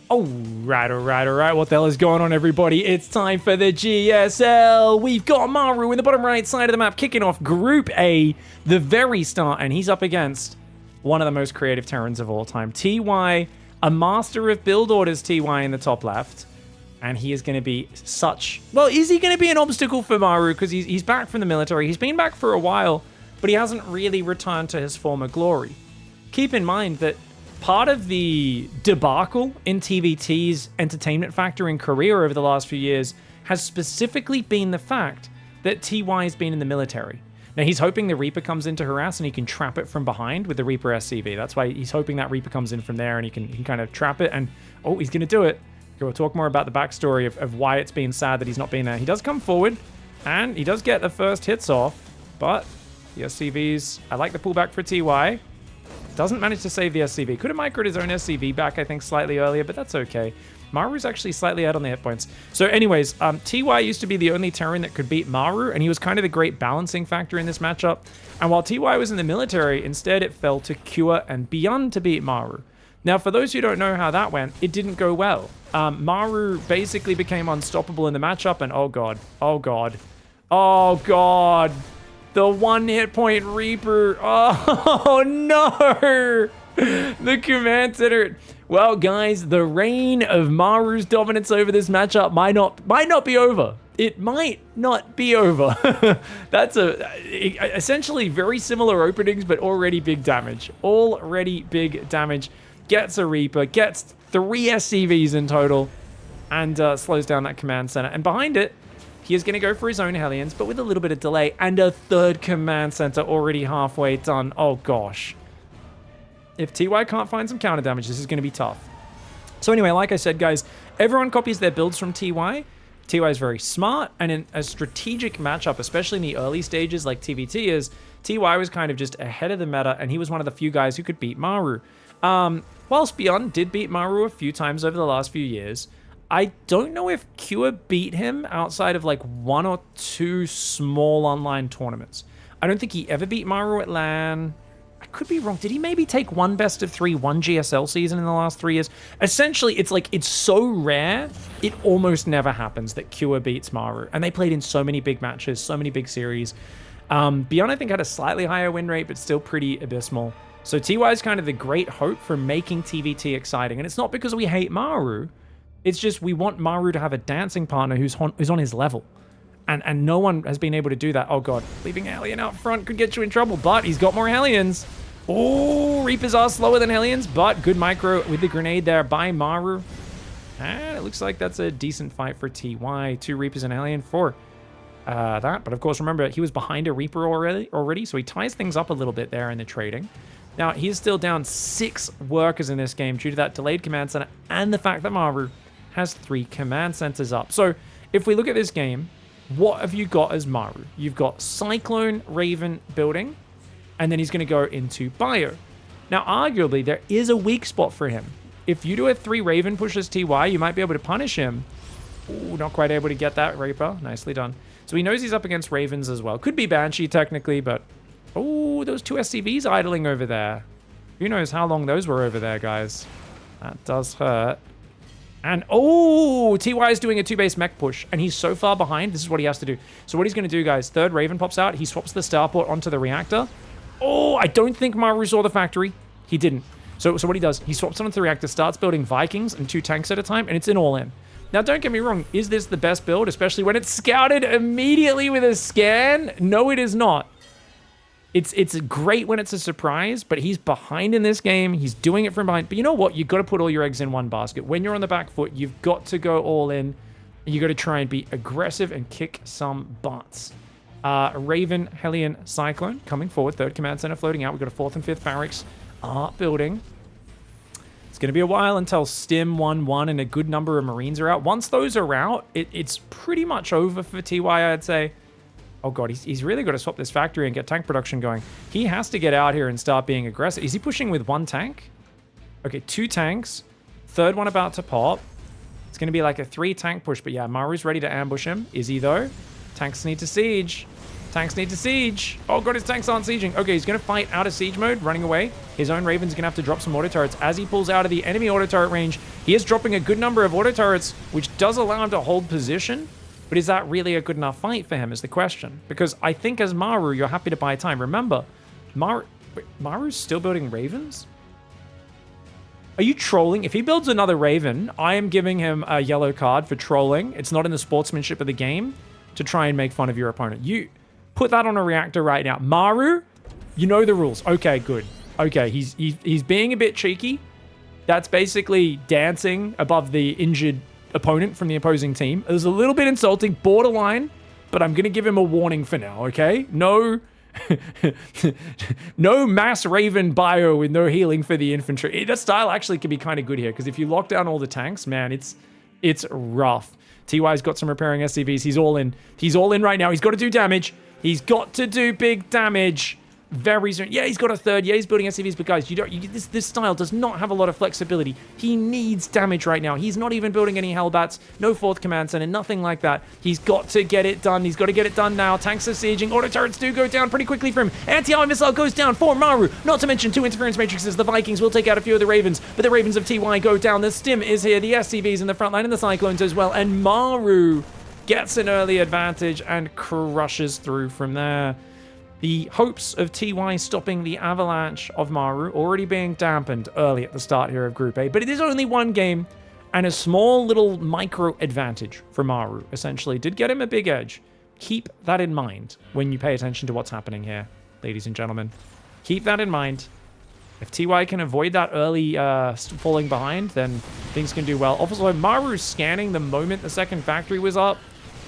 All right. What the hell is going on, everybody? It's time for the GSL. We've got MARU in the bottom right side of the map, kicking off Group A, the very start, and he's up against one of the most creative Terrans of all time. TY, a master of build orders, TY in the top left. And he is going to be such... Well, is he going to be an obstacle for MARU? Because he's back from the military. He's been back for a while, but he hasn't really returned to his former glory. Keep in mind that part of the debacle in TVT's entertainment factor in Korea over the last few years has specifically been the fact that TY has been in the military. Now, he's hoping the Reaper comes in to harass and he can trap it from behind with the Reaper SCV. That's why he's hoping that Reaper comes in from there and he can kind of trap it. And, oh, he's going to do it. We'll talk more about the backstory of why it's been sad that he's not been there. He does come forward and he does get the first hits off, but the SCVs, I like the pullback for TY. Doesn't manage to save the SCV. Could have microed his own SCV back, I think, slightly earlier, but that's okay. MARU's actually slightly out on the hit points. So anyways, TY used to be the only Terran that could beat MARU, and he was kind of the great balancing factor in this matchup. And while TY was in the military, instead it fell to Cure and Beyond to beat MARU. Now, for those who don't know how that went, it didn't go well. MARU basically became unstoppable in the matchup, and oh god, the one hit point Reaper. Oh no! The command center. Well, guys, the reign of MARU's dominance over this matchup might not be over. It might not be over. That's essentially very similar openings, but already big damage. Gets a Reaper, gets 3 SCVs in total, and slows down that command center. And behind it, he is going to go for his own Hellions, but with a little bit of delay, and a third command center already halfway done. Oh gosh. If TY can't find some counter damage, this is going to be tough. So anyway, like I said, guys, everyone copies their builds from TY. TY is very smart, and in a strategic matchup, especially in the early stages like TVT is, TY was kind of just ahead of the meta, and he was one of the few guys who could beat MARU. Whilst Beyond did beat MARU a few times over the last few years, I don't know if Cure beat him outside of like 1 or 2 small online tournaments. I don't think he ever beat MARU at LAN. I could be wrong. Did he maybe take one best of 3, one GSL season in the last 3 years? Essentially, it's so rare, it almost never happens that Cure beats MARU. And they played in so many big matches, so many big series. Beyond, I think, had a slightly higher win rate, but still pretty abysmal. So TY is kind of the great hope for making TVT exciting. And it's not because we hate MARU. It's just we want MARU to have a dancing partner who's on his level. And no one has been able to do that. Oh god, leaving Hellion out front could get you in trouble, but he's got more Hellions. Oh, Reapers are slower than Hellions, but good micro with the grenade there by MARU. And it looks like that's a decent fight for TY. 2 Reapers and Hellion for that. But of course, remember, he was behind a Reaper already, so he ties things up a little bit there in the trading. Now, he's still down 6 workers in this game due to that delayed command center and the fact that MARU has 3 command centers up. So if we look at this game, what have you got as MARU? You've got Cyclone, Raven building, and then he's going to go into Bio. Now, arguably, there is a weak spot for him. If you do a 3 Raven push as TY, you might be able to punish him. Ooh, not quite able to get that Reaper. Nicely done. So he knows he's up against Ravens as well. Could be Banshee, technically, but... Oh, those 2 SCVs idling over there. Who knows how long those were over there, guys. That does hurt. And, oh, TY is doing a 2-base mech push, and he's so far behind, this is what he has to do. So what he's going to do, guys, 3rd Raven pops out, he swaps the starport onto the reactor. Oh, I don't think MARU saw the factory. He didn't. So what he does, he swaps onto the reactor, starts building Vikings and 2 tanks at a time, and it's an all-in. Now, don't get me wrong, is this the best build, especially when it's scouted immediately with a scan? No, it is not. It's great when it's a surprise, but he's behind in this game. He's doing it from behind. But you know what? You've got to put all your eggs in one basket. When you're on the back foot, you've got to go all in. You got to try and be aggressive and kick some butts. Raven, Hellion, Cyclone coming forward. 3rd command center floating out. We've got a 4th and 5th barracks building. It's going to be a while until Stim 1-1 and a good number of Marines are out. Once those are out, it's pretty much over for TY, I'd say. Oh god, he's really got to swap this factory and get tank production going. He has to get out here and start being aggressive. Is he pushing with 1 tank? Okay, 2 tanks. 3rd one about to pop. It's going to be like a 3 tank push, but yeah, MARU's ready to ambush him. Is he though? Tanks need to siege. Tanks need to siege. Oh god, his tanks aren't sieging. Okay, he's going to fight out of siege mode, running away. His own Raven's going to have to drop some auto turrets. As he pulls out of the enemy auto turret range, he is dropping a good number of auto turrets, which does allow him to hold position. But is that really a good enough fight for him is the question. Because I think as MARU, you're happy to buy time. Remember, MARU's still building Ravens? Are you trolling? If he builds another Raven, I am giving him a yellow card for trolling. It's not in the sportsmanship of the game to try and make fun of your opponent. You put that on a reactor right now. MARU, you know the rules. Okay, good. Okay, he's being a bit cheeky. That's basically dancing above the injured opponent from the opposing team. It was a little bit insulting, borderline, but I'm going to give him a warning for now, okay? No... no mass Raven bio with no healing for the infantry. That style actually can be kind of good here, because if you lock down all the tanks, man, it's rough. TY's got some repairing SCVs. He's all in. He's all in right now. He's got to do damage. He's got to do big damage very soon. Yeah, he's got a third. Yeah, he's building SCVs, but guys, this style does not have a lot of flexibility. He needs damage right now. He's not even building any Hellbats. No fourth command center, nothing like that. He's got to get it done. He's got to get it done now. Tanks are sieging. Auto turrets do go down pretty quickly for him. Anti-armor missile goes down for MARU. Not to mention 2 interference matrices. The Vikings will take out a few of the Ravens, but the Ravens of TY go down. The Stim is here. The SCVs in the front line and the Cyclones as well. And MARU gets an early advantage and crushes through from there. The hopes of TY stopping the avalanche of MARU already being dampened early at the start here of Group A, but it is only one game, and a small little micro advantage for MARU, essentially, did get him a big edge. Keep that in mind when you pay attention to what's happening here, ladies and gentlemen. Keep that in mind. If TY can avoid that early falling behind, then things can do well. Also, MARU scanning the moment the second factory was up.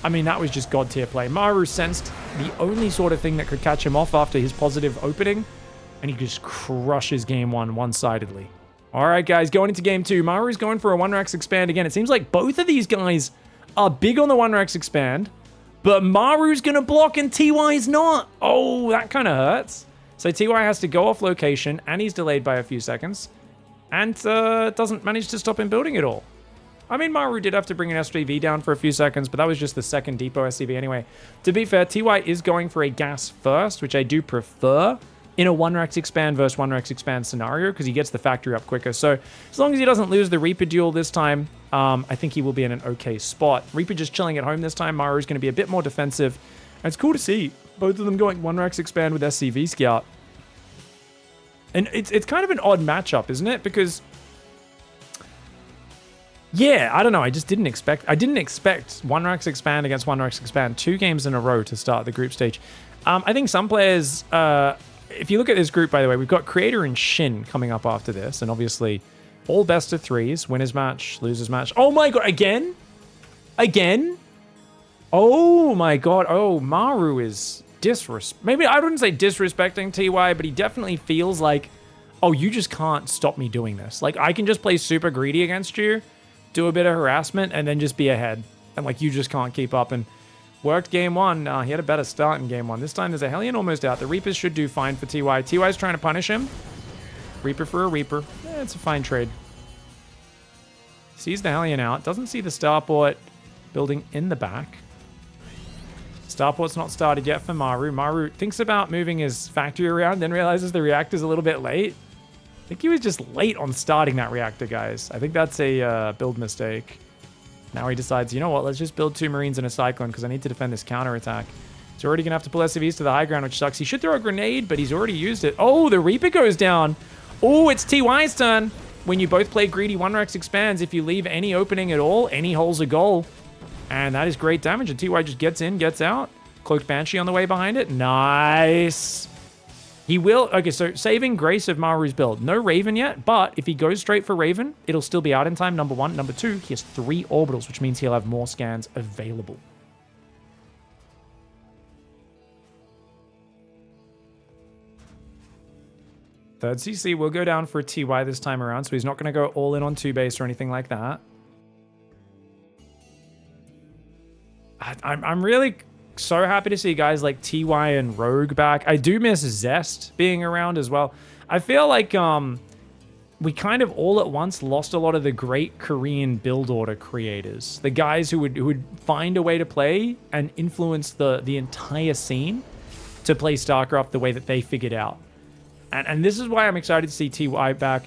I mean, that was just god tier play. MARU sensed the only sort of thing that could catch him off after his positive opening, and he just crushes game one one-sidedly. All right, guys, going into game two. MARU's going for a 1-Rax expand again. It seems like both of these guys are big on the 1-Rax expand, but MARU's going to block and TY's not. Oh, that kind of hurts. So TY has to go off location, and he's delayed by a few seconds, and doesn't manage to stop him building it all. I mean, MARU did have to bring an SJV down for a few seconds, but that was just the second depot SCV anyway. To be fair, TY is going for a gas first, which I do prefer in a 1-Rax expand versus 1-Rax expand scenario, because he gets the factory up quicker. So as long as he doesn't lose the Reaper duel this time, I think he will be in an okay spot. Reaper just chilling at home this time. MARU is going to be a bit more defensive. And it's cool to see both of them going 1-Rax expand with SCV Scout. And it's kind of an odd matchup, isn't it? Because... yeah, I don't know. I didn't expect 1-Rax expand against 1-Rax expand 2 games in a row to start the group stage. I think some players, if you look at this group, by the way, we've got Creator and SHIN coming up after this, and obviously all best of 3s, winners match, losers match. Oh my god, again? Again? Oh my god. Oh, MARU is maybe I wouldn't say disrespecting TY, but he definitely feels like, oh, you just can't stop me doing this. Like, I can just play super greedy against you, do a bit of harassment, and then just be ahead. And, like, you just can't keep up. And worked game one. He had a better start in game one. This time there's a Hellion almost out. The Reapers should do fine for TY. TY's trying to punish him. Reaper for a Reaper. It's a fine trade. Sees the Hellion out. Doesn't see the Starport building in the back. Starport's not started yet for MARU. MARU thinks about moving his factory around, then realizes the reactor's a little bit late. I think he was just late on starting that reactor, guys. I think that's a build mistake. Now he decides, you know what, let's just build 2 Marines and a Cyclone because I need to defend this counterattack. He's already going to have to pull SCVs to the high ground, which sucks. He should throw a grenade, but he's already used it. Oh, the Reaper goes down. Oh, it's TY's turn. When you both play greedy 1-Rax expands, if you leave any opening at all, any hole's a goal. And that is great damage. And TY just gets in, gets out. Cloaked Banshee on the way behind it. Nice. He will... okay, so saving grace of MARU's build. No Raven yet, but if he goes straight for Raven, it'll still be out in time, number 1. Number 2, he has 3 orbitals, which means he'll have more scans available. Third CC will go down for TY this time around, so he's not going to go all in on 2 base or anything like that. I'm really so happy to see guys like TY and Rogue back. I do miss Zest being around as well. I feel like we kind of all at once lost a lot of the great Korean build order creators. The guys who would find a way to play and influence the entire scene. to play StarCraft the way that they figured out. And this is why I'm excited to see TY back.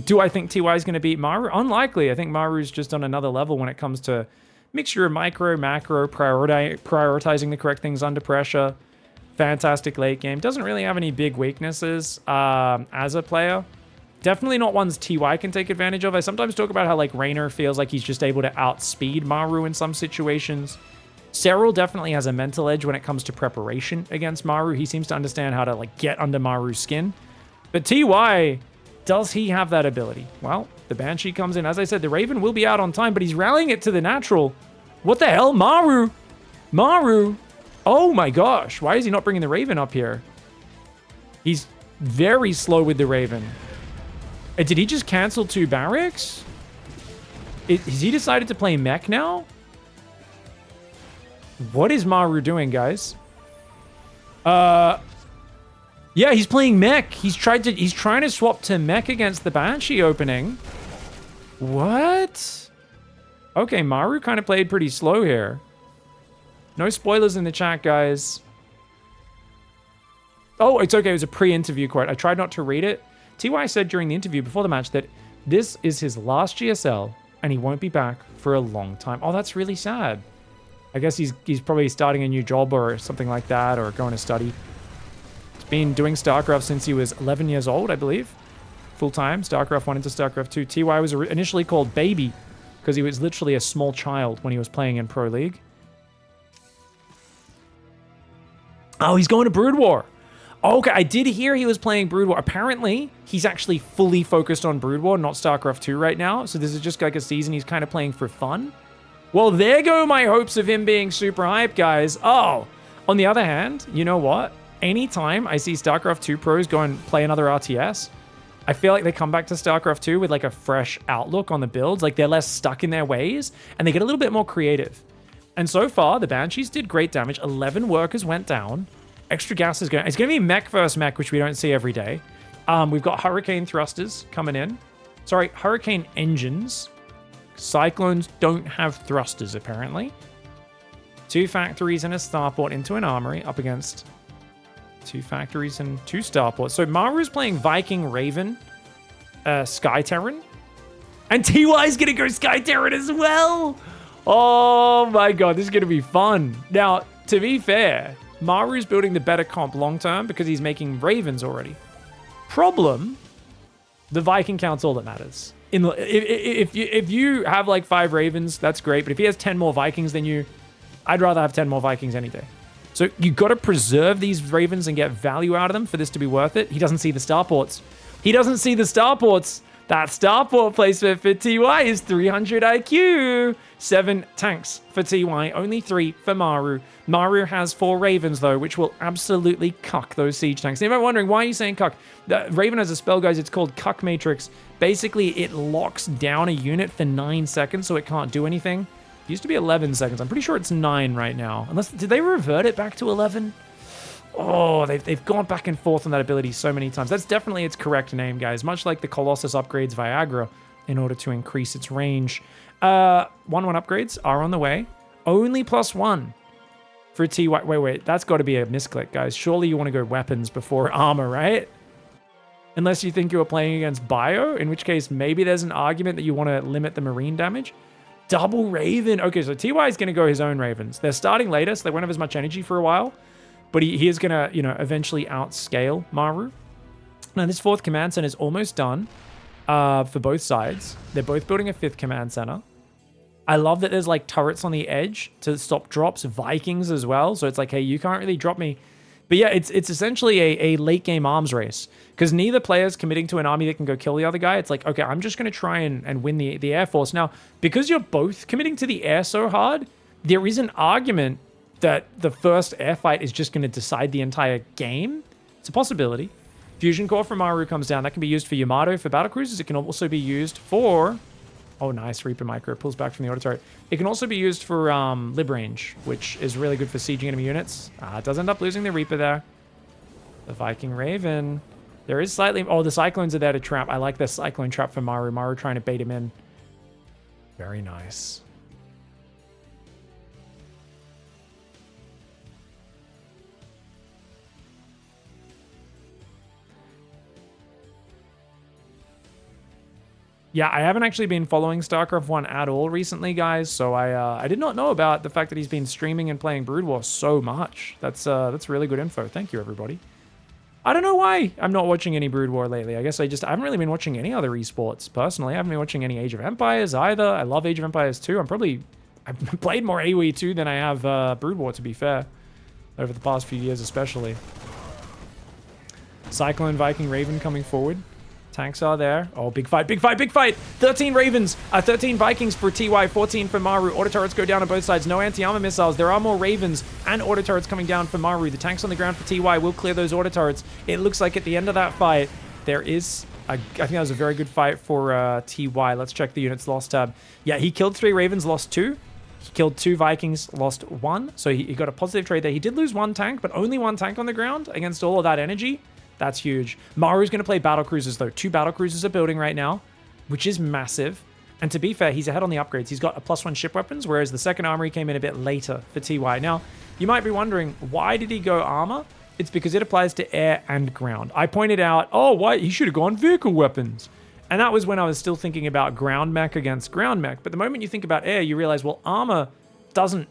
Do I think TY is going to beat MARU? Unlikely. I think MARU's just on another level when it comes to mixture of micro, macro, prioritizing the correct things under pressure. Fantastic late game. Doesn't really have any big weaknesses as a player. Definitely not ones TY can take advantage of. I sometimes talk about how like Raynor feels like he's just able to outspeed MARU in some situations. Serral definitely has a mental edge when it comes to preparation against MARU. He seems to understand how to like get under MARU's skin. But TY, does he have that ability? Well, the Banshee comes in. As I said, the Raven will be out on time, but he's rallying it to the natural. What the hell? MARU! MARU! Oh my gosh. Why is he not bringing the Raven up here? He's very slow with the Raven. Did he just cancel 2 barracks? Has he decided to play mech now? What is MARU doing, guys? Yeah, he's playing mech. He's trying to swap to mech against the Banshee opening. What? Okay, MARU kind of played pretty slow here. No spoilers in the chat, guys. Oh, it's okay. It was a pre-interview quote. I tried not to read it. TY said during the interview before the match that this is his last GSL and he won't be back for a long time. Oh, that's really sad. I guess he's probably starting a new job or something like that, or going to study. He's been doing StarCraft since he was 11 years old, I believe. Full-time, StarCraft 1 into StarCraft 2. TY was initially called Baby because he was literally a small child when he was playing in Pro League. Oh, he's going to Brood War. Okay, I did hear he was playing Brood War. Apparently, he's actually fully focused on Brood War, not StarCraft 2 right now. So this is just like a season he's kind of playing for fun. Well, there go my hopes of him being super hyped, guys. Oh, on the other hand, you know what? Anytime I see StarCraft 2 pros go and play another RTS, I feel like they come back to StarCraft 2 with like a fresh outlook on the builds. Like they're less stuck in their ways and they get a little bit more creative. And so far, the Banshees did great damage. 11 workers went down. Extra gas is going. It's going to be mech versus mech, which we don't see every day. We've got Hurricane thrusters coming in. Sorry, Hurricane engines. Cyclones don't have thrusters, apparently. 2 factories and a starport into an armory up against 2 factories and 2 starports. So Maru's playing Viking Raven, Sky Terran. And TY's going to go Sky Terran as well. Oh my god, this is going to be fun. Now, to be fair, Maru's building the better comp long-term because he's making Ravens already. Problem, the Viking count's all that matters. If you have like 5 Ravens, that's great. But if he has 10 more Vikings than you, I'd rather have 10 more Vikings any day. So you got to preserve these Ravens and get value out of them for this to be worth it. He doesn't see the starports. He doesn't see the starports. That starport placement for TY is 300 IQ. 7 tanks for TY, only 3 for Maru. Maru has 4 Ravens, though, which will absolutely cuck those siege tanks. If you're wondering, why are you saying cuck? The Raven has a spell, guys. It's called Cuck Matrix. Basically, it locks down a unit for 9 seconds, so it can't do anything. It used to be 11 seconds. I'm pretty sure it's 9 right now. Unless, did they revert it back to 11? Oh, they've gone back and forth on that ability so many times. That's definitely its correct name, guys. Much like the Colossus upgrades Viagra in order to increase its range. 1-1 upgrades are on the way. Only +1 for TY. Wait. That's got to be a misclick, guys. Surely you want to go weapons before armor, right? Unless you think you were playing against Bio, in which case maybe there's an argument that you want to limit the marine damage. Double Raven. Okay, so TY is going to go his own Ravens. They're starting later, so they won't have as much energy for a while. But he is going to, eventually outscale Maru. Now, this 4th command center is almost done for both sides. They're both building a 5th command center. I love that there's like turrets on the edge to stop drops, Vikings as well. So it's like, hey, you can't really drop me. But yeah, it's essentially a late game arms race because neither player's committing to an army that can go kill the other guy. It's like, okay, I'm just going to try and win the Air Force. Now, because you're both committing to the air so hard, there is an argument that the first air fight is just going to decide the entire game. It's a possibility. Fusion Core from Maru comes down. That can be used for Yamato for battle cruisers. It can also be used for... Oh, nice. Reaper Micro pulls back from the auto turret. It can also be used for Lib Range, which is really good for sieging enemy units. It does end up losing the Reaper there. The Viking Raven. There is slightly... Oh, the Cyclones are there to trap. I like the Cyclone trap for Maru. Maru trying to bait him in. Very nice. Yeah, I haven't actually been following StarCraft 1 at all recently, guys, so I did not know about the fact that he's been streaming and playing Brood War so much. That's really good info. Thank you, everybody. I don't know why I'm not watching any Brood War lately. I guess I haven't really been watching any other esports, personally. I haven't been watching any Age of Empires either. I love Age of Empires 2. I've played more AoE 2 than I have Brood War, to be fair, over the past few years especially. Cyclone, Viking, Raven coming forward. Tanks are there. Oh, big fight, big fight, big fight! 13 Ravens, 13 Vikings for TY, 14 for MARU. Auto turrets go down on both sides. No anti-armor missiles. There are more Ravens and auto turrets coming down for MARU. The tanks on the ground for TY will clear those auto turrets. It looks like at the end of that fight, there is... I think that was a very good fight for TY. Let's check the units lost tab. Yeah, he killed 3 Ravens, lost 2. He killed 2 Vikings, lost 1. So he got a positive trade there. He did lose 1 tank, but only 1 tank on the ground against all of that energy. That's huge. Maru's going to play battle cruisers, though. 2 battle cruisers are building right now, which is massive. And to be fair, he's ahead on the upgrades. He's got a +1 ship weapons, whereas the second armory came in a bit later for TY. Now, you might be wondering, why did he go armor? It's because it applies to air and ground. I pointed out, oh, why? He should have gone vehicle weapons. And that was when I was still thinking about ground mech against ground mech. But the moment you think about air, you realize, well, armor doesn't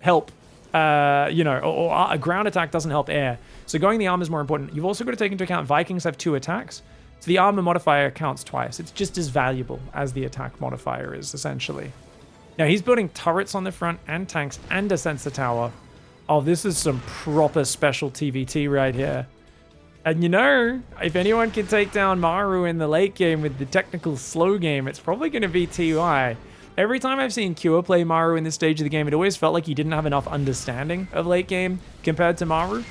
help, or a ground attack doesn't help air. So going the armor is more important. You've also got to take into account Vikings have 2 attacks. So the armor modifier counts twice. It's just as valuable as the attack modifier is, essentially. Now, he's building turrets on the front and tanks and a sensor tower. Oh, this is some proper special TVT right here. And if anyone can take down MARU in the late game with the technical slow game, it's probably going to be TY. Every time I've seen Cure play MARU in this stage of the game, it always felt like he didn't have enough understanding of late game compared to MARU.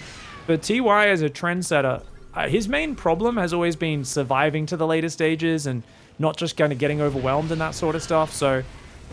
But TY as a trendsetter, his main problem has always been surviving to the later stages and not just kind of getting overwhelmed and that sort of stuff. So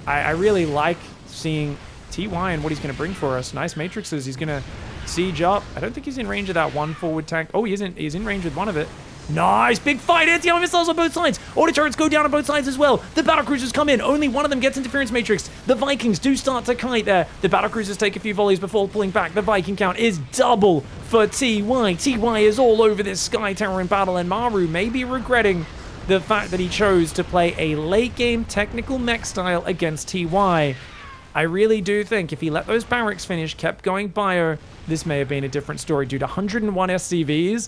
I really like seeing TY and what he's going to bring for us. Nice matrixes. He's going to siege up. I don't think he's in range of that 1 forward tank. Oh, he isn't. He's in range with one of it. Nice, big fight, anti-armor missiles on both sides. Auto turrets go down on both sides as well. The battle cruisers come in. Only one of them gets interference matrix. The Vikings do start to kite there. The battle cruisers take a few volleys before pulling back. The Viking count is double for TY. TY is all over this Sky Tower in battle, and MARU may be regretting the fact that he chose to play a late game technical mech style against TY. I really do think if he let those barracks finish, kept going bio, this may have been a different story. Dude, 101 SCVs.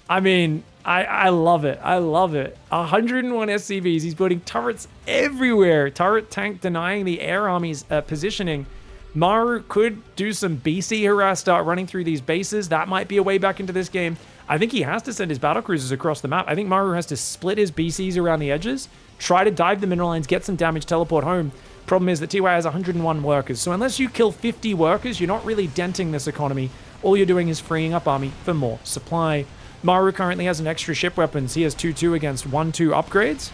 I mean, I love it. I love it. 101 SCVs. He's building turrets everywhere. Turret tank denying the air army's positioning. MARU could do some BC harass, start running through these bases. That might be a way back into this game. I think he has to send his battle cruisers across the map. I think MARU has to split his BCs around the edges, try to dive the mineral lines, get some damage, teleport home. Problem is that TY has 101 workers. So unless you kill 50 workers, you're not really denting this economy. All you're doing is freeing up army for more supply. MARU currently has an extra ship weapons. He has 2-2 against 1-2 upgrades.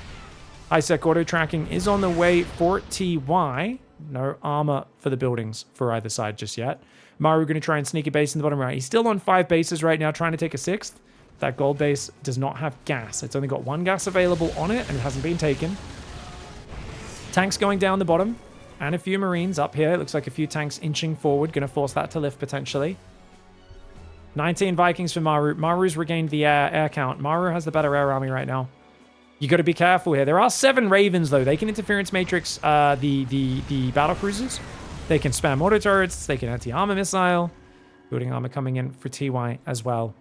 High-sec auto tracking is on the way for TY. No armor for the buildings for either side just yet. MARU going to try and sneak a base in the bottom right. He's still on 5 bases right now, trying to take a 6th. That gold base does not have gas. It's only got 1 gas available on it, and it hasn't been taken. Tanks going down the bottom, and a few Marines up here. It looks like a few tanks inching forward, going to force that to lift potentially. 19 Vikings for MARU. MARU's regained the air count. MARU has the better air army right now. You got to be careful here. There are 7 Ravens, though. They can interference matrix the battle cruisers. They can spam auto turrets. They can anti-armor missile. Building armor coming in for TY as well.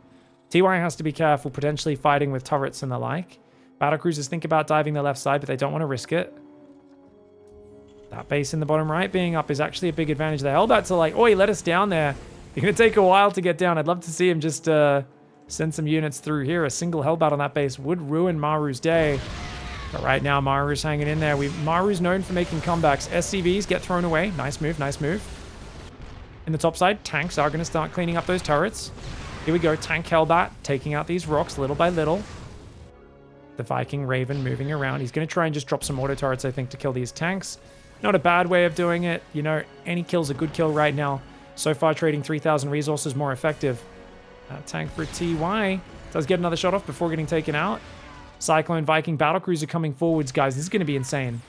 TY has to be careful, potentially fighting with turrets and the like. Battle cruisers think about diving the left side, but they don't want to risk it. That base in the bottom right being up is actually a big advantage. They're about to like, oh, he let us down there. It's going to take a while to get down. I'd love to see him just send some units through here. A single hellbat on that base would ruin Maru's day. But right now, Maru's hanging in there. Maru's known for making comebacks. SCVs get thrown away. Nice move, nice move. In the top side, tanks are going to start cleaning up those turrets. Here we go. Tank hellbat taking out these rocks little by little. The Viking Raven moving around. He's going to try and just drop some auto turrets, I think, to kill these tanks. Not a bad way of doing it. You know, any kill's a good kill right now. So far, trading 3,000 resources more effective. Tank for TY does get another shot off before getting taken out. Cyclone Viking battle cruiser coming forwards, guys. This is going to be insane.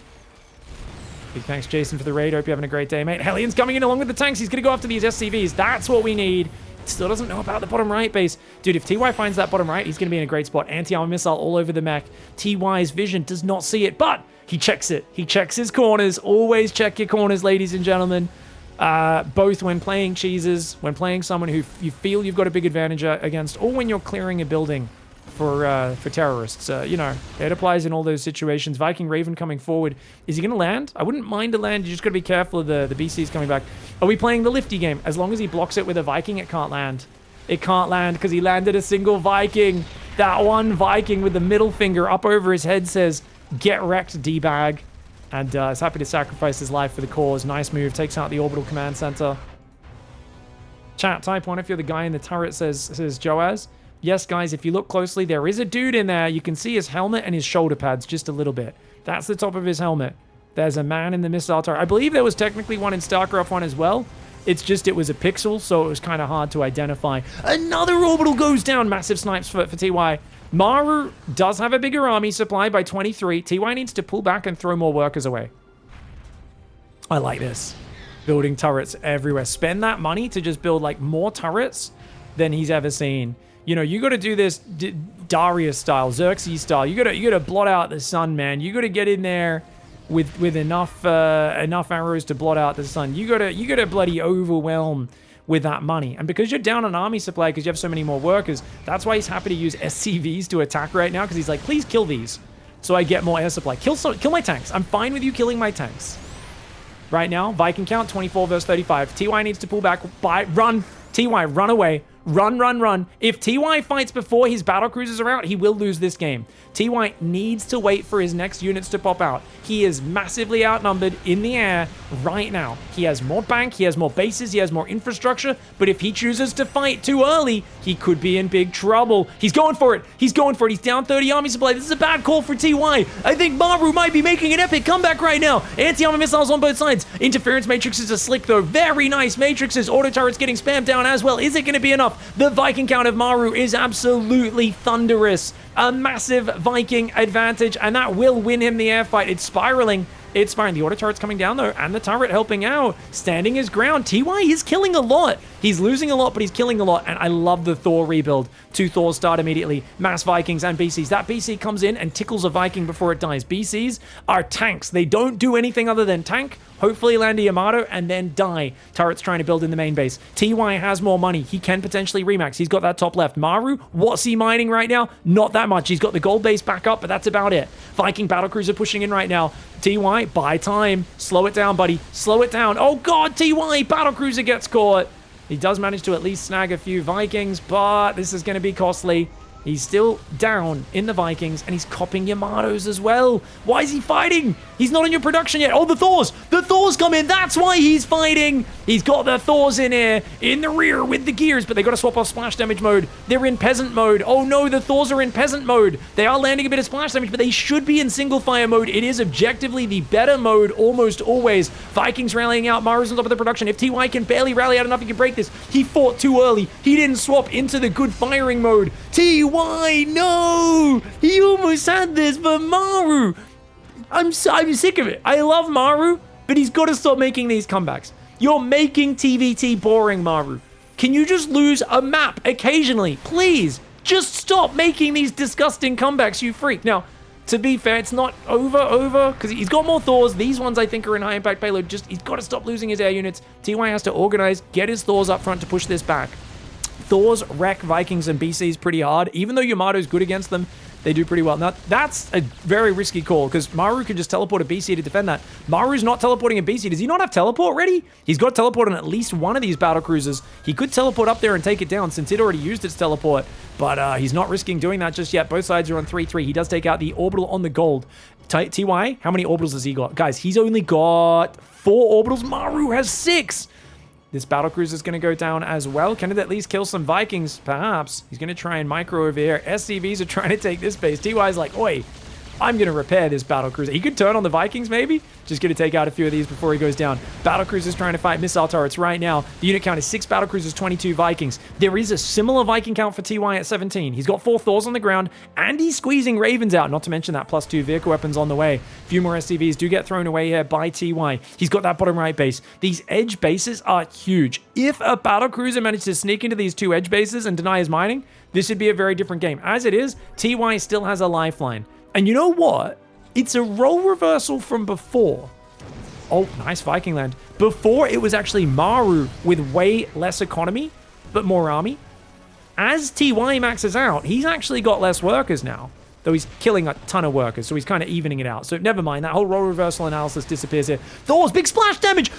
Big thanks, Jason, for the raid. Hope you're having a great day, mate. Hellions coming in along with the tanks. He's going to go after these SCVs. That's what we need. Still doesn't know about the bottom right base. Dude, if TY finds that bottom right, he's going to be in a great spot. Anti-armor missile all over the mech. TY's vision does not see it, but he checks it. He checks his corners. Always check your corners, ladies and gentlemen. Both when playing cheeses, when playing someone who you feel you've got a big advantage against, or when you're clearing a building for terrorists. You know, it applies in all those situations. Viking Raven coming forward. Is he going to land? I wouldn't mind a land. You just got to be careful of the BCs coming back. Are we playing the lifty game? As long as he blocks it with a Viking, it can't land. It can't land because he landed a single Viking. That one Viking with the middle finger up over his head says, "Get wrecked, D-bag." And is happy to sacrifice his life for the cause. Nice move. Takes out the orbital command center. Chat, type 1 if you're the guy in the turret, says Joaz. Yes, guys, if you look closely, there is a dude in there. You can see his helmet and his shoulder pads just a little bit. That's the top of his helmet. There's a man in the missile turret. I believe there was technically one in StarCraft 1 as well. It's just it was a pixel, so it was kind of hard to identify. Another orbital goes down. Massive snipes for TY. MARU does have a bigger army supply by 23. TY needs to pull back and throw more workers away. I like this. Building turrets everywhere. Spend that money to just build like more turrets than he's ever seen. You know, you got to do this Darius style, Xerxes style. You got to blot out the sun, man. You got to get in there with enough arrows to blot out the sun. You got to bloody overwhelm with that money. And because you're down on army supply because you have so many more workers, that's why he's happy to use SCVs to attack right now, because he's like, please kill these so I get more air supply. Kill my tanks. I'm fine with you killing my tanks. Right now, Viking count 24 versus 35. TY needs to pull back. Run. TY, run away. Run. If TY fights before his battle cruisers are out, he will lose this game. TY needs to wait for his next units to pop out. He is massively outnumbered in the air right now. He has more bank, he has more bases, he has more infrastructure, but if he chooses to fight too early, he could be in big trouble. He's going for it. He's down 30 army supply. This is a bad call for TY. I think MARU might be making an epic comeback right now. Anti-armor missiles on both sides. Interference matrices are slick though. Very nice matrices. Auto turrets getting spammed down as well. Is it going to be enough? The Viking count of MARU is absolutely thunderous. A massive Viking advantage, and that will win him the air fight. It's spiraling. The auto turret's coming down though, and the turret helping out, standing his ground. TY is killing a lot. He's losing a lot, but he's killing a lot, and I love the Thor rebuild. 2 Thors start immediately. Mass Vikings and BCs. That BC comes in and tickles a Viking before it dies. BCs are tanks. They don't do anything other than tank, hopefully land a Yamato, and then die. Turret's trying to build in the main base. TY has more money. He can potentially remax. He's got that top left. MARU, what's he mining right now? Not that much. He's got the gold base back up, but that's about it. Viking battlecruiser pushing in right now. TY, buy time. Slow it down, buddy. Slow it down. Oh god, TY, battlecruiser gets caught. He does manage to at least snag a few Vikings, but this is going to be costly. He's still down in the Vikings, and he's copping Yamatos as well. Why is he fighting? He's not in your production yet. Oh, the Thors! The Thors come in. That's why he's fighting. He's got the Thors in here, in the rear with the gears, but they got to swap off splash damage mode. They're in peasant mode. Oh no, the Thors are in peasant mode. They are landing a bit of splash damage, but they should be in single fire mode. It is objectively the better mode almost always. Vikings rallying out. MARU's on top of the production. If TY can barely rally out enough, he can break this. He fought too early. He didn't swap into the good firing mode. TY, no! He almost had this, but MARU, I'm sick of it. I love MARU, but he's got to stop making these comebacks. You're making TVT boring, MARU. Can you just lose a map occasionally? Please, just stop making these disgusting comebacks, you freak. Now, to be fair, it's not over, because he's got more Thors. These ones, I think, are in high impact payload. Just, he's got to stop losing his air units. TY has to organize, get his Thors up front to push this back. Thors wreck Vikings and BCs pretty hard. Even though Yamato's good against them, they do pretty well. Now, that's a very risky call, because MARU can just teleport a BC to defend that. MARU's not teleporting a BC. Does he not have teleport ready? He's got teleport on at least one of these battle cruisers. He could teleport up there and take it down, since it already used its teleport, but he's not risking doing that just yet. Both sides are on 3-3. He does take out the orbital on the gold. TY, how many orbitals has he got? Guys, he's only got 4 orbitals. MARU has 6. This battlecruiser is going to go down as well. Can it at least kill some Vikings? Perhaps. He's going to try and micro over here. SCVs are trying to take this base. TY's like, oi, I'm going to repair this battlecruiser. He could turn on the Vikings, maybe. Just going to take out a few of these before he goes down. Battlecruiser's trying to fight missile turrets right now. The unit count is 6 battlecruisers, 22 Vikings. There is a similar Viking count for TY at 17. He's got 4 Thors on the ground, and he's squeezing Ravens out. Not to mention that +2 vehicle weapons on the way. A few more SCVs do get thrown away here by TY. He's got that bottom right base. These edge bases are huge. If a battlecruiser managed to sneak into these 2 edge bases and deny his mining, this would be a very different game. As it is, TY still has a lifeline. And you know what? It's a role reversal from before. Oh, nice Viking land. Before, it was actually MARU with way less economy, but more army. As TY maxes out, he's actually got less workers now. Though he's killing a ton of workers, so he's kind of evening it out. So never mind, that whole role reversal analysis disappears here. Thor's big splash damage!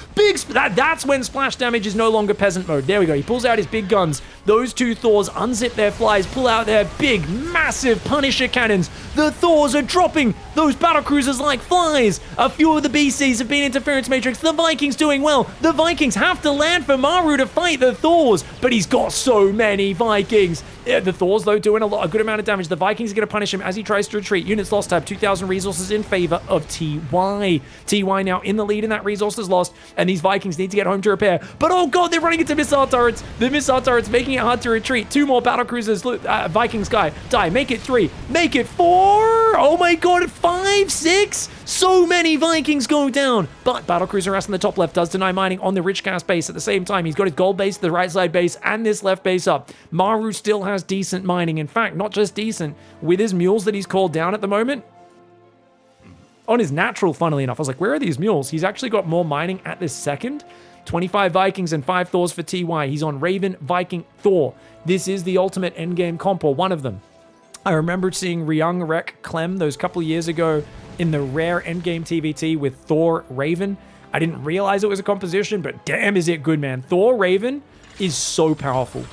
That's when splash damage is no longer peasant mode. There we go, he pulls out his big guns. Those 2 Thors unzip their flies, pull out their big, massive Punisher cannons. The Thors are dropping those battlecruisers like flies. A few of the BCs have been interference matrix. The Vikings doing well. The Vikings have to land for MARU to fight the Thors, but he's got so many Vikings. Yeah, the Thors, though, doing a good amount of damage. The Vikings are going to punish him as he tries to retreat. Units lost tab, 2,000 resources in favor of TY. TY now in the lead in that resources lost, and these Vikings need to get home to repair. But oh god, they're running into missile turrets. The missile turrets making it hard to retreat. 2 more battlecruisers. Vikings die. Make it 3. Make it 4. Oh my god, 5, 6. So many Vikings go down. But battlecruiser S in the top left does deny mining on the rich gas base at the same time. He's got his gold base, the right side base, and this left base up. MARU still has decent mining. In fact, not just decent, with his mules that he's called down at the moment. On his natural, funnily enough, I was like, where are these mules? He's actually got more mining at this second. 25 Vikings and 5 Thors for TY. He's on Raven, Viking, Thor. This is the ultimate endgame comp, or one of them. I remember seeing Ryung Rek Clem those couple years ago in the rare endgame TVT with Thor Raven. I didn't realize it was a composition, but damn is it good, man. Thor Raven is so powerful.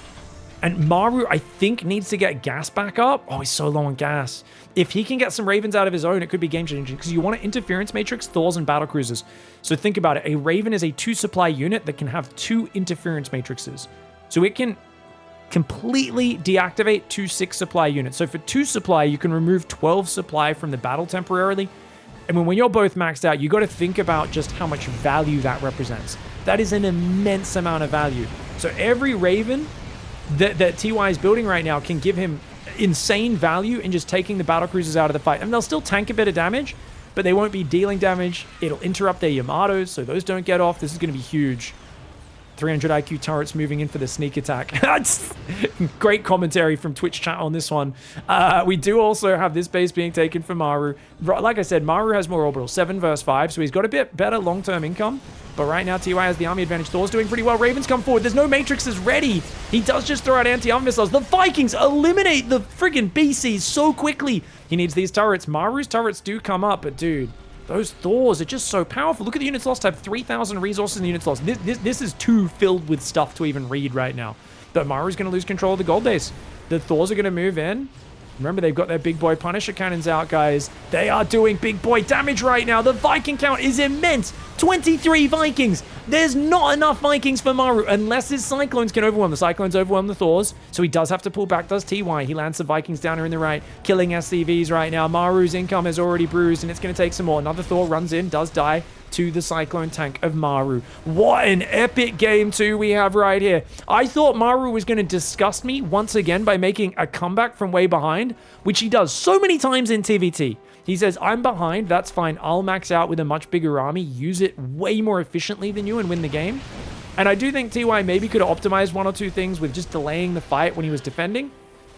And MARU, I think, needs to get gas back up. Oh, he's so low on gas. If he can get some Ravens out of his own, it could be game-changing, because you want to interference matrix Thors and battlecruisers. So think about it. A Raven is a 2-supply unit that can have 2 interference matrices. So it can completely deactivate 2 6-supply units. So for 2 supply, you can remove 12 supply from the battle temporarily. And when you're both maxed out, you got to think about just how much value that represents. That is an immense amount of value. So every Raven that TY is building right now can give him insane value in just taking the battlecruisers out of the fight. And they'll still tank a bit of damage, but they won't be dealing damage. It'll interrupt their Yamatos, so those don't get off. This is going to be huge. 300 IQ turrets moving in for the sneak attack. That's great commentary from Twitch chat on this one. We do also have this base being taken for MARU. Like I said, MARU has more orbitals, 7 versus 5, so he's got a bit better long-term income. But right now, TY has the army advantage. Thor's doing pretty well. Ravens come forward. There's no matrices ready. He does just throw out anti-armor missiles. The Vikings eliminate the friggin' BCs so quickly. He needs these turrets. MARU's turrets do come up, but dude, those Thors are just so powerful. Look at the units lost. Have 3,000 resources in the units lost. This is too filled with stuff to even read right now. But MARU's going to lose control of the gold base. The Thors are going to move in. Remember, they've got their big boy Punisher cannons out, guys. They are doing big boy damage right now. The Viking count is immense. 23 Vikings. There's not enough Vikings for MARU unless his Cyclones can overwhelm. The Cyclones overwhelm the Thors, so he does have to pull back, does TY. He lands the Vikings down here in the right, killing SCVs right now. MARU's income is already bruised, and it's going to take some more. Another Thor runs in, does die to the Cyclone tank of MARU. What an epic game 2 we have right here. I thought MARU was going to disgust me once again by making a comeback from way behind, which he does so many times in TVT. He says, I'm behind, that's fine. I'll max out with a much bigger army, use it way more efficiently than you, and win the game. And I do think TY maybe could have optimized 1 or 2 things with just delaying the fight when he was defending.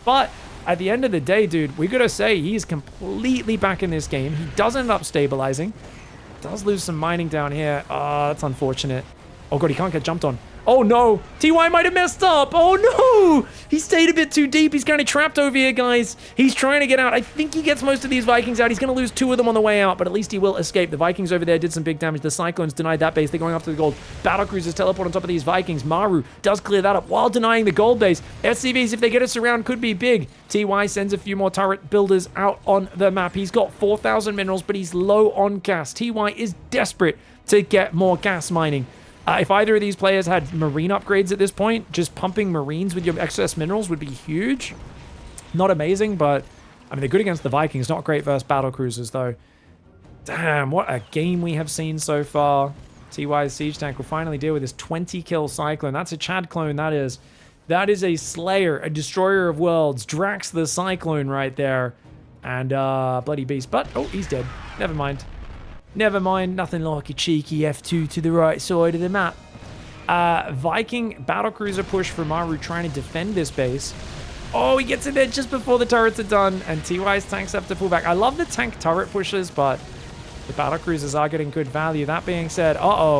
But at the end of the day, dude, we got to say he's completely back in this game. He does end up stabilizing. Does lose some mining down here. That's unfortunate. Oh god, he can't get jumped on. Oh no, TY might have messed up. Oh no, he stayed a bit too deep. He's kind of trapped over here, guys. He's trying to get out. I think he gets most of these Vikings out. He's going to lose 2 of them on the way out, but at least he will escape. The Vikings over there did some big damage. The Cyclones denied that base. They're going after the gold. Battlecruisers teleport on top of these Vikings. MARU does clear that up while denying the gold base. SCVs, if they get us around, could be big. TY sends a few more turret builders out on the map. He's got 4,000 minerals, but he's low on gas. TY is desperate to get more gas mining. If either of these players had marine upgrades at this point, just pumping marines with your excess minerals would be huge. Not amazing, but I mean, they're good against the Vikings. Not great versus battle cruisers, though. Damn, what a game we have seen so far. TY's Siege Tank will finally deal with this 20-kill Cyclone. That's a Chad clone, that is. That is a Slayer, a Destroyer of Worlds. Drax the Cyclone right there. And Bloody Beast. But, oh, he's dead. Never mind. Never mind. Nothing like a cheeky F2 to the right side of the map. Viking battlecruiser push for MARU trying to defend this base. Oh, he gets in there just before the turrets are done. And TY's tanks have to pull back. I love the tank turret pushes, but the battlecruisers are getting good value. That being said, MARU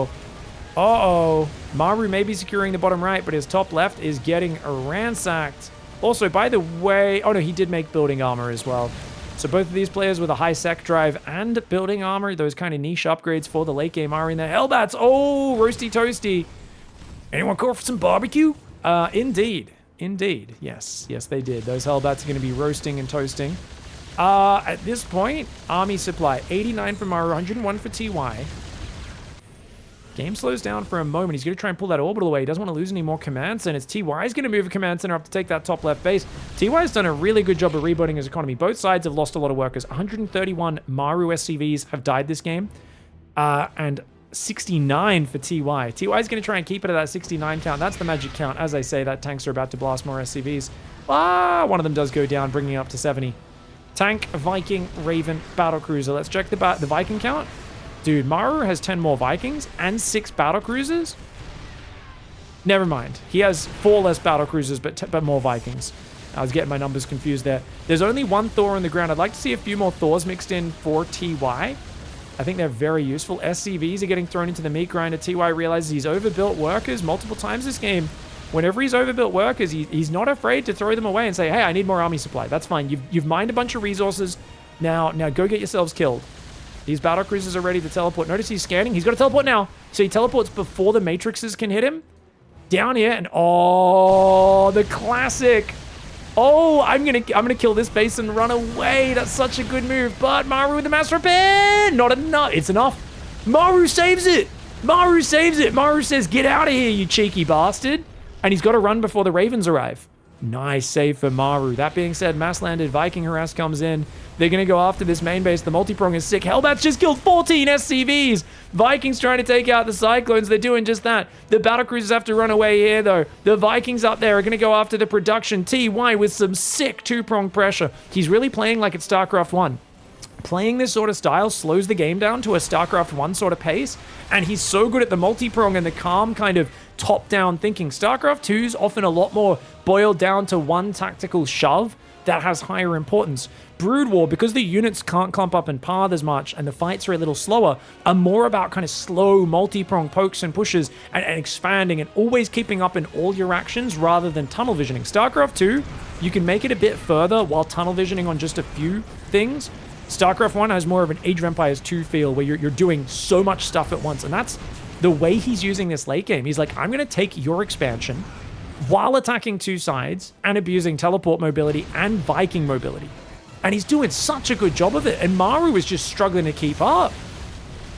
may be securing the bottom right, but his top left is getting ransacked. Also, by the way, oh no, he did make building armor as well. So both of these players with a high sec drive and building armor, those kind of niche upgrades for the late game are in there. Hellbats, oh, roasty toasty. Anyone call for some barbecue? Indeed. Yes, they did. Those Hellbats are going to be roasting and toasting. At this point, army supply, 89 for MARU, 101 for TY. Game slows down for a moment. He's going to try and pull that orbital away. He doesn't want to lose any more command centers. TY's going to move a command center up to take that top left base. TY's done a really good job of rebuilding his economy. Both sides have lost a lot of workers. 131 MARU SCVs have died this game. And 69 for TY. TY's going to try and keep it at that 69 count. That's the magic count. As I say, that tanks are about to blast more SCVs. One of them does go down, bringing it up to 70. Tank, Viking, Raven, Battlecruiser. Let's check the Viking count. Dude, MARU has 10 more Vikings and 6 Battlecruisers. Never mind. He has 4 less Battlecruisers, but more Vikings. I was getting my numbers confused there. There's only 1 Thor on the ground. I'd like to see a few more Thors mixed in for TY. I think they're very useful. SCVs are getting thrown into the meat grinder. TY realizes he's overbuilt workers multiple times this game. Whenever he's overbuilt workers, he's not afraid to throw them away and say, hey, I need more army supply. That's fine. You've mined a bunch of resources. Now go get yourselves killed. These battlecruisers are ready to teleport. Notice he's scanning. He's got to teleport now. So he teleports before the matrixes can hit him. Down here, and oh, the classic. Oh, I'm gonna kill this base and run away. That's such a good move. But MARU with the mass repair. Not enough. It's enough. MARU saves it. MARU saves it. MARU says, get out of here, you cheeky bastard. And he's got to run before the Ravens arrive. Nice save for MARU. That being said, mass landed Viking harass comes in. They're going to go after this main base. The multi-prong is sick. Hellbats just killed 14 SCVs. Vikings trying to take out the Cyclones. They're doing just that. The battlecruisers have to run away here, though. The Vikings up there are going to go after the production. TY with some sick 2-prong pressure. He's really playing like it's StarCraft 1. Playing this sort of style slows the game down to a StarCraft 1 sort of pace, and he's so good at the multi-prong and the calm kind of top-down thinking. StarCraft 2 is often a lot more boiled down to one tactical shove that has higher importance. Brood War, because the units can't clump up and path as much and the fights are a little slower, are more about kind of slow multi-prong pokes and pushes and expanding and always keeping up in all your actions rather than tunnel visioning. StarCraft 2, you can make it a bit further while tunnel visioning on just a few things. StarCraft 1 has more of an Age of Empires 2 feel where you're doing so much stuff at once, and that's the way he's using this late game. He's like, I'm going to take your expansion while attacking 2 sides and abusing teleport mobility and Viking mobility. And he's doing such a good job of it, and MARU is just struggling to keep up.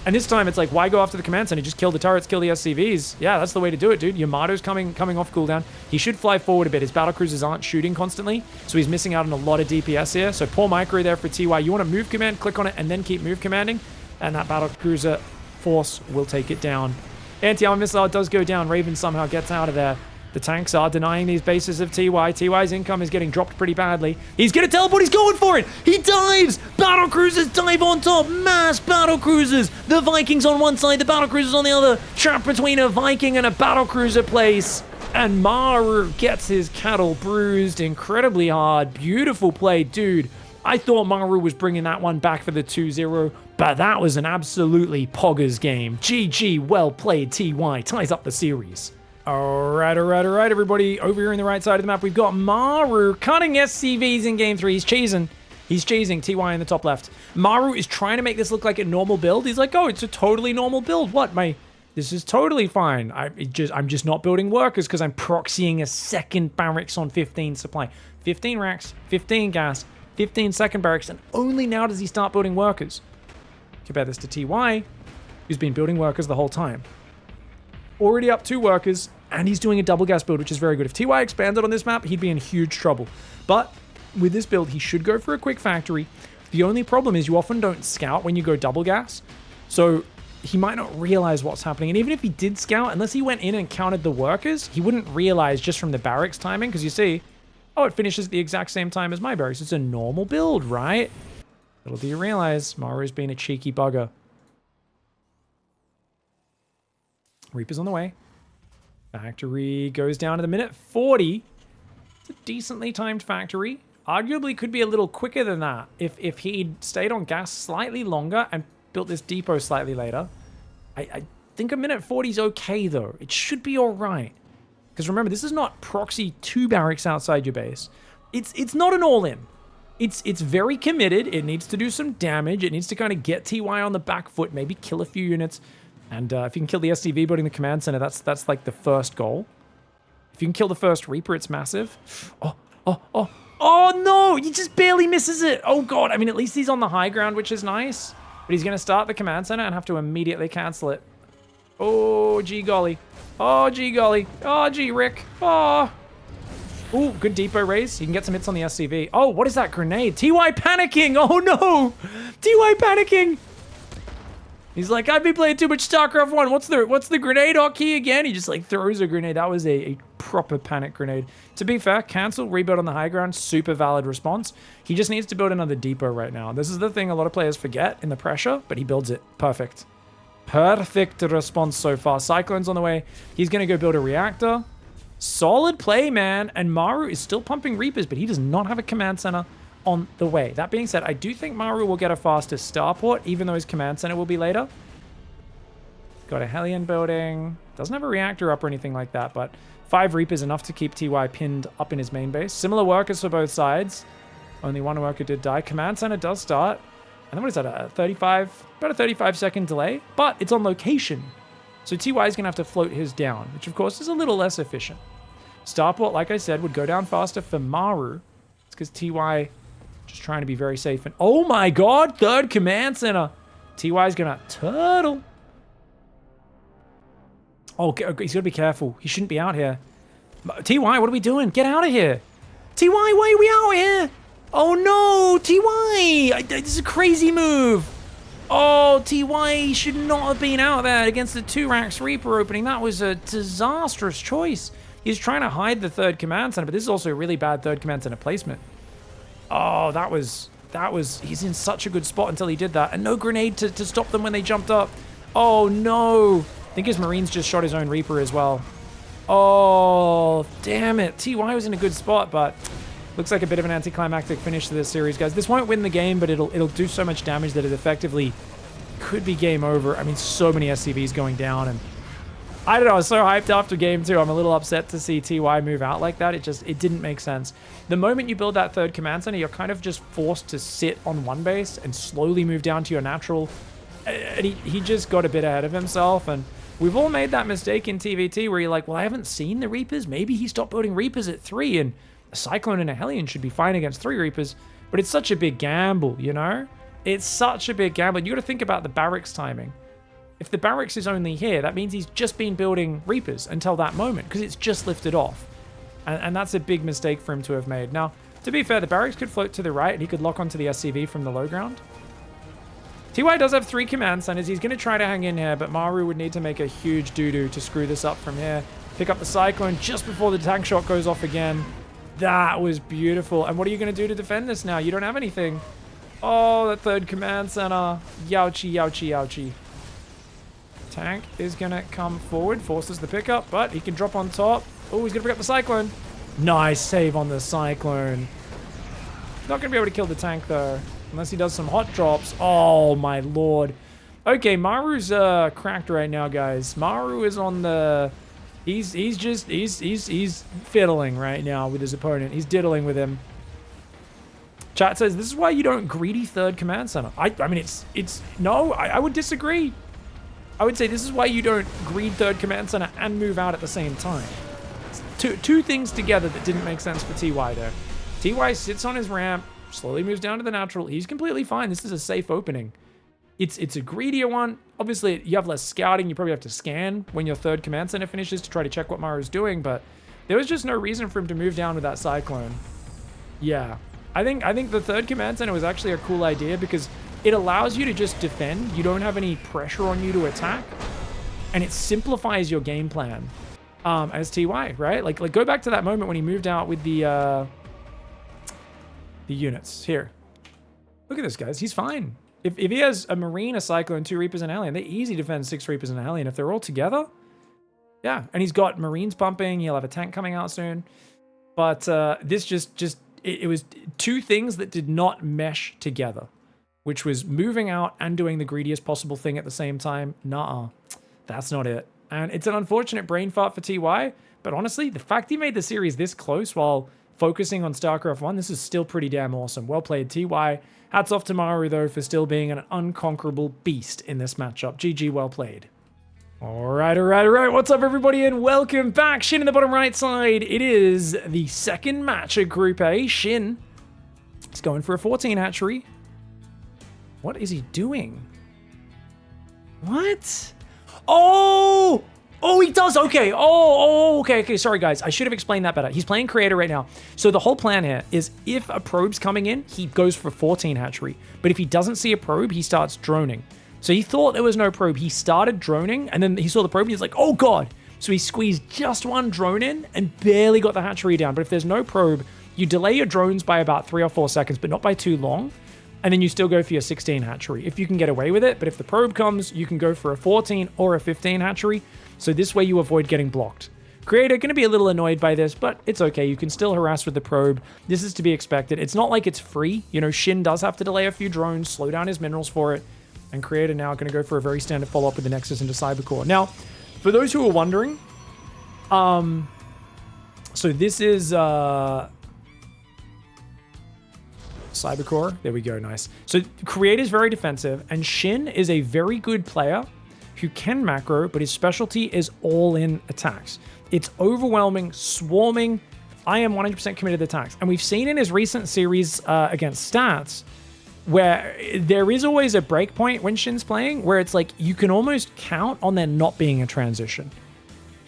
And this time it's like, why go after the command center? Just kill the turrets, kill the SCVs. Yeah, that's the way to do it, dude. Yamato's coming off cooldown. He should fly forward a bit. His battlecruisers aren't shooting constantly, so he's missing out on a lot of DPS here. So poor micro there for TY. You want to move command, click on it, and then keep move commanding, and that battlecruiser force will take it down. Anti-armor missile does go down. Raven somehow gets out of there. The tanks are denying these bases of TY. TY's income is getting dropped pretty badly. He's going to teleport. He's going for it. He dives. Battlecruisers dive on top. Mass battlecruisers. The Vikings on one side, the battlecruisers on the other. Trapped between a Viking and a battlecruiser place. And MARU gets his cattle bruised incredibly hard. Beautiful play, dude. I thought MARU was bringing that one back for the 2-0, but that was an absolutely poggers game. GG, well played, TY. Ties up the series. All right, everybody. Over here on the right side of the map, we've got MARU cutting SCVs in Game 3. He's cheesing TY in the top left. MARU is trying to make this look like a normal build. He's like, oh, it's a totally normal build. What? This is totally fine. I'm just not building workers because I'm proxying a second barracks on 15 supply. 15 racks, 15 gas, 15 second barracks, and only now does he start building workers. Compare this to TY, who's been building workers the whole time. Already up 2 workers, and he's doing a double gas build, which is very good. If TY expanded on this map, he'd be in huge trouble. But with this build, he should go for a quick factory. The only problem is you often don't scout when you go double gas. So he might not realize what's happening. And even if he did scout, unless he went in and counted the workers, he wouldn't realize just from the barracks timing. Because you see, oh, it finishes the exact same time as my barracks. It's a normal build, right? Little do you realize, Maru's been a cheeky bugger. Reaper's on the way. Factory goes down to the minute 40. It's a decently timed factory. Arguably could be a little quicker than that if he'd stayed on gas slightly longer and built this depot slightly later. I think a minute 40 is okay, though. It should be all right. Because remember, this is not proxy 2 barracks outside your base. It's not an all-in. It's very committed. It needs to do some damage. It needs to kind of get TY on the back foot, maybe kill a few units. And if you can kill the SCV building the command center, that's like the first goal. If you can kill the first Reaper, it's massive. Oh no, he just barely misses it. Oh god, I mean, at least he's on the high ground, which is nice. But he's going to start the command center and have to immediately cancel it. Oh, gee golly. Oh, gee golly. Oh, gee Rick. Oh. Ooh, good depot raise. You can get some hits on the SCV. Oh, what is that grenade? TY panicking. Oh no. TY panicking. He's like, I've been playing too much StarCraft 1. What's the grenade hotkey again? He just like throws a grenade. That was a proper panic grenade. To be fair, cancel, rebuild on the high ground, super valid response. He just needs to build another depot right now. This is the thing a lot of players forget in the pressure, but he builds it. Perfect. Perfect response so far. Cyclone's on the way. He's going to go build a reactor. Solid play, man. And Maru is still pumping Reapers, but he does not have a command center on the way. That being said, I do think Maru will get a faster starport, even though his command center will be later. Got a Hellion building. Doesn't have a reactor up or anything like that, but 5 Reapers enough to keep TY pinned up in his main base. Similar workers for both sides. Only one worker did die. Command center does start. And then what is that? About a 35-second delay, but it's on location. So TY is going to have to float his down, which of course is a little less efficient. Starport, like I said, would go down faster for Maru. It's because TY just trying to be very safe. And oh my god, 3rd command center. TY is going to turtle. Oh, he's got to be careful. He shouldn't be out here. TY, what are we doing? Get out of here. TY, why are we out here? Oh no, TY. This is a crazy move. Oh, TY should not have been out there against the 2-Rax Reaper opening. That was a disastrous choice. He's trying to hide the 3rd command center, but this is also a really bad 3rd command center placement. Oh, that was, he's in such a good spot until he did that. And no grenade to stop them when they jumped up. Oh no. I think his Marines just shot his own Reaper as well. Oh, damn it. TY was in a good spot, but looks like a bit of an anticlimactic finish to this series, guys. This won't win the game, but it'll do so much damage that it effectively could be game over. I mean, so many SCVs going down, and I don't know, I was so hyped after game 2. I'm a little upset to see TY move out like that. It didn't make sense. The moment you build that 3rd command center, you're kind of just forced to sit on one base and slowly move down to your natural. And he just got a bit ahead of himself, and we've all made that mistake in TVT where you're like, well, I haven't seen the Reapers. Maybe he stopped building Reapers at 3, and a Cyclone and a Hellion should be fine against 3 Reapers. But it's such a big gamble, you know? It's such a big gamble. You got to think about the barracks timing. If the barracks is only here, that means he's just been building Reapers until that moment, because it's just lifted off. And that's a big mistake for him to have made. Now, to be fair, the barracks could float to the right, and he could lock onto the SCV from the low ground. TY does have 3 command centers. He's going to try to hang in here, but Maru would need to make a huge doo-doo to screw this up from here. Pick up the Cyclone just before the tank shot goes off again. That was beautiful. And what are you going to do to defend this now? You don't have anything. Oh, the 3rd command center. Youchie, youchie, youchie. Tank is going to come forward, forces the pickup, but he can drop on top. Oh, he's going to pick up the Cyclone. Nice save on the Cyclone. Not going to be able to kill the tank, though, unless he does some hot drops. Oh, my lord. Okay, Maru's cracked right now, guys. Maru is on the... He's fiddling right now with his opponent. He's diddling with him. Chat says, this is why you don't greedy 3rd command center. I mean, no, I would disagree. I would say this is why you don't greed 3rd command center and move out at the same time. It's two things together that didn't make sense for TY there. TY sits on his ramp, slowly moves down to the natural. He's completely fine. This is a safe opening. It's a greedier one. Obviously, you have less scouting. You probably have to scan when your 3rd command center finishes to try to check what Maru's doing, but there was just no reason for him to move down with that Cyclone. Yeah. I think the third command center was actually a cool idea because it allows you to just defend. You don't have any pressure on you to attack, and it simplifies your game plan as TY, right? Like go back to that moment when he moved out with the units here. Look at this, guys. He's fine. If he has a Marine, a Cyclone, 2 Reapers, and Alien, they easy defend 6 Reapers and Alien. If they're all together, yeah. And he's got Marines pumping. He'll have a tank coming out soon. But this it was two things that did not mesh together, which was moving out and doing the greediest possible thing at the same time. Nuh-uh. That's not it. And it's an unfortunate brain fart for TY, but honestly, the fact he made the series this close while focusing on StarCraft 1, this is still pretty damn awesome. Well played, TY. Hats off to MARU, though, for still being an unconquerable beast in this matchup. GG, well played. All right. What's up, everybody, and welcome back. Shin in the bottom right side. It is the second match at Group A. Shin is going for a 14 hatchery. What is he doing? What? Oh, he does. Okay. Okay. Sorry, guys. I should have explained that better. He's playing creator right now. So the whole plan here is if a probe's coming in, he goes for 14 hatchery. But if he doesn't see a probe, he starts droning. So he thought there was no probe. He started droning, and then he saw the probe, and he's like, oh, God. So he squeezed just one drone in and barely got the hatchery down. But if there's no probe, you delay your drones by about 3 or 4 seconds, but not by too long. And then you still go for your 16 hatchery if you can get away with it. But if the probe comes, you can go for a 14 or a 15 hatchery. So this way you avoid getting blocked. Creator going to be a little annoyed by this, but it's okay. You can still harass with the probe. This is to be expected. It's not like it's free. You know, Shin does have to delay a few drones, slow down his minerals for it. And Creator now going to go for a very standard follow-up with the Nexus into Cybercore. Now, for those who are wondering, so this is Cybercore. There we go. Nice. So Creator is very defensive, and Shin is a very good player who can macro, but his specialty is all-in attacks. It's overwhelming, swarming. I am 100% committed to attacks. And we've seen in his recent series against Stats where there is always a break point when Shin's playing where it's like you can almost count on there not being a transition,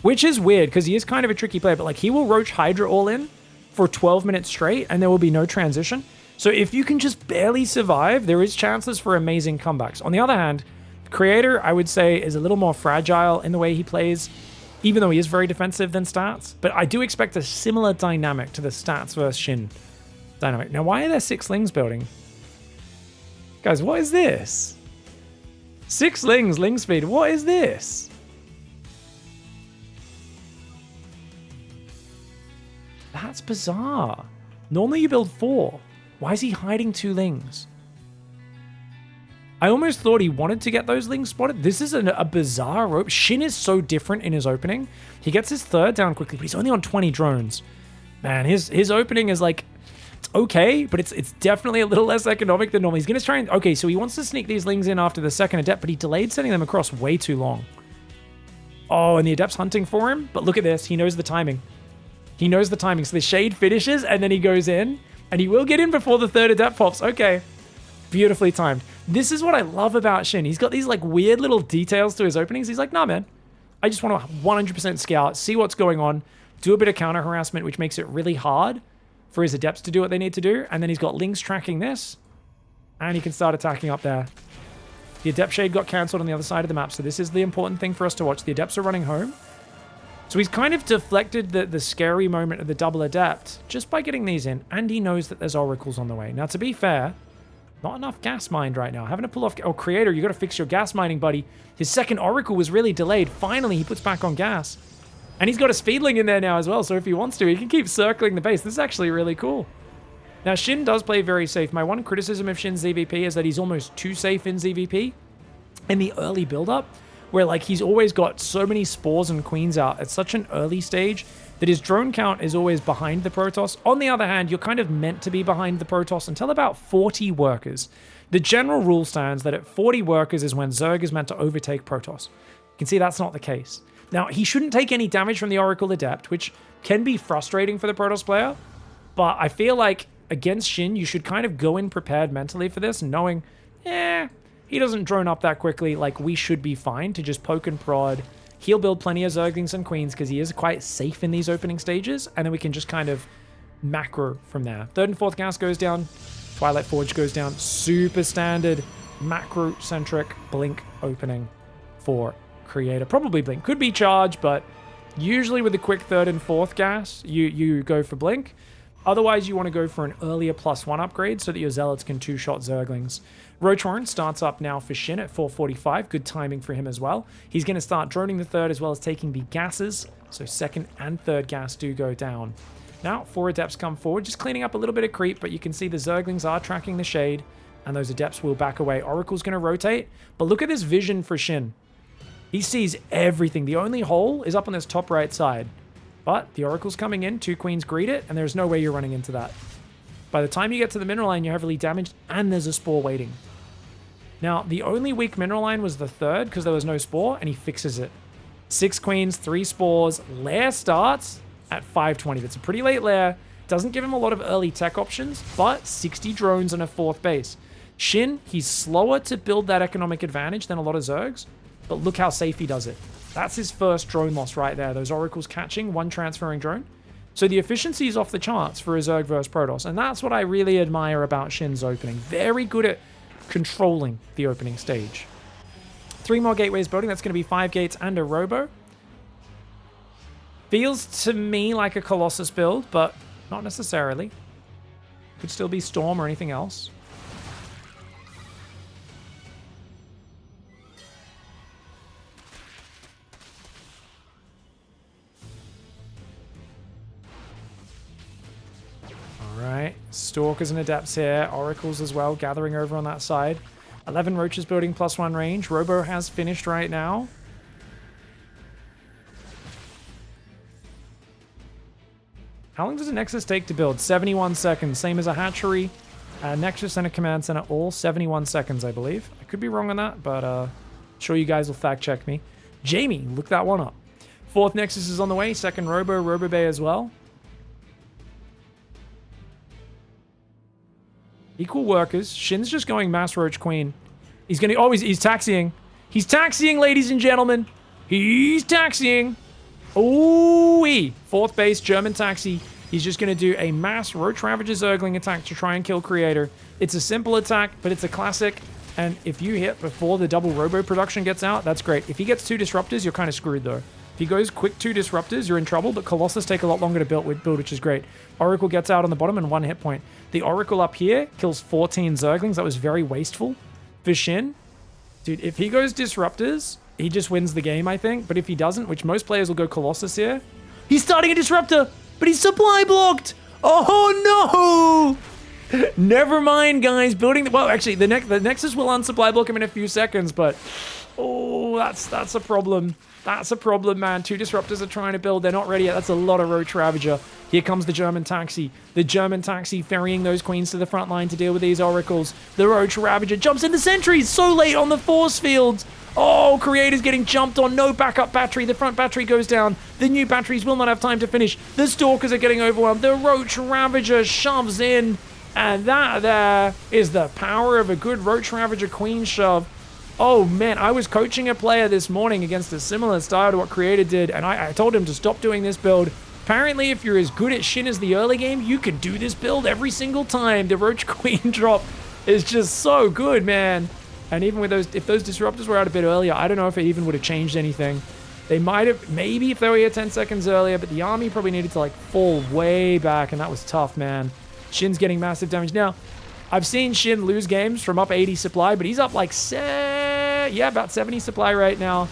which is weird because he is kind of a tricky player, but like he will Roach Hydra all in for 12 minutes straight and there will be no transition. So if you can just barely survive, there is chances for amazing comebacks. On the other hand, Creator, I would say, is a little more fragile in the way he plays, even though he is very defensive than Stats. But I do expect a similar dynamic to the Stats versus Shin dynamic. Now, why are there 6 Lings building? Guys, what is this? 6 Lings, Ling speed. What is this? That's bizarre. Normally you build 4. Why is he hiding 2 Lings? I almost thought he wanted to get those Lings spotted. This is a bizarre rope. Shin is so different in his opening. He gets his 3rd down quickly, but he's only on 20 drones. Man, his opening is like, it's okay, but it's definitely a little less economic than normal. He's going to try and, okay, so he wants to sneak these Lings in after the 2nd Adept, but he delayed sending them across way too long. Oh, and the Adept's hunting for him, but look at this. He knows the timing. He knows the timing. So the Shade finishes, and then he goes in, and he will get in before the 3rd Adept pops. Okay. Beautifully timed. This is what I love about Shin. He's got these like weird little details to his openings. He's like, nah, man, I just want to 100% scout, see what's going on, do a bit of counter harassment, which makes it really hard for his Adepts to do what they need to do. And then he's got Lings tracking this, and he can start attacking up there. The Adept Shade got cancelled on the other side of the map, so this is the important thing for us to watch. The Adepts are running home. So he's kind of deflected the scary moment of the double Adept just by getting these in, and he knows that there's Oracles on the way. Now, to be fair, not enough gas mined right now. Having to pull off... Oh, Creator, you got to fix your gas mining, buddy. His 2nd Oracle was really delayed. Finally, he puts back on gas. And he's got a Speedling in there now as well, so if he wants to, he can keep circling the base. This is actually really cool. Now, Shin does play very safe. My one criticism of Shin's ZVP is that he's almost too safe in ZVP in the early build-up, where, like, he's always got so many Spores and Queens out at such an early stage that his drone count is always behind the Protoss. On the other hand, you're kind of meant to be behind the Protoss until about 40 workers. The general rule stands that at 40 workers is when Zerg is meant to overtake Protoss. You can see that's not the case. Now, he shouldn't take any damage from the Oracle Adept, which can be frustrating for the Protoss player, but I feel like against Shin, you should kind of go in prepared mentally for this, knowing, he doesn't drone up that quickly, like we should be fine to just poke and prod. He'll build plenty of Zerglings and Queens because he is quite safe in these opening stages, and then we can just kind of macro from there. Third and fourth gas goes down. Twilight Forge goes down. Super standard macro-centric blink opening for Creator. Probably blink. Could be charge, but usually with the quick third and fourth gas, you go for blink. Otherwise, you want to go for an earlier +1 upgrade so that your Zealots can two-shot Zerglings. Roach Warren starts up now for Shin at 445. Good timing for him as well. He's going to start droning the third as well as taking the gases. So second and third gas do go down. Now, 4 Adepts come forward, just cleaning up a little bit of creep, but you can see the Zerglings are tracking the shade, and those Adepts will back away. Oracle's going to rotate, but look at this vision for Shin. He sees everything. The only hole is up on this top right side. But the Oracle's coming in, 2 Queens greet it, and there's no way you're running into that. By the time you get to the mineral line, you're heavily damaged, and there's a Spore waiting. Now, the only weak mineral line was the third, because there was no Spore, and he fixes it. 6 Queens, 3 Spores. Lair starts at 520. It's a pretty late lair. Doesn't give him a lot of early tech options, but 60 drones on a 4th base. Shin, he's slower to build that economic advantage than a lot of Zergs, but look how safe he does it. That's his first drone loss right there. Those Oracles catching, 1 transferring drone. So the efficiency is off the charts for a Zerg versus Protoss, and that's what I really admire about Shin's opening. Very good at controlling the opening stage. 3 more gateways building. That's going to be 5 gates and a Robo. Feels to me like a Colossus build, but not necessarily. Could still be Storm or anything else. Alright, Stalkers and Adepts here. Oracles as well, gathering over on that side. 11 Roaches building +1 range. Robo has finished right now. How long does a Nexus take to build? 71 seconds, same as a Hatchery. Nexus and a Command Center, all 71 seconds, I believe. I could be wrong on that, but sure you guys will fact check me. Jamie, look that one up. 4th Nexus is on the way. 2nd Robo Bay as well. Equal workers. Shin's just going Mass Roach Queen. He's going to... Oh, he's taxiing. He's taxiing, ladies and gentlemen. He's taxiing. Ooh-wee. 4th base, German taxi. He's just going to do a Mass Roach Ravager Zergling attack to try and kill Creator. It's a simple attack, but it's a classic. And if you hit before the double Robo production gets out, that's great. If he gets 2 Disruptors, you're kind of screwed, though. If he goes quick 2 Disruptors, you're in trouble, but Colossus take a lot longer to build, which is great. Oracle gets out on the bottom and 1 hit point. The Oracle up here kills 14 Zerglings. That was very wasteful for Shin. Dude, if he goes Disruptors, he just wins the game, I think. But if he doesn't, which most players will go Colossus here, he's starting a Disruptor, but he's supply blocked. Oh, no! Never mind, guys. Well, actually, the Nexus will unsupply block him in a few seconds, but... Oh, that's a problem. That's a problem, man. 2 Disruptors are trying to build. They're not ready yet. That's a lot of Roach Ravager. Here comes the German taxi. The German taxi ferrying those Queens to the front line to deal with these Oracles. The Roach Ravager jumps into sentries. So late on the force fields. Oh, Creator's getting jumped on. No backup battery. The front battery goes down. The new batteries will not have time to finish. The Stalkers are getting overwhelmed. The Roach Ravager shoves in. And that there is the power of a good Roach Ravager Queen shove. Oh man, I was coaching a player this morning against a similar style to what Creator did, and I told him to stop doing this build. Apparently, if you're as good at Shin as the early game, you can do this build every single time. The Roach Queen drop is just so good, man. And even with those, if those Disruptors were out a bit earlier, I don't know if it even would have changed anything. They might have, maybe if they were here 10 seconds earlier, but the army probably needed to like fall way back, and that was tough, man. Shin's getting massive damage. Now, I've seen Shin lose games from up 80 supply, but he's up like about 70 supply right now.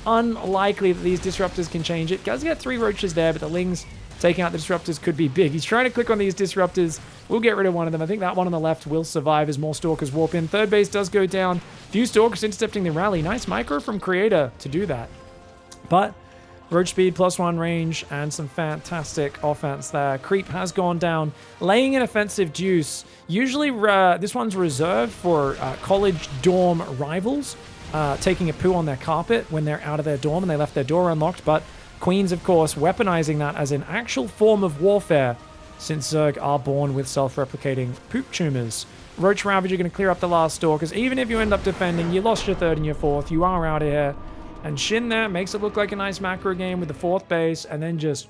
Unlikely that these Disruptors can change it. Does get 3 Roaches there, but the Lings taking out the Disruptors could be big. He's trying to click on these Disruptors. We'll get rid of one of them. I think that one on the left will survive as more Stalkers warp in. 3rd base does go down. Few Stalkers intercepting the rally. Nice micro from Creator to do that. But Roach speed +1 range and some fantastic offense there. Creep has gone down, laying an offensive deuce. Usually this one's reserved for college dorm rivals taking a poo on their carpet when they're out of their dorm and they left their door unlocked. But Queens, of course, weaponizing that as an actual form of warfare, since Zerg are born with self-replicating poop tumors. Roach Ravager going to clear up the last Stalkers. Even if you end up defending, you lost your 3rd and your 4th. You are out of here. And Shin there makes it look like a nice macro game with the 4th base, and then just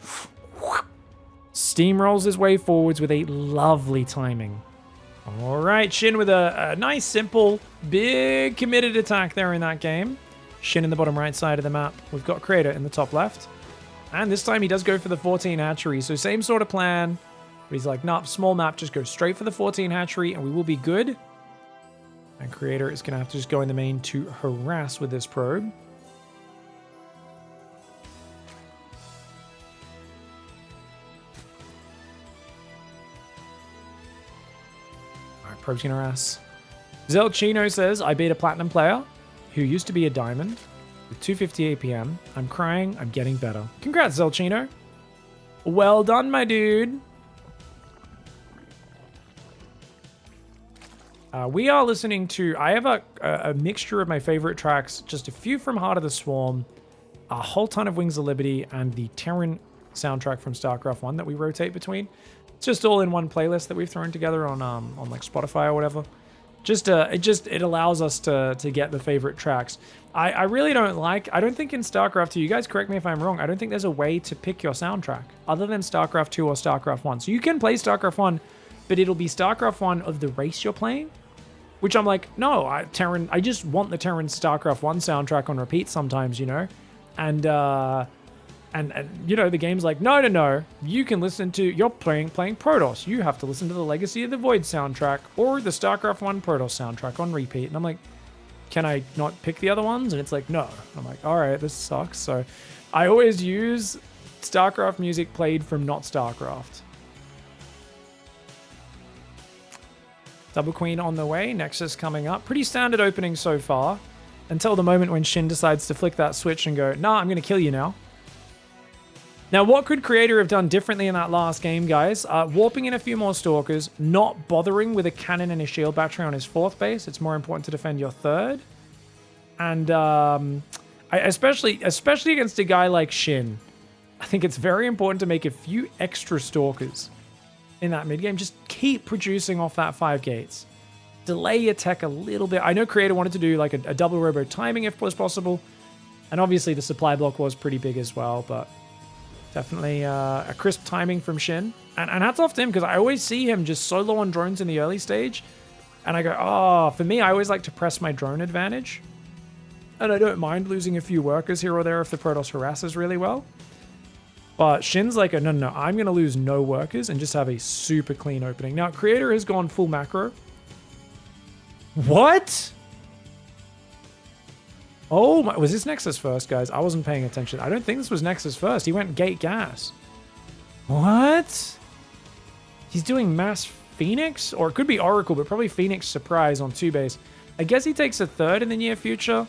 steamrolls his way forwards with a lovely timing. All right, Shin with a nice, simple, big committed attack there in that game. Shin in the bottom right side of the map. We've got Creator in the top left. And this time he does go for the 14 hatchery. So same sort of plan. But he's like, nah, small map, just go straight for the 14 hatchery and we will be good. And Creator is going to have to just go in the main to harass with this probe. Alright, probe's going to harass. Zelchino says, I beat a platinum player who used to be a diamond with 250 APM. I'm crying, I'm getting better. Congrats, Zelchino. Well done, my dude. We are listening to, I have a mixture of my favorite tracks, just a few from Heart of the Swarm, a whole ton of Wings of Liberty, and the Terran soundtrack from StarCraft 1 that we rotate between. It's just all in one playlist that we've thrown together on like Spotify or whatever. It allows us to get the favorite tracks. I really don't think in StarCraft 2, you guys correct me if I'm wrong, I don't think there's a way to pick your soundtrack other than StarCraft 2 or StarCraft 1. So you can play StarCraft 1, but it'll be StarCraft 1 of the race you're playing. Which I'm like, no, I just want the Terran StarCraft 1 soundtrack on repeat sometimes, you know? And you know, the game's like, no, you can listen to, you're playing Protoss. You have to listen to the Legacy of the Void soundtrack or the StarCraft 1 Protoss soundtrack on repeat. And I'm like, can I not pick the other ones? And it's like, no. I'm like, all right, this sucks. So I always use StarCraft music played from not StarCraft. Double Queen on the way, Nexus coming up. Pretty standard opening so far, until the moment when Shin decides to flick that switch and go, nah, I'm going to kill you now. Now, what could Creator have done differently in that last game, guys? Warping in a few more Stalkers, not bothering with a cannon and a shield battery on his 4th base. It's more important to defend your 3rd. And especially against a guy like Shin, I think it's very important to make a few extra Stalkers in that mid game. Just keep producing off that 5 gates. Delay your tech a little bit. I know Creator wanted to do like a double robo timing if was possible. And obviously the supply block was pretty big as well, but definitely a crisp timing from Shin. And hats off to him, because I always see him just so low on drones in the early stage. And I go, oh, for me, I always like to press my drone advantage. And I don't mind losing a few workers here or there if the Protoss harasses really well. But Shin's like, no, I'm going to lose no workers and just have a super clean opening. Now, Creator has gone full macro. What? Oh, my, was this Nexus first, guys? I wasn't paying attention. I don't think this was Nexus first. He went Gate Gas. What? He's doing Mass Phoenix? Or it could be Oracle, but probably Phoenix Surprise on 2 base. I guess he takes a 3rd in the near future.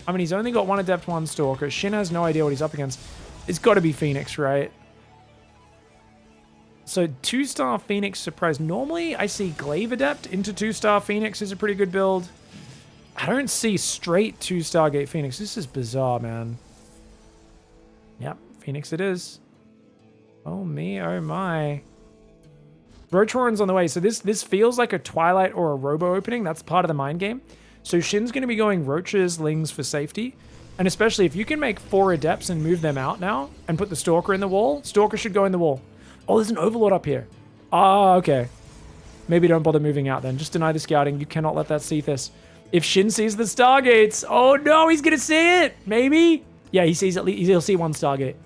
I mean, he's only got 1 Adept, 1 Stalker. Shin has no idea what he's up against. It's got to be Phoenix, right? So 2-star Phoenix Surprise. Normally, I see Glaive Adept into 2-star Phoenix is a pretty good build. I don't see straight 2-star Gate Phoenix. This is bizarre, man. Yep, Phoenix it is. Oh me, oh my. Roachwarren's on the way. So this feels like a Twilight or a Robo opening. That's part of the mind game. So Shin's going to be going Roaches, Lings for safety. And especially if you can make 4 Adepts and move them out now and put the Stalker in the wall, Stalker should go in the wall. Oh, there's an Overlord up here. Ah, okay. Maybe don't bother moving out then. Just deny the scouting. You cannot let that see this. If Shin sees the Stargates, oh no, he's going to see it. Maybe. Yeah, he sees at least, he'll see 1 Stargate.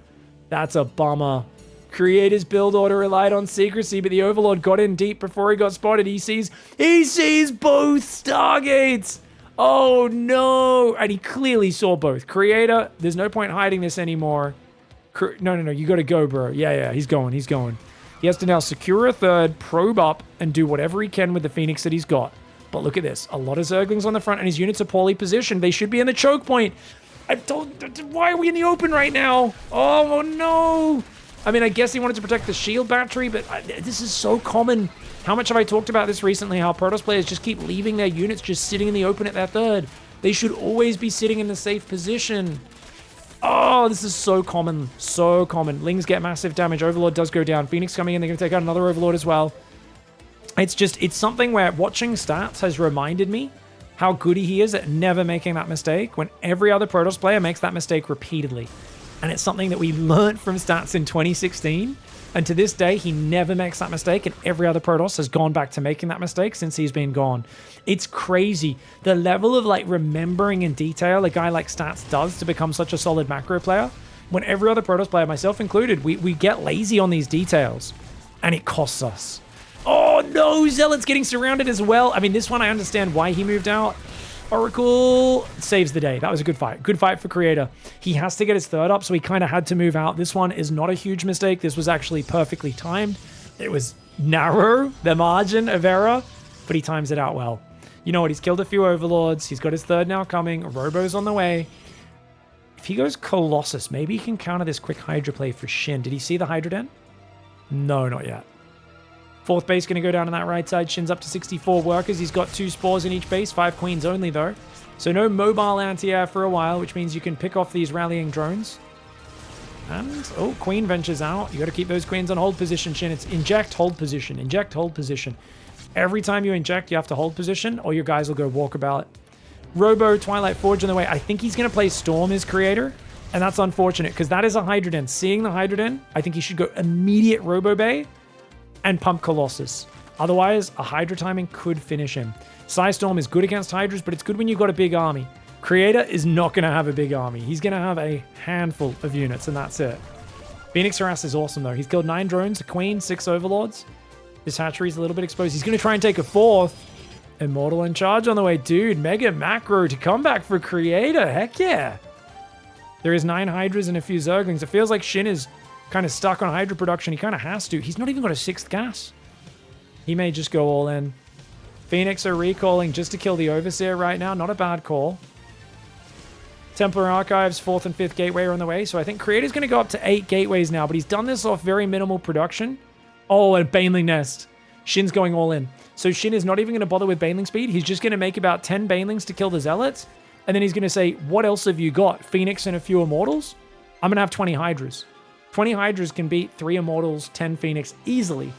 That's a bummer. Creator's build order relied on secrecy, but the Overlord got in deep before he got spotted. He sees both Stargates. Oh no! And he clearly saw both. Creator, there's no point hiding this anymore. No, you gotta go, bro. Yeah, he's going. He has to now secure a 3rd, probe up, and do whatever he can with the Phoenix that he's got. But look at this. A lot of Zerglings on the front, and his units are poorly positioned. They should be in the choke point. Why are we in the open right now? Oh no! I mean, I guess he wanted to protect the shield battery, but this is so common. How much have I talked about this recently? How Protoss players just keep leaving their units just sitting in the open at their 3rd. They should always be sitting in the safe position. Oh, this is so common. So common. Lings get massive damage. Overlord does go down. Phoenix coming in. They're going to take out another Overlord as well. It's something where watching stats has reminded me how good he is at never making that mistake when every other Protoss player makes that mistake repeatedly. And it's something that we learned from Stats in 2016. And to this day, he never makes that mistake. And every other Protoss has gone back to making that mistake since he's been gone. It's crazy. The level of like remembering in detail a guy like Stats does to become such a solid macro player. When every other Protoss player, myself included, we get lazy on these details. And it costs us. Oh no, Zealot's getting surrounded as well. I mean, this one I understand why he moved out. Oracle saves the day. That was a good fight. Good fight for Creator. He has to get his third up, so he kind of had to move out. This one is not a huge mistake. This was actually perfectly timed. It was narrow, the margin of error, but he times it out well. You know what? He's killed a few Overlords. He's got his third now coming. Robo's on the way. If he goes Colossus, maybe he can counter this quick Hydra play for Shin. Did he see the Hydra Den? No, not yet. Fourth base going to go down on that right side. Shin's up to 64 workers. He's got 2 spores in each base. 5 queens only, though. So no mobile anti-air for a while, which means you can pick off these rallying drones. And, oh, queen ventures out. You got to keep those queens on hold position, Shin. It's inject, hold position. Inject, hold position. Every time you inject, you have to hold position, or your guys will go walkabout. Robo, Twilight Forge on the way. I think he's going to play Storm as Creator. And that's unfortunate, because that is a Hydra Den. Seeing the Hydra Den, I think he should go immediate Robo Bay and pump Colossus. Otherwise, a Hydra timing could finish him. Psystorm is good against Hydras, but it's good when you've got a big army. Creator is not going to have a big army. He's going to have a handful of units, and that's it. Phoenix Harass is awesome, though. He's killed 9 drones, a queen, 6 overlords. This hatchery is a little bit exposed. He's going to try and take a 4th. Immortal in charge on the way. Dude, mega macro to come back for Creator. Heck yeah. There is 9 Hydras and a few Zerglings. It feels like Shin is kind of stuck on Hydra production. He kind of has to. He's not even got a 6th gas. He may just go all in. Phoenix are recalling just to kill the Overseer right now. Not a bad call. Templar Archives, 4th and 5th gateway are on the way. So I think Creator's going to go up to 8 gateways now, but he's done this off very minimal production. Oh, and Baneling Nest. Shin's going all in. So Shin is not even going to bother with Baneling speed. He's just going to make about 10 Banelings to kill the Zealots. And then he's going to say, what else have you got? Phoenix and a few Immortals? I'm going to have 20 Hydras. 20 Hydras can beat 3 Immortals, 10 Phoenix easily.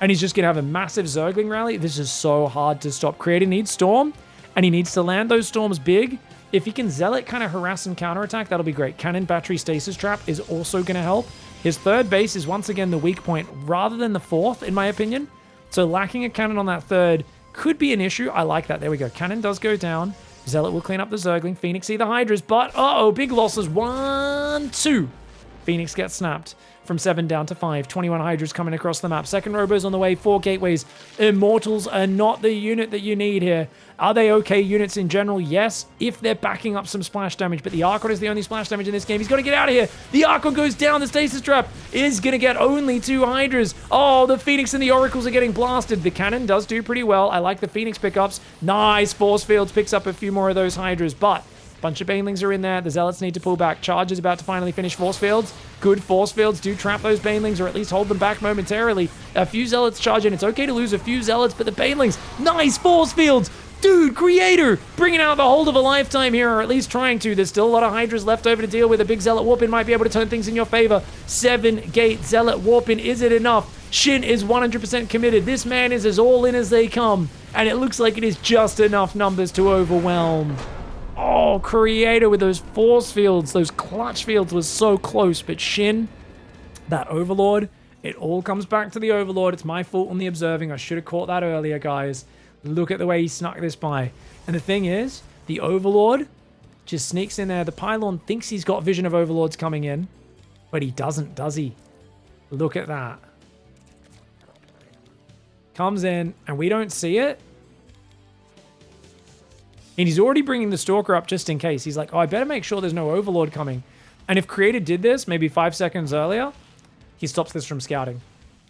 And he's just going to have a massive Zergling rally. This is so hard to stop. Creator needs Storm, and he needs to land those Storms big. If he can Zealot kind of harass and counterattack, that'll be great. Cannon Battery Stasis Trap is also going to help. His third base is once again the weak point rather than the 4th, in my opinion. So lacking a cannon on that third could be an issue. I like that. There we go. Cannon does go down. Zealot will clean up the Zergling. Phoenix see the Hydras, but uh-oh, big losses. 1, 2. Phoenix gets snapped from 7 down to 5. 21 Hydras coming across the map. Second Robo's on the way. 4 gateways. Immortals are not the unit that you need here. Are they okay units in general? Yes, if they're backing up some splash damage. But the Archon is the only splash damage in this game. He's got to get out of here. The Archon goes down. The Stasis Trap is going to get only 2 Hydras. Oh, the Phoenix and the Oracles are getting blasted. The Cannon does do pretty well. I like the Phoenix pickups. Nice. Force Fields picks up a few more of those Hydras. But bunch of Banelings are in there. The Zealots need to pull back. Charge is about to finally finish Force Fields. Good Force Fields do trap those Banelings, or at least hold them back momentarily. A few Zealots charge in. It's okay to lose a few Zealots, but the Banelings, nice Force Fields. Dude, Creator, bringing out the hold of a lifetime here, or at least trying to. There's still a lot of Hydras left over to deal with. A big Zealot Warp-In might be able to turn things in your favor. 7-gate Zealot Warp-In. Is it enough? Shin is 100% committed. This man is as all in as they come, and it looks like it is just enough numbers to overwhelm. Oh, Creator with those force fields, those clutch fields was so close. But Shin, that Overlord, it all comes back to the Overlord. It's my fault on the observing. I should have caught that earlier, guys. Look at the way he snuck this by. And the thing is, the Overlord just sneaks in there. The Pylon thinks he's got vision of Overlords coming in, but he doesn't, does he? Look at that. Comes in, and we don't see it. And he's already bringing the Stalker up just in case. He's like, oh, I better make sure there's no Overlord coming. And if Creator did this maybe 5 seconds earlier, he stops this from scouting.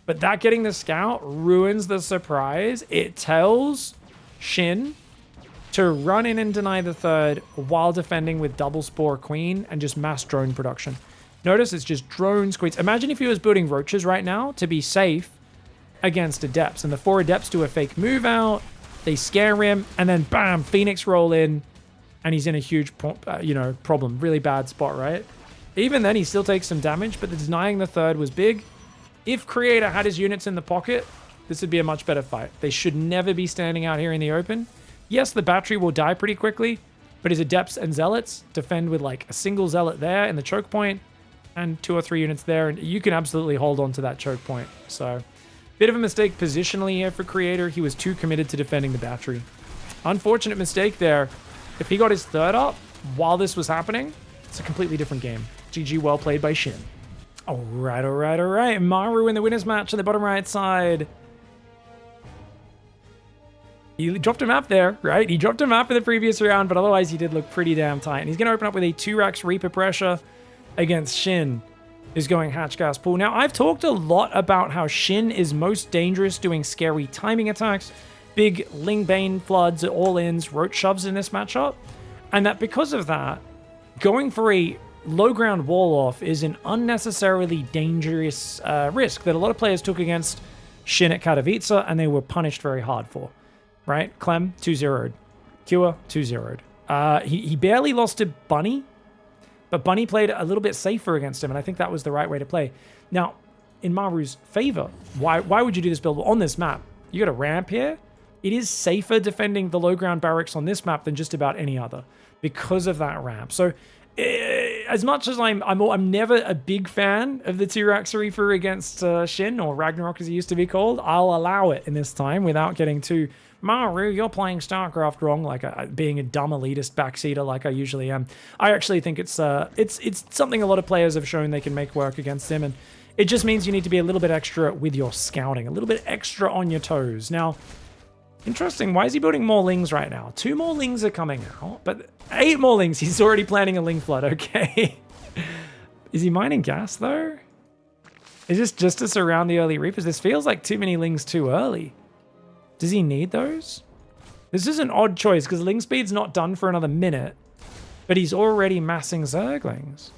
But that getting the scout ruins the surprise. It tells Shin to run in and deny the third while defending with double Spore Queen and just mass drone production. Notice it's just drones, queens. Imagine if he was building roaches right now to be safe against Adepts. And the 4 Adepts do a fake move out. They scare him, and then bam, Phoenix roll in, and he's in a huge, problem. Really bad spot, right? Even then, he still takes some damage, but the denying the third was big. If Creator had his units in the pocket, this would be a much better fight. They should never be standing out here in the open. Yes, the battery will die pretty quickly, but his Adepts and Zealots defend with like a single Zealot there in the choke point. and 2 or 3 units there, and you can absolutely hold on to that choke point. So, bit of a mistake positionally here for Creator. He was too committed to defending the battery. Unfortunate mistake there. If he got his third up while this was happening, it's a completely different game. GG, well played by Shin. All right. MARU in the winner's match on the bottom right side. He dropped a map there, right? He dropped a map in the previous round, but otherwise he did look pretty damn tight. And he's going to open up with a 2-Rax Reaper pressure against Shin, who's going Hatch Gas Pool. Now, I've talked a lot about how Shin is most dangerous doing scary timing attacks, big Ling Bane floods, all-ins, roach shoves in this matchup. And that because of that, going for a low ground wall off is an unnecessarily dangerous risk that a lot of players took against Shin at Katowice, and they were punished very hard for. Right? Clem, 2-0'd. Cure, 2-0'd. He barely lost to Bunny, but Bunny played a little bit safer against him, and I think that was the right way to play. Now, in Maru's favor, why would you do this build? Well, on this map, you got a ramp here. It is safer defending the low ground barracks on this map than just about any other because of that ramp. So, as much as I'm never a big fan of the 2-Rax Reaper against Shin, or Ragnarok as he used to be called, I'll allow it in this time without getting too... Maru, you're playing StarCraft wrong, like being a dumb elitist backseater like I usually am. I actually think it's something a lot of players have shown they can make work against him, and it just means you need to be a little bit extra with your scouting, a little bit extra on your toes. Now, interesting, why is he building more Lings right now? 2 more Lings are coming out, but 8 more Lings. He's already planning a Ling flood, okay. Is he mining gas, though? Is this just to surround the early Reapers? This feels like too many Lings too early. Does he need those? This is an odd choice because Ling Speed's not done for another minute, but he's already massing Zerglings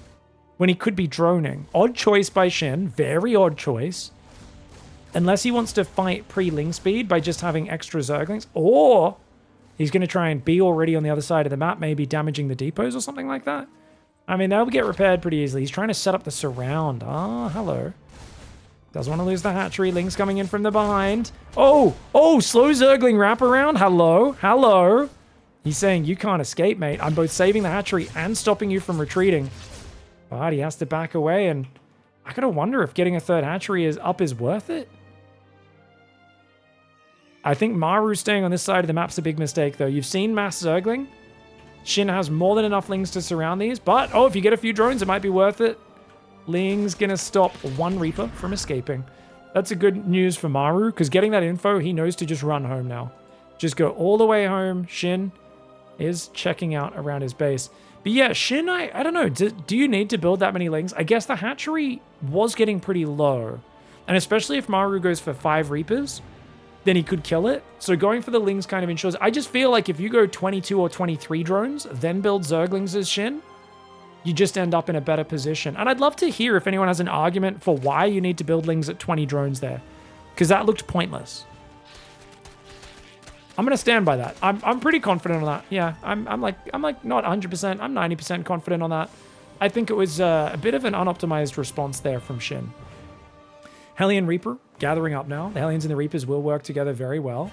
when he could be droning. Odd choice by Shin, very odd choice. Unless he wants to fight pre-Ling Speed by just having extra Zerglings, or he's going to try and be already on the other side of the map, maybe damaging the depots or something like that. I mean, they'll get repaired pretty easily. He's trying to set up the surround. Ah, hello. Doesn't want to lose the hatchery. Ling's coming in from the behind. Oh, slow Zergling wraparound. Hello. He's saying, you can't escape, mate. I'm both saving the hatchery and stopping you from retreating. But he has to back away, and I gotta wonder if getting a third hatchery is worth it. I think Maru staying on this side of the map's a big mistake, though. You've seen mass Zergling. Shin has more than enough Lings to surround these, but, if you get a few drones, it might be worth it. Ling's gonna stop 1 Reaper from escaping. That's a good news for Maru, because getting that info, he knows to just run home now. Just go all the way home. Shin is checking out around his base. But yeah, Shin, I don't know. Do you need to build that many Lings? I guess the hatchery was getting pretty low. And especially if Maru goes for 5 Reapers, then he could kill it. So going for the Lings kind of ensures... I just feel like if you go 22 or 23 drones, then build Zerglings as Shin, you just end up in a better position. And I'd love to hear if anyone has an argument for why you need to build Lings at 20 drones there, because that looked pointless. I'm going to stand by that. I'm pretty confident on that. Yeah, I'm like not 100%. I'm 90% confident on that. I think it was a bit of an unoptimized response there from Shin. Hellion Reaper gathering up now. The Hellions and the Reapers will work together very well.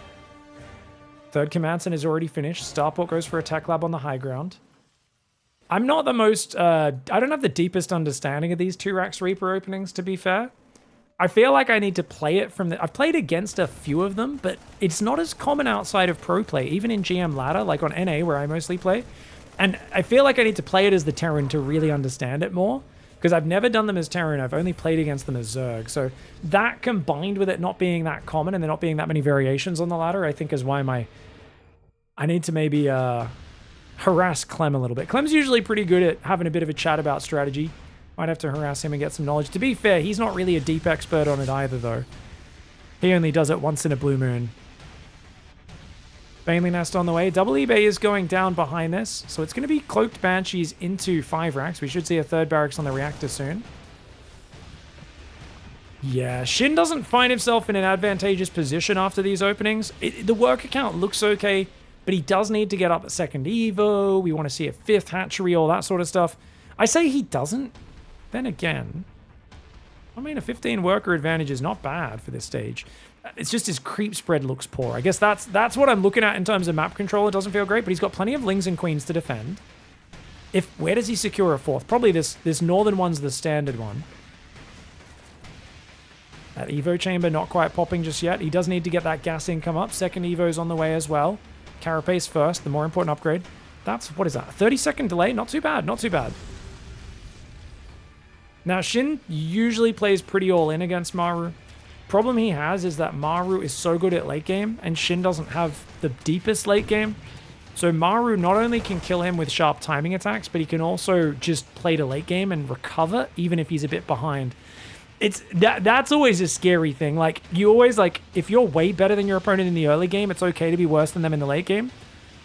Third command center is already finished. Starport goes for a tech lab on the high ground. I'm not the most... I don't have the deepest understanding of these 2-Rax Reaper openings, to be fair. I feel like I need to play it from the... I've played against a few of them, but it's not as common outside of pro play, even in GM ladder, like on NA, where I mostly play. And I feel like I need to play it as the Terran to really understand it more, because I've never done them as Terran. I've only played against them as Zerg. So that combined with it not being that common and there not being that many variations on the ladder, I think is why I need to maybe... harass Clem a little bit. Clem's usually pretty good at having a bit of a chat about strategy. Might have to harass him and get some knowledge. To be fair, he's not really a deep expert on it either, though. He only does it once in a blue moon. Baneley Nest on the way. Double eBay is going down behind this, so it's going to be Cloaked Banshees into 5 racks. We should see a third barracks on the reactor soon. Yeah, Shin doesn't find himself in an advantageous position after these openings. The work account looks okay, but he does need to get up a second Evo. We want to see a 5th hatchery, all that sort of stuff. I say he doesn't. Then again, I mean, a 15 worker advantage is not bad for this stage. It's just his creep spread looks poor. I guess that's what I'm looking at in terms of map control. It doesn't feel great, but he's got plenty of Lings and Queens to defend. Where does he secure a fourth? Probably this northern one's the standard one. That Evo chamber not quite popping just yet. He does need to get that gas income up. Second Evo's on the way as well. Carapace first, the more important upgrade. That's, what is that? 30-second delay? Not too bad, not too bad. Now, SHIN usually plays pretty all-in against MARU. Problem he has is that MARU is so good at late game, and SHIN doesn't have the deepest late game. So MARU not only can kill him with sharp timing attacks, but he can also just play to late game and recover, even if he's a bit behind. That's always a scary thing. Like, you always, like, if you're way better than your opponent in the early game, it's okay to be worse than them in the late game.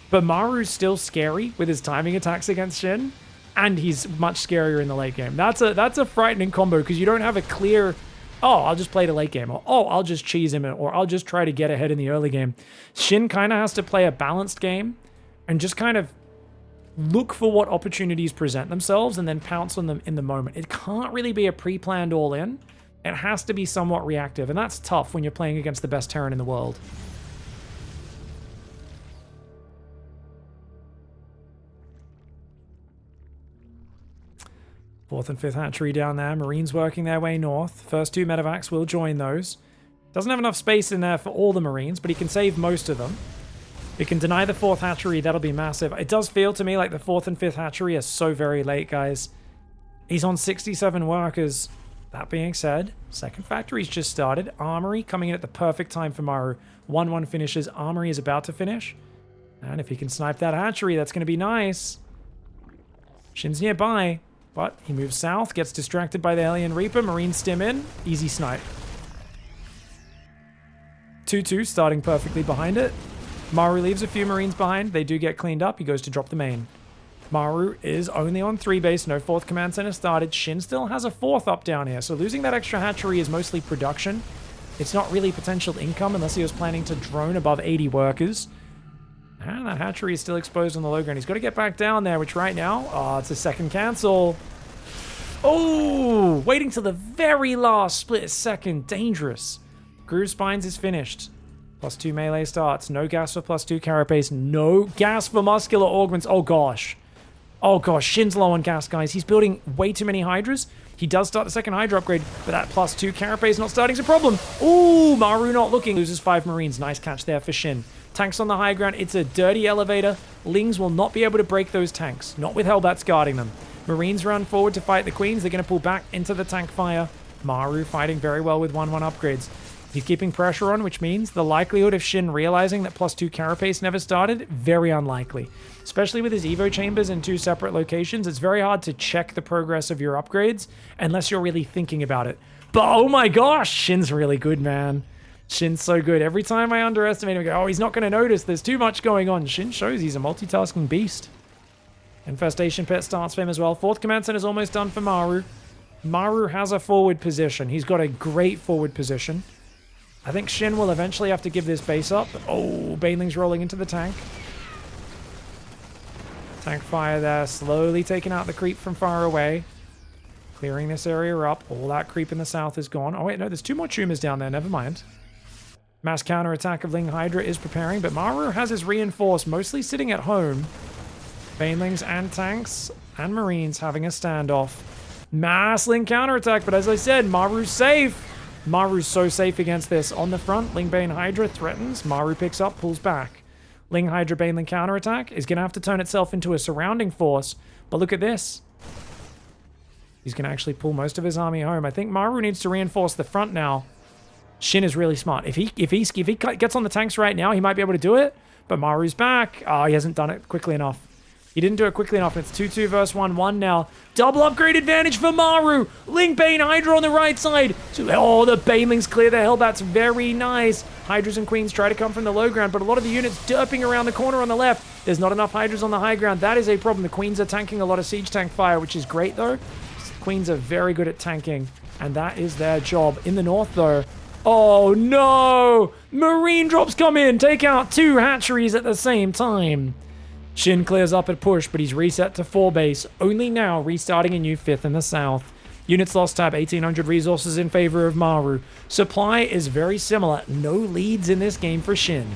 But Maru's still scary with his timing attacks against SHIN, and he's much scarier in the late game. That's a frightening combo, because you don't have a clear, oh, I'll just play the late game, or oh, I'll just cheese him, or I'll just try to get ahead in the early game. SHIN kind of has to play a balanced game and just kind of look for what opportunities present themselves and then pounce on them in the moment. It can't really be a pre-planned all-in. It has to be somewhat reactive, and that's tough when you're playing against the best Terran in the world. Fourth and fifth hatchery down there. Marines working their way north. First two medevacs will join those. Doesn't have enough space in there for all the Marines, but he can save most of them. We can deny the fourth hatchery. That'll be massive. It does feel to me like the fourth and fifth hatchery are so very late, guys. He's on 67 workers. That being said, second factory's just started. Armory coming in at the perfect time for MARU. 1-1 finishes. Armory is about to finish. And if he can snipe that hatchery, that's going to be nice. SHIN's nearby, but he moves south, gets distracted by the Alien Reaper. Marines stim in. Easy snipe. 2-2 starting perfectly behind it. MARU leaves a few Marines behind. They do get cleaned up. He goes to drop the main. MARU is only on 3 base. No fourth command center started. SHIN still has a fourth up down here. So losing that extra hatchery is mostly production. It's not really potential income unless he was planning to drone above 80 workers. And that hatchery is still exposed on the low ground. He's got to get back down there, which right now, it's a second cancel. Oh, waiting till the very last split second. Dangerous. Groove Spines is finished. +2 melee starts. No gas for +2 carapace. No gas for muscular augments. Oh, gosh. Oh, gosh. SHIN's low on gas, guys. He's building way too many Hydras. He does start the second Hydra upgrade, but that +2 carapace not starting is a problem. Ooh, MARU not looking. Loses 5 Marines. Nice catch there for SHIN. Tanks on the high ground. It's a dirty elevator. Lings will not be able to break those tanks. Not with Hellbats guarding them. Marines run forward to fight the Queens. They're going to pull back into the tank fire. MARU fighting very well with 1-1 upgrades. He's keeping pressure on, which means the likelihood of SHIN realizing that +2 carapace never started, very unlikely. Especially with his Evo chambers in 2 separate locations, it's very hard to check the progress of your upgrades unless you're really thinking about it. But oh my gosh, SHIN's really good, man. SHIN's so good. Every time I underestimate him, I go, oh, he's not going to notice. There's too much going on. SHIN shows he's a multitasking beast. Infestation Pit starts for him as well. Fourth command center is almost done for MARU. MARU has a forward position. He's got a great forward position. I think SHIN will eventually have to give this base up. Oh, Baneling's rolling into the tank. Tank fire there, slowly taking out the creep from far away. Clearing this area up. All that creep in the south is gone. Oh wait, no, there's 2 more tumors down there, never mind. Mass counterattack of Ling Hydra is preparing, but MARU has his reinforced, mostly sitting at home. Banelings and tanks and Marines having a standoff. Mass Ling counterattack, but as I said, MARU's safe. MARU's so safe against this. On the front, Ling Bane Hydra threatens. MARU picks up, pulls back. Ling Hydra Baneling counterattack is going to have to turn itself into a surrounding force. But look at this. He's going to actually pull most of his army home. I think MARU needs to reinforce the front now. SHIN is really smart. If he gets on the tanks right now, he might be able to do it. But MARU's back. Oh, he hasn't done it quickly enough. He didn't do it quickly enough. It's 2-2 versus 1-1 now. Double upgrade advantage for MARU. Ling Bane Hydra on the right side. Oh, the Banelings clear the Hellbats. Very nice. Hydras and Queens try to come from the low ground, but a lot of the units derping around the corner on the left. There's not enough Hydras on the high ground. That is a problem. The Queens are tanking a lot of siege tank fire, which is great, though. Queens are very good at tanking, and that is their job. In the north, though, oh, no. Marine drops come in. Take out 2 hatcheries at the same time. SHIN clears up at push, but he's reset to 4 base. Only now restarting a new 5th in the south. Units lost tab, 1,800 resources in favor of MARU. Supply is very similar. No leads in this game for SHIN.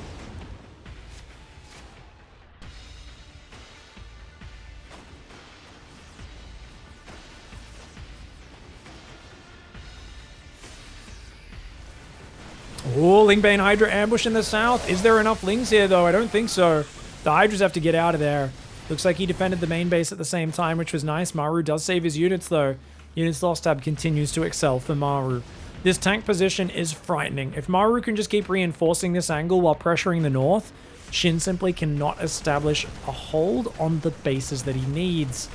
Oh, Lingbane Hydra ambush in the south. Is there enough Lings here, though? I don't think so. The Hydras have to get out of there. Looks like he defended the main base at the same time, which was nice. Maru does save his units, though. Units lost tab continues to excel for Maru. This tank position is frightening. If Maru can just keep reinforcing this angle while pressuring the north, Shin simply cannot establish a hold on the bases that he needs.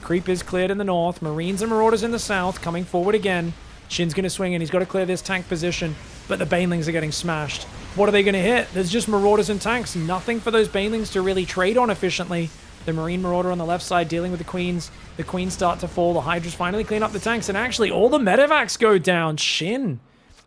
Creep is cleared in the north. Marines and Marauders in the south coming forward again. Shin's going to swing in. He's got to clear this tank position, but the Banelings are getting smashed. What are they going to hit? There's just Marauders and tanks. Nothing for those Banelings to really trade on efficiently. The Marine Marauder on the left side dealing with the Queens. The Queens start to fall. The Hydras finally clean up the tanks, and actually all the medevacs go down. Shin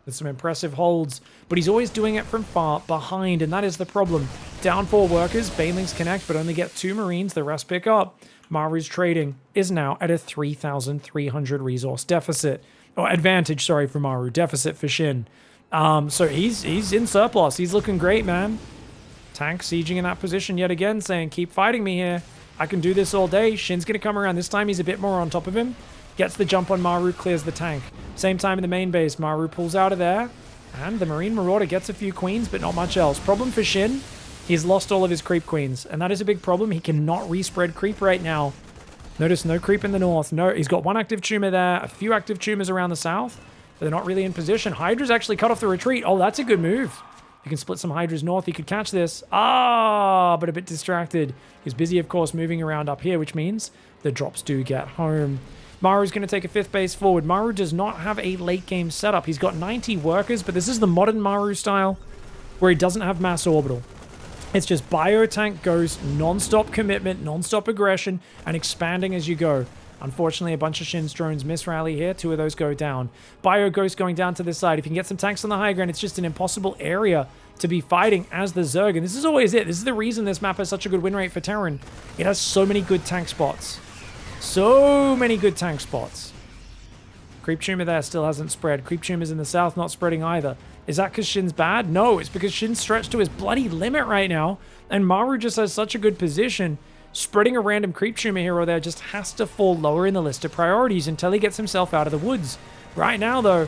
with some impressive holds, but he's always doing it from far behind, and that is the problem. Down 4 workers, Banelings connect, but only get 2 Marines. The rest pick up. Maru's trading is now at a 3,300 resource deficit. Or advantage, sorry, for Maru. Deficit for Shin. So he's in surplus. He's looking great, man. Tank sieging in that position yet again, saying, keep fighting me here. I can do this all day. Shin's going to come around. This time he's a bit more on top of him. Gets the jump on Maru, clears the tank. Same time in the main base, Maru pulls out of there. And the Marine Marauder gets a few queens, but not much else. Problem for Shin, he's lost all of his creep queens. And that is a big problem. He cannot respread creep right now. Notice no creep in the north. No, he's got 1 active tumor there, a few active tumors around the south, but they're not really in position. Hydra's actually cut off the retreat. Oh, that's a good move. You can split some Hydras north. He could catch this. But a bit distracted. He's busy, of course, moving around up here, which means the drops do get home. Maru's going to take a 5th base forward. Maru does not have a late game setup. He's got 90 workers, but this is the modern Maru style where he doesn't have mass orbital. It's just bio-tank ghost, non-stop commitment, non-stop aggression, and expanding as you go. Unfortunately, a bunch of Shin's drones misrally here. 2 of those go down. Bio Ghost going down to this side. If you can get some tanks on the high ground, it's just an impossible area to be fighting as the Zerg. And this is always it. This is the reason this map has such a good win rate for Terran. It has so many good tank spots. So many good tank spots. Creep Tumor there still hasn't spread. Creep Tumor's in the south, not spreading either. Is that because Shin's bad? No, it's because Shin's stretched to his bloody limit right now. And Maru just has such a good position. Spreading a random Creep Tumor hero there just has to fall lower in the list of priorities until he gets himself out of the woods. Right now, though,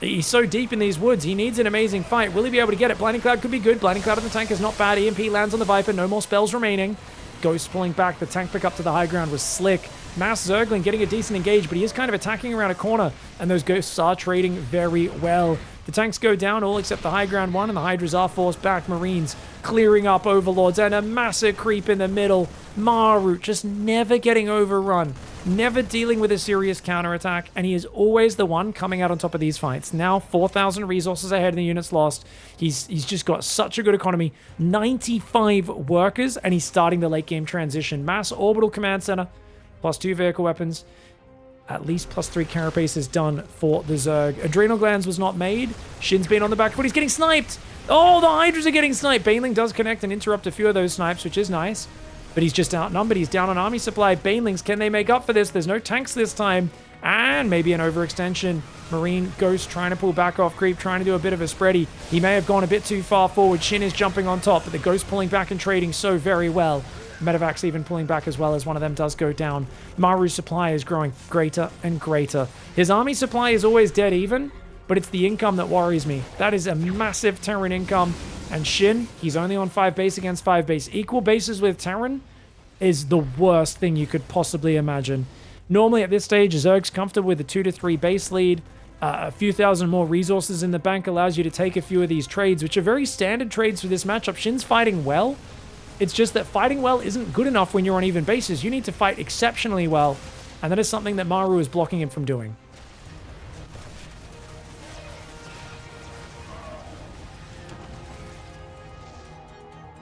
he's so deep in these woods, he needs an amazing fight. Will he be able to get it? Blinding Cloud could be good. Blinding Cloud on the tank is not bad. EMP lands on the Viper. No more spells remaining. Ghost pulling back. The tank pick up to the high ground was slick. Mass Zergling getting a decent engage, but he is kind of attacking around a corner, and those Ghosts are trading very well. The tanks go down, all except the high ground one, and the Hydras are forced back. Marines clearing up Overlords, and a massive creep in the middle. Maru just never getting overrun, never dealing with a serious counterattack, and he is always the one coming out on top of these fights. Now 4,000 resources ahead in the units lost. He's just got such a good economy. 95 workers, and he's starting the late game transition. Mass Orbital Command Center, +2 vehicle weapons. At least +3 carapace is done for the Zerg. Adrenal Glands was not made. Shin's been on the back foot. He's getting sniped. Oh, the Hydras are getting sniped. Baneling does connect and interrupt a few of those snipes, which is nice. But he's just outnumbered. He's down on army supply. Banelings, can they make up for this? There's no tanks this time. And maybe an overextension. Marine Ghost trying to pull back off creep, trying to do a bit of a spready. He may have gone a bit too far forward. Shin is jumping on top, but the Ghost pulling back and trading so very well. Medevac's even pulling back as well as one of them does go down. Maru's supply is growing greater and greater. His army supply is always dead even, but it's the income that worries me. That is a massive Terran income. And Shin, he's only on 5 base against 5 base. Equal bases with Terran is the worst thing you could possibly imagine. Normally at this stage, Zerg's comfortable with a 2 to 3 base lead. A few thousand more resources in the bank allows you to take a few of these trades, which are very standard trades for this matchup. Shin's fighting well. It's just that fighting well isn't good enough when you're on even bases. You need to fight exceptionally well, and that is something that Maru is blocking him from doing.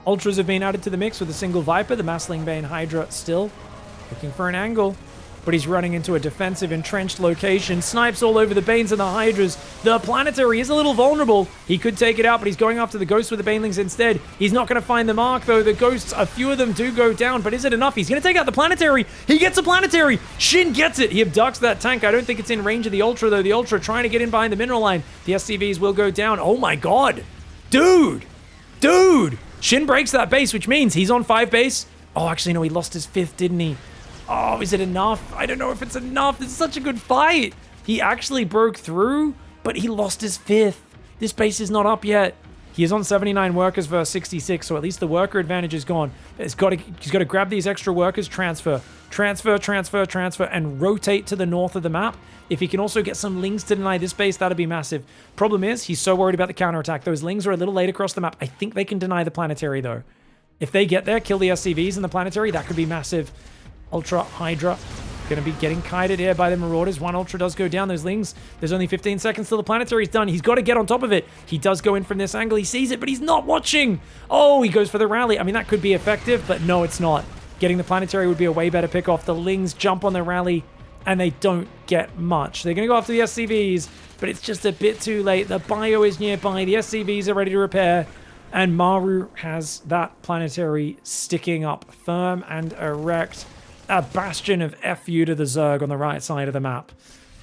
Ultras have been added to the mix with a single Viper. The Maslingbane Hydra still looking for an angle, but he's running into a defensive entrenched location. Snipes all over the Banes and the Hydras. The Planetary is a little vulnerable. He could take it out, but he's going after the Ghosts with the Banelings instead. He's not going to find the mark, though. The Ghosts, a few of them do go down, but is it enough? He's going to take out the Planetary. He gets a Planetary. Shin gets it. He abducts that tank. I don't think it's in range of the Ultra, though. The Ultra trying to get in behind the mineral line. The SCVs will go down. Oh my god. Dude. Shin breaks that base, which means he's on 5 base. Oh, actually, no, he lost his 5th, didn't he? Oh, is it enough? I don't know if it's enough. This is such a good fight. He actually broke through, but he lost his 5th. This base is not up yet. He is on 79 workers versus 66, so at least the worker advantage is gone. He's got to grab these extra workers, transfer, and rotate to the north of the map. If he can also get some lings to deny this base, that'd be massive. Problem is, he's so worried about the counterattack. Those lings are a little late across the map. I think they can deny the planetary, though. If they get there, kill the SCVs in the planetary, that could be massive. Ultra Hydra going to be getting kited here by the Marauders. One Ultra does go down. Those lings, there's only 15 seconds till the planetary's done. He's got to get on top of it. He does go in from this angle. He sees it, but he's not watching. Oh, he goes for the rally. I mean, that could be effective, but no, it's not. Getting the planetary would be a way better pick off. The lings jump on the rally, and they don't get much. They're going to go after the SCVs, but it's just a bit too late. The bio is nearby. The SCVs are ready to repair, and Maru has that planetary sticking up firm and erect. A bastion of FU to the Zerg on the right side of the map.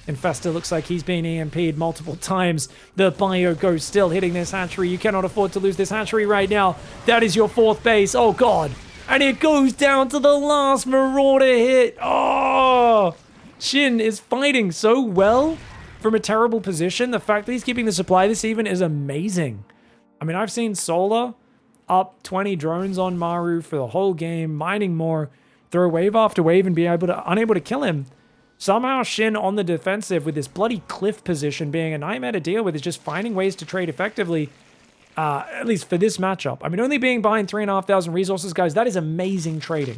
Infesta looks like he's been EMP'd multiple times. The bio goes still hitting this hatchery. You cannot afford to lose this hatchery right now. That is your 4th base. Oh, God. And it goes down to the last Marauder hit. Oh! SHIN is fighting so well from a terrible position. The fact that he's keeping the supply this even is amazing. I mean, I've seen Solar up 20 drones on Maru for the whole game, mining more, throw wave after wave and be unable to kill him. Somehow SHIN on the defensive with this bloody cliff position being a nightmare to deal with is just finding ways to trade effectively, at least for this matchup. I mean, only being behind 3,500 resources, guys, that is amazing trading.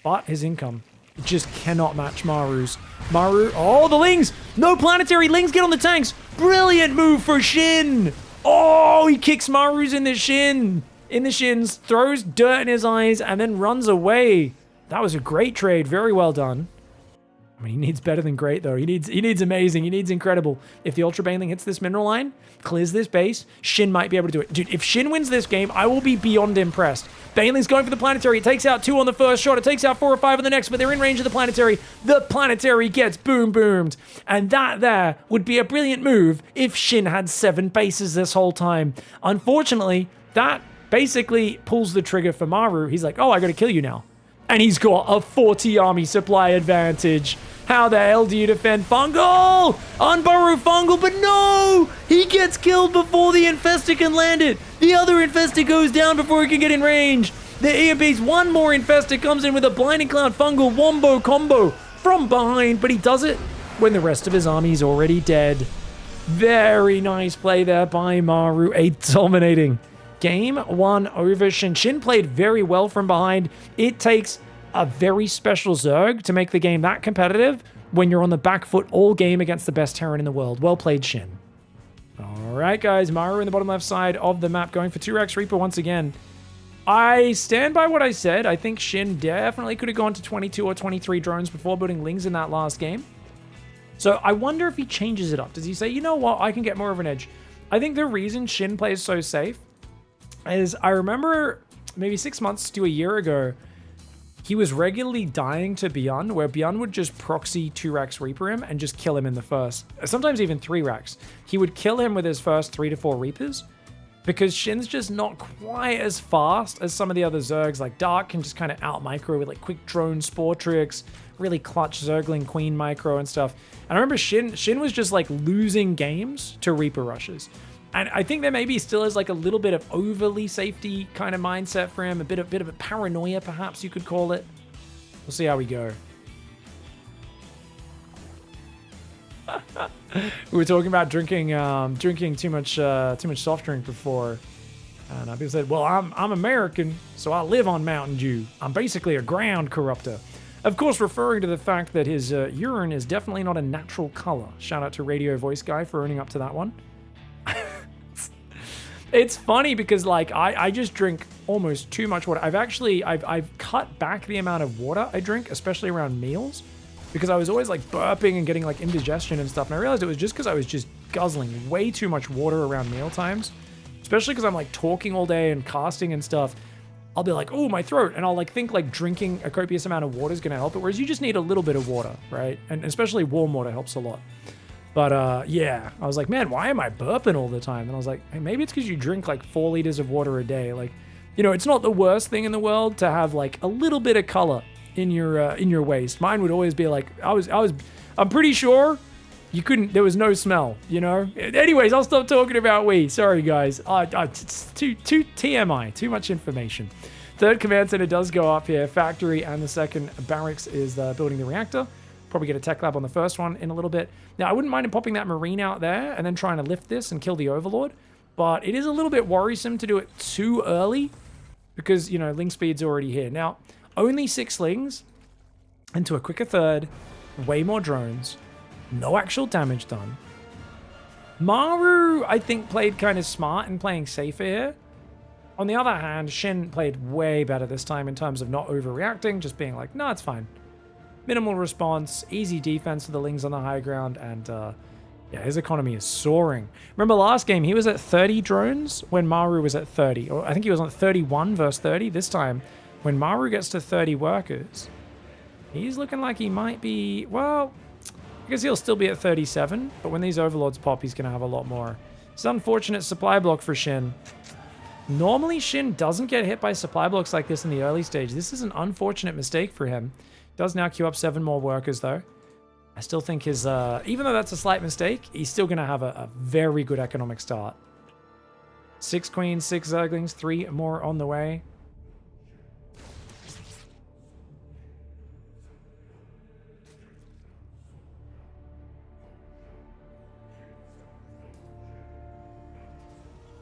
But his income just cannot match Maru's. Maru, oh, the lings! No planetary, lings get on the tanks! Brilliant move for SHIN! Oh, he kicks Maru's in the shins, throws dirt in his eyes, and then runs away. That was a great trade. Very well done. I mean, he needs better than great, though. He needs amazing. He needs incredible. If the Ultra Baneling hits this mineral line, clears this base, SHIN might be able to do it. Dude, if SHIN wins this game, I will be beyond impressed. Baneling's going for the planetary. It takes out 2 on the first shot. It takes out 4 or 5 on the next, but they're in range of the planetary. The planetary gets boomed. And that there would be a brilliant move if SHIN had 7 bases this whole time. Unfortunately, that basically pulls the trigger for Maru. He's like, oh, I gotta kill you now. And he's got a 40 army supply advantage. How the hell do you defend Fungal? Unburrow Fungal, but no! He gets killed before the Infestor can land it. The other Infestor goes down before he can get in range. The EMP's one more Infestor comes in with a Blinding Cloud Fungal wombo combo from behind, but he does it when the rest of his army's already dead. Very nice play there by Maru, a dominating Game 1 over SHIN. SHIN played very well from behind. It takes a very special Zerg to make the game that competitive when you're on the back foot all game against the best Terran in the world. Well played, SHIN. All right, guys. Maru in the bottom left side of the map going for 2x Reaper once again. I stand by what I said. I think SHIN definitely could have gone to 22 or 23 drones before building Lings in that last game. So I wonder if he changes it up. Does he say, you know what, I can get more of an edge? I think the reason SHIN plays so safe is I remember maybe 6 months to a year ago, he was regularly dying to Beyond, where Beyond would just proxy 2-Rax Reaper him and just kill him in the first, sometimes even 3-Rax. He would kill him with his first 3 to 4 Reapers, because SHIN's just not quite as fast as some of the other Zergs. Like Dark can just kind of out-micro with like quick drone spore tricks, really clutch Zergling Queen micro and stuff. And I remember SHIN was just like losing games to Reaper rushes. And I think there maybe still is like a little bit of overly safety kind of mindset for him, a bit of a paranoia, perhaps you could call it. We'll see how we go. We were talking about drinking too much soft drink before, and people said, "Well, I'm American, so I live on Mountain Dew. I'm basically a ground corruptor." Of course, referring to the fact that his urine is definitely not a natural color. Shout out to Radio Voice Guy for owning up to that one. It's funny because like I just drink almost too much water. I've cut back the amount of water I drink, especially around meals, because I was always like burping and getting like indigestion and stuff. And I realized it was just because I was just guzzling way too much water around meal times, especially because I'm like talking all day and casting and stuff. I'll be like, oh, my throat. And I'll like think like drinking a copious amount of water is going to help it. Whereas you just need a little bit of water, right? And especially warm water helps a lot. But yeah, I was like, man, why am I burping all the time? And I was like, hey, maybe it's because you drink like 4 liters of water a day. Like, you know, it's not the worst thing in the world to have like a little bit of color in your waste. Mine would always be like, I'm pretty sure You couldn't, there was no smell, you know? Anyways, I'll stop talking about Wii. Sorry, guys. It's too TMI, too much information. Third command center does go up here. Factory, and the second barracks is building the reactor. Probably get a tech lab on the first one in a little bit. Now, I wouldn't mind him popping that marine out there and then trying to lift this and kill the overlord. But it is a little bit worrisome to do it too early because, you know, ling speed's already here. Now, only 6 lings into a quicker third, way more drones, no actual damage done. MARU, I think, played kind of smart in playing safer here. On the other hand, SHIN played way better this time in terms of not overreacting, just being like, no, it's fine. Minimal response, easy defense for the lings on the high ground, and yeah, his economy is soaring. Remember last game, he was at 30 drones when MARU was at 30. Or I think he was on 31 versus 30. This time, when MARU gets to 30 workers, he's looking like he might be, well, I guess he'll still be at 37, but when these overlords pop, he's going to have a lot more. It's an unfortunate supply block for SHIN. Normally, SHIN doesn't get hit by supply blocks like this in the early stage. This is an unfortunate mistake for him. Does now queue up 7 more workers, though. I still think his, even though that's a slight mistake, he's still going to have a very good economic start. 6 queens, 6 zerglings, 3 more on the way.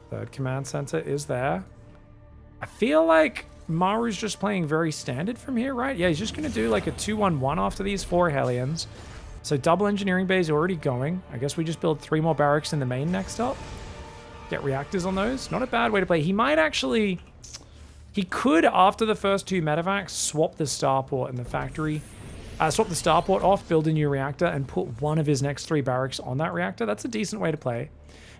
Third command center is there. I feel like MARU's just playing very standard from here, right? Yeah, he's just going to do like a 2-1-1 after these 4 Hellions. So double engineering bay is already going. I guess we just build 3 more barracks in the main next up. Get reactors on those. Not a bad way to play. He might actually... He could, after the first 2 medevacs, swap the starport in the factory. Swap the starport off, build a new reactor, and put one of his next 3 barracks on that reactor. That's a decent way to play.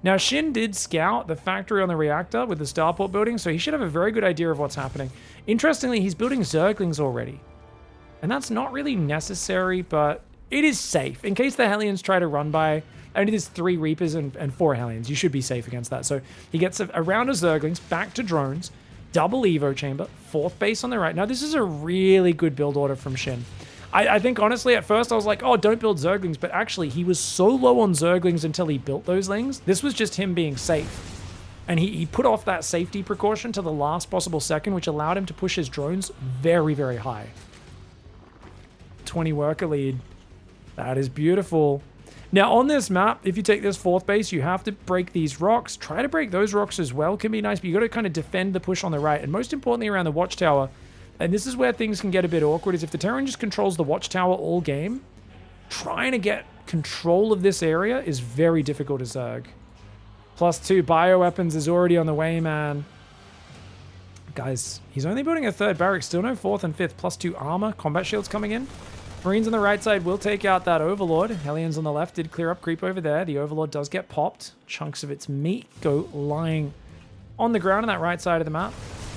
Now, SHIN did scout the factory on the reactor with the starport building, so he should have a very good idea of what's happening. Interestingly, he's building zerglings already. And that's not really necessary, but it is safe. In case the Hellions try to run by, only there's 3 Reapers and 4 Hellions. You should be safe against that. So he gets a round of zerglings, back to drones, double Evo chamber, 4th base on the right. Now, this is a really good build order from SHIN. I think, honestly, at first I was like, oh, don't build zerglings. But actually, he was so low on zerglings until he built those lings. This was just him being safe. And he put off that safety precaution to the last possible second, which allowed him to push his drones very, very high. 20 worker lead. That is beautiful. Now, on this map, if you take this 4th base, you have to break these rocks. Try to break those rocks as well. Can be nice, but you got to kind of defend the push on the right. And most importantly, around the watchtower. And this is where things can get a bit awkward, is if the Terran just controls the watchtower all game, trying to get control of this area is very difficult to Zerg. +2 bioweapons is already on the way, man. Guys, he's only building a 3rd barrack, still no 4th and 5th, +2 armor, combat shields coming in. Marines on the right side will take out that Overlord. Hellions on the left did clear up creep over there. The Overlord does get popped. Chunks of its meat go lying on the ground on that right side of the map.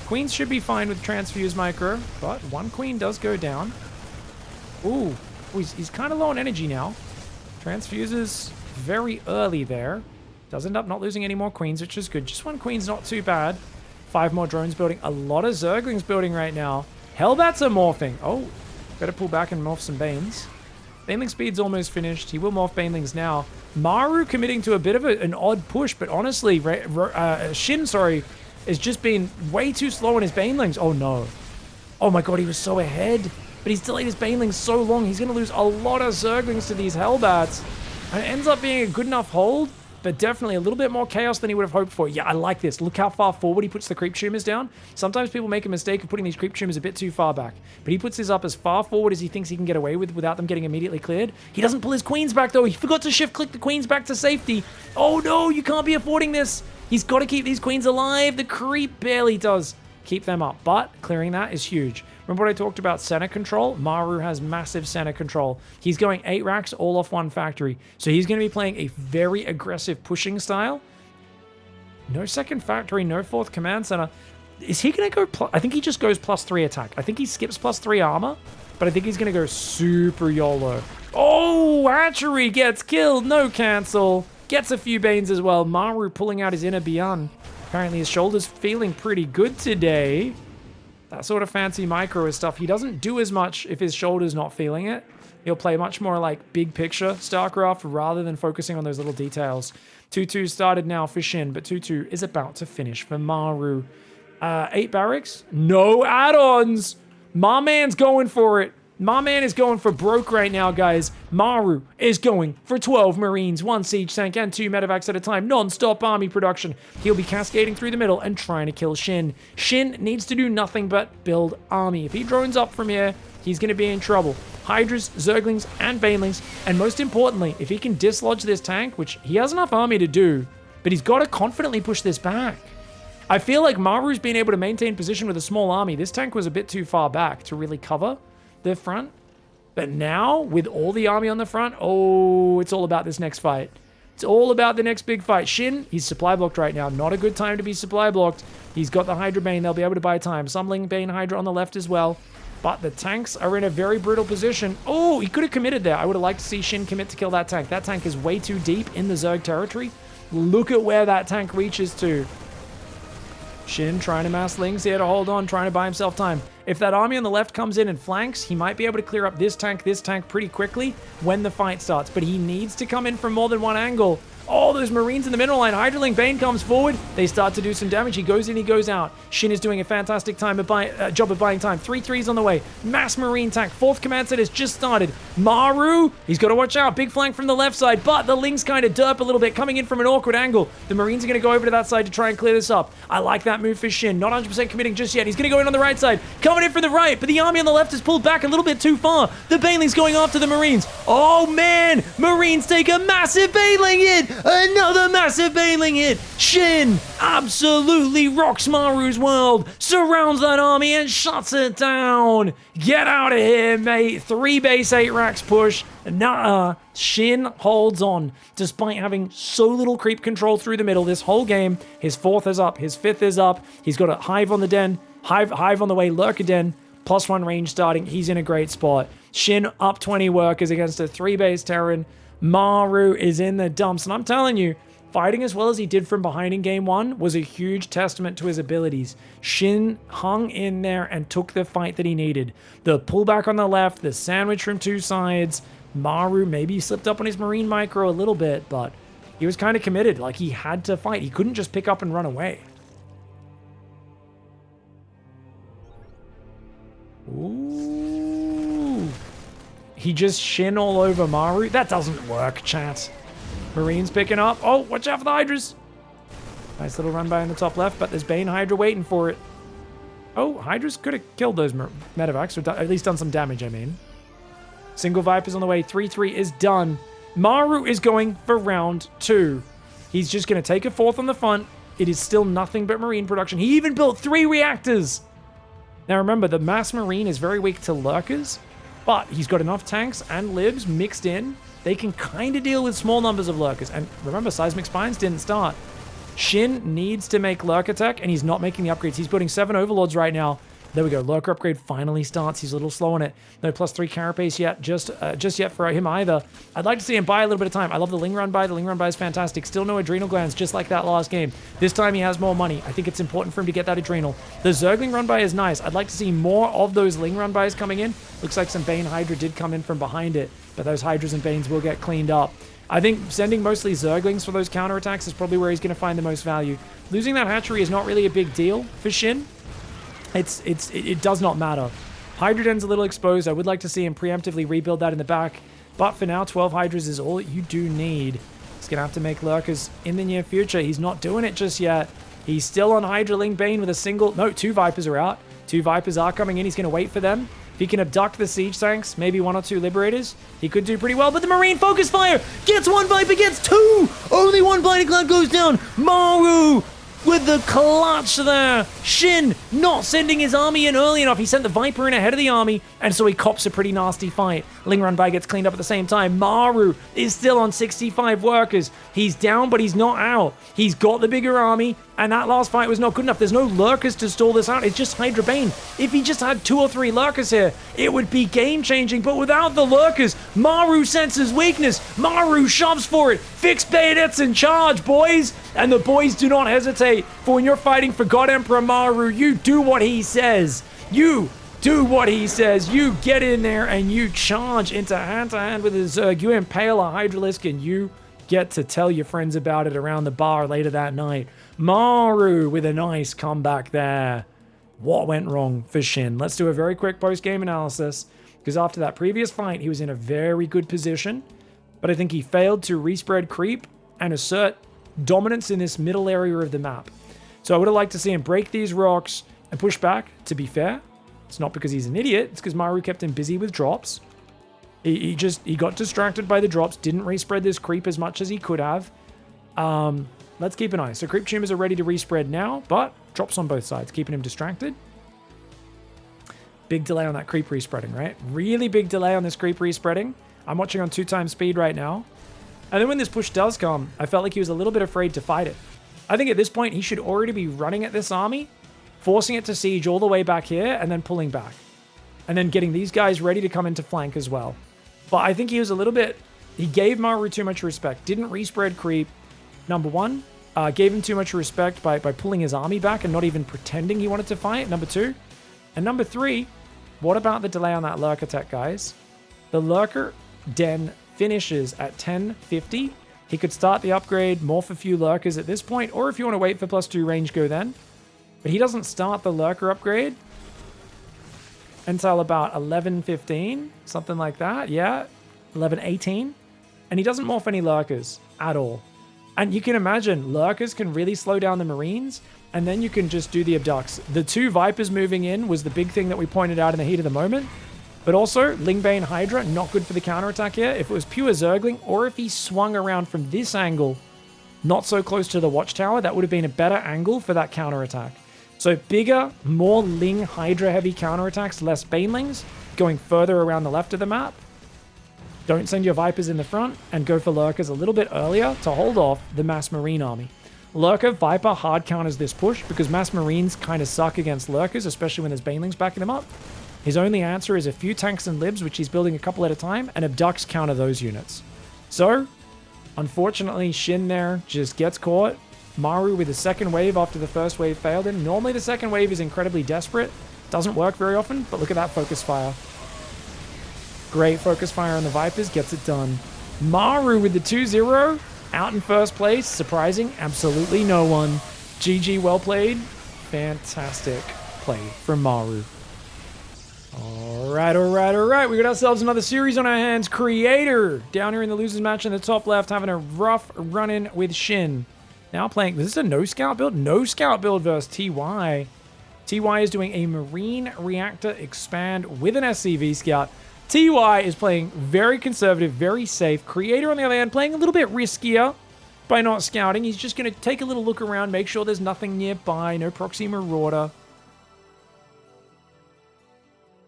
Queens should be fine with transfuse micro, but 1 queen does go down. Ooh, he's kind of low on energy now. Transfuses very early there. Does end up not losing any more queens, which is good. Just 1 queen's not too bad. 5 more drones building. A lot of zerglings building right now. Hellbats are morphing. Oh, better pull back and morph some Banes. Baneling speed's almost finished. He will morph Banelings now. MARU committing to a bit of an odd push, but honestly, SHIN, is just being way too slow on his Banelings. Oh no. Oh my god, he was so ahead. But he's delayed his Banelings so long, he's going to lose a lot of Zerglings to these Hellbats. And it ends up being a good enough hold, but definitely a little bit more chaos than he would have hoped for. Yeah, I like this. Look how far forward he puts the creep tumors down. Sometimes people make a mistake of putting these creep tumors a bit too far back. But he puts his up as far forward as he thinks he can get away with without them getting immediately cleared. He doesn't pull his queens back though. He forgot to shift click the queens back to safety. Oh no, you can't be affording this. He's got to keep these queens alive. The creep barely does keep them up, but clearing that is huge. Remember what I talked about center control? MARU has massive center control. He's going 8 racks all off 1 factory. So he's going to be playing a very aggressive pushing style. No 2nd factory, no 4th command center. Is he going to go I think he just goes +3 attack. I think he skips +3 armor, but I think he's going to go super YOLO. Oh, Hatchery gets killed. No cancel. Gets a few Banes as well. MARU pulling out his inner Beyond. Apparently his shoulder's feeling pretty good today. That sort of fancy micro is stuff. He doesn't do as much if his shoulder's not feeling it. He'll play much more like big picture StarCraft rather than focusing on those little details. 2-2 started now for Shin, but 2-2 is about to finish for Maru. 8 barracks, no add-ons. My man's going for it. My man is going for broke right now, guys. Maru is going for 12 Marines, 1 siege tank, and 2 medevacs at a time. Non-stop army production. He'll be cascading through the middle and trying to kill Shin. Shin needs to do nothing but build army. If he drones up from here, he's going to be in trouble. Hydras, Zerglings, and Banelings. And most importantly, if he can dislodge this tank, which he has enough army to do, but he's got to confidently push this back. I feel like Maru's been able to maintain position with a small army. This tank was a bit too far back to really cover the front. But now, with all the army on the front, oh, it's all about this next fight. It's all about the next big fight. Shin, he's supply blocked right now. Not a good time to be supply blocked. He's got the Hydra Bane. They'll be able to buy time. Summoning Bane Hydra on the left as well. But the tanks are in a very brutal position. Oh, he could have committed there. I would have liked to see Shin commit to kill that tank. That tank is way too deep in the Zerg territory. Look at where that tank reaches to. Shin trying to mass Lings here to hold on, trying to buy himself time. If that army on the left comes in and flanks, he might be able to clear up this tank pretty quickly when the fight starts. But he needs to come in from more than one angle. Oh, those Marines in the middle line. Hydraling Bane comes forward. They start to do some damage. He goes in, he goes out. Shin is doing a fantastic job of buying time. 3-3s on the way. Mass Marine tank. 4th command set has just started. Maru, he's got to watch out. Big flank from the left side, but the Lings kind of derp a little bit, coming in from an awkward angle. The Marines are going to go over to that side to try and clear this up. I like that move for Shin. Not 100% committing just yet. He's going to go in on the right side. Coming in from the right, but the army on the left is pulled back a little bit too far. The Baneling's going after the Marines. Oh, man. Marines take a massive Baneling hit. Another massive Baneling hit. Shin absolutely rocks Maru's world, surrounds that army and shuts it down. Get out of here, mate. 3 base 8 racks push. Nuh-uh. Shin holds on despite having so little creep control through the middle this whole game. His 4th is up. His 5th is up. He's got a Hive on the den. Hive on the way. Lurker den. +1 range starting. He's in a great spot. Shin up 20 workers against a 3 base Terran. Maru is in the dumps, and I'm telling you, fighting as well as he did from behind in game 1 was a huge testament to his abilities. Shin hung in there and took the fight that he needed. The pullback on the left, the sandwich from 2 sides. Maru maybe slipped up on his Marine micro a little bit, but he was kind of committed. Like, he had to fight. He couldn't just pick up and run away. Ooh. He just Shin all over Maru. That doesn't work, chat. Marines picking up. Oh, watch out for the Hydras. Nice little run by in the top left, but there's Bane Hydra waiting for it. Oh, Hydras could have killed those medevacs, or at least done some damage, I mean. Single Vipers on the way. 3-3 is done. Maru is going for round 2. He's just going to take a 4th on the front. It is still nothing but Marine production. He even built 3 reactors. Now remember, the mass Marine is very weak to Lurkers, but he's got enough tanks and libs mixed in. They can kind of deal with small numbers of Lurkers. And remember, Seismic Spines didn't start. Shin needs to make Lurker tech, and he's not making the upgrades. He's building 7 Overlords right now. There we go. Lurker upgrade finally starts. He's a little slow on it. No +3 carapace yet, just yet for him either. I'd like to see him buy a little bit of time. I love the Ling Run buy. The Ling Run buy is fantastic. Still no Adrenal Glands, just like that last game. This time he has more money. I think it's important for him to get that Adrenal. The Zergling Run buy is nice. I'd like to see more of those Ling Run buys coming in. Looks like some Bane Hydra did come in from behind it, but those Hydras and Banes will get cleaned up. I think sending mostly Zerglings for those counterattacks is probably where he's going to find the most value. Losing that hatchery is not really a big deal for Shin. It does not matter. Hydra Den's a little exposed. I would like to see him preemptively rebuild that in the back. But for now, 12 Hydras is all you do need. He's going to have to make Lurkers in the near future. He's not doing it just yet. He's still on Hydra Ling Bane with a single... No, 2 Vipers are out. 2 Vipers are coming in. He's going to wait for them. If he can abduct the Siege tanks, maybe 1 or 2 Liberators, he could do pretty well. But the Marine Focus Fire gets 1 Viper, gets 2! Only 1 Blinding Cloud goes down. Maru with the clutch there. Shin not sending his army in early enough. He sent the Viper in ahead of the army, and so he cops a pretty nasty fight. Ling Run Bai gets cleaned up at the same time. Maru is still on 65 workers. He's down, but he's not out. He's got the bigger army, and that last fight was not good enough. There's no Lurkers to stall this out. It's just Hydra Bane. If he just had 2 or 3 Lurkers here, it would be game-changing, but without the Lurkers, Maru senses weakness. Maru shoves for it. Fixed bayonets in charge, boys. And the boys do not hesitate, for when you're fighting for God Emperor Maru, you do what he says. You do what he says. You get in there and you charge into hand-to-hand with his Zerg. You impale a Hydralisk and you get to tell your friends about it around the bar later that night. MARU with a nice comeback there. What went wrong for SHIN? Let's do a very quick post-game analysis, because after that previous fight, he was in a very good position, but I think he failed to respread creep and assert dominance in this middle area of the map. So I would have liked to see him break these rocks and push back, to be fair. It's not because he's an idiot, it's because MARU kept him busy with drops. He got distracted by the drops, didn't respread this creep as much as he could have. Let's keep an eye. So creep tumors are ready to respread now, but drops on both sides, keeping him distracted. Big delay on that creep respreading, right? Really big delay on this creep respreading. I'm watching on 2x speed right now. And then when this push does come, I felt like he was a little bit afraid to fight it. I think at this point, he should already be running at this army, forcing it to siege all the way back here, and then pulling back. And then getting these guys ready to come into flank as well. But I think he was a little bit... He gave MARU too much respect. Didn't respread creep, number one. Gave him too much respect by pulling his army back and not even pretending he wanted to fight, number two. And number three, what about the delay on that lurker tech, guys? The lurker den finishes at 1050. He could start the upgrade, morph a few lurkers at this point, or if you want to wait for +2 range, go then. But he doesn't start the lurker upgrade until about 11:15, something like that. Yeah, 11:18. And he doesn't morph any lurkers at all. And you can imagine, lurkers can really slow down the Marines, and then you can just do the abducts. The 2 Vipers moving in was the big thing that we pointed out in the heat of the moment. But also, Lingbane Hydra, not good for the counterattack here. If it was pure Zergling, or if he swung around from this angle, not so close to the watchtower, that would have been a better angle for that counterattack. So bigger, more Ling Hydra heavy counterattacks, less Banelings, going further around the left of the map. Don't send your Vipers in the front, and go for Lurkers a little bit earlier to hold off the Mass Marine army. Lurker, Viper hard counters this push, because Mass Marines kind of suck against Lurkers, especially when there's Banelings backing them up. His only answer is a few tanks and libs, which he's building a couple at a time, and abducts counter those units. So, unfortunately, SHIN there just gets caught. MARU with the second wave after the first wave failed him. Normally the second wave is incredibly desperate. Doesn't work very often, but look at that focus fire. Great focus fire on the Vipers, gets it done. MARU with the 2-0, out in first place, surprising absolutely no one. GG, well played. Fantastic play from MARU. Alright. We got ourselves another series on our hands. Creator down here in the losers match in the top left, having a rough run-in with SHIN. Now playing, this is a no scout build? No scout build versus TY. TY is doing a Marine Reactor Expand with an SCV scout. TY is playing very conservative, very safe. Creator, on the other hand, playing a little bit riskier by not scouting. He's just going to take a little look around, make sure there's nothing nearby, no proxy marauder.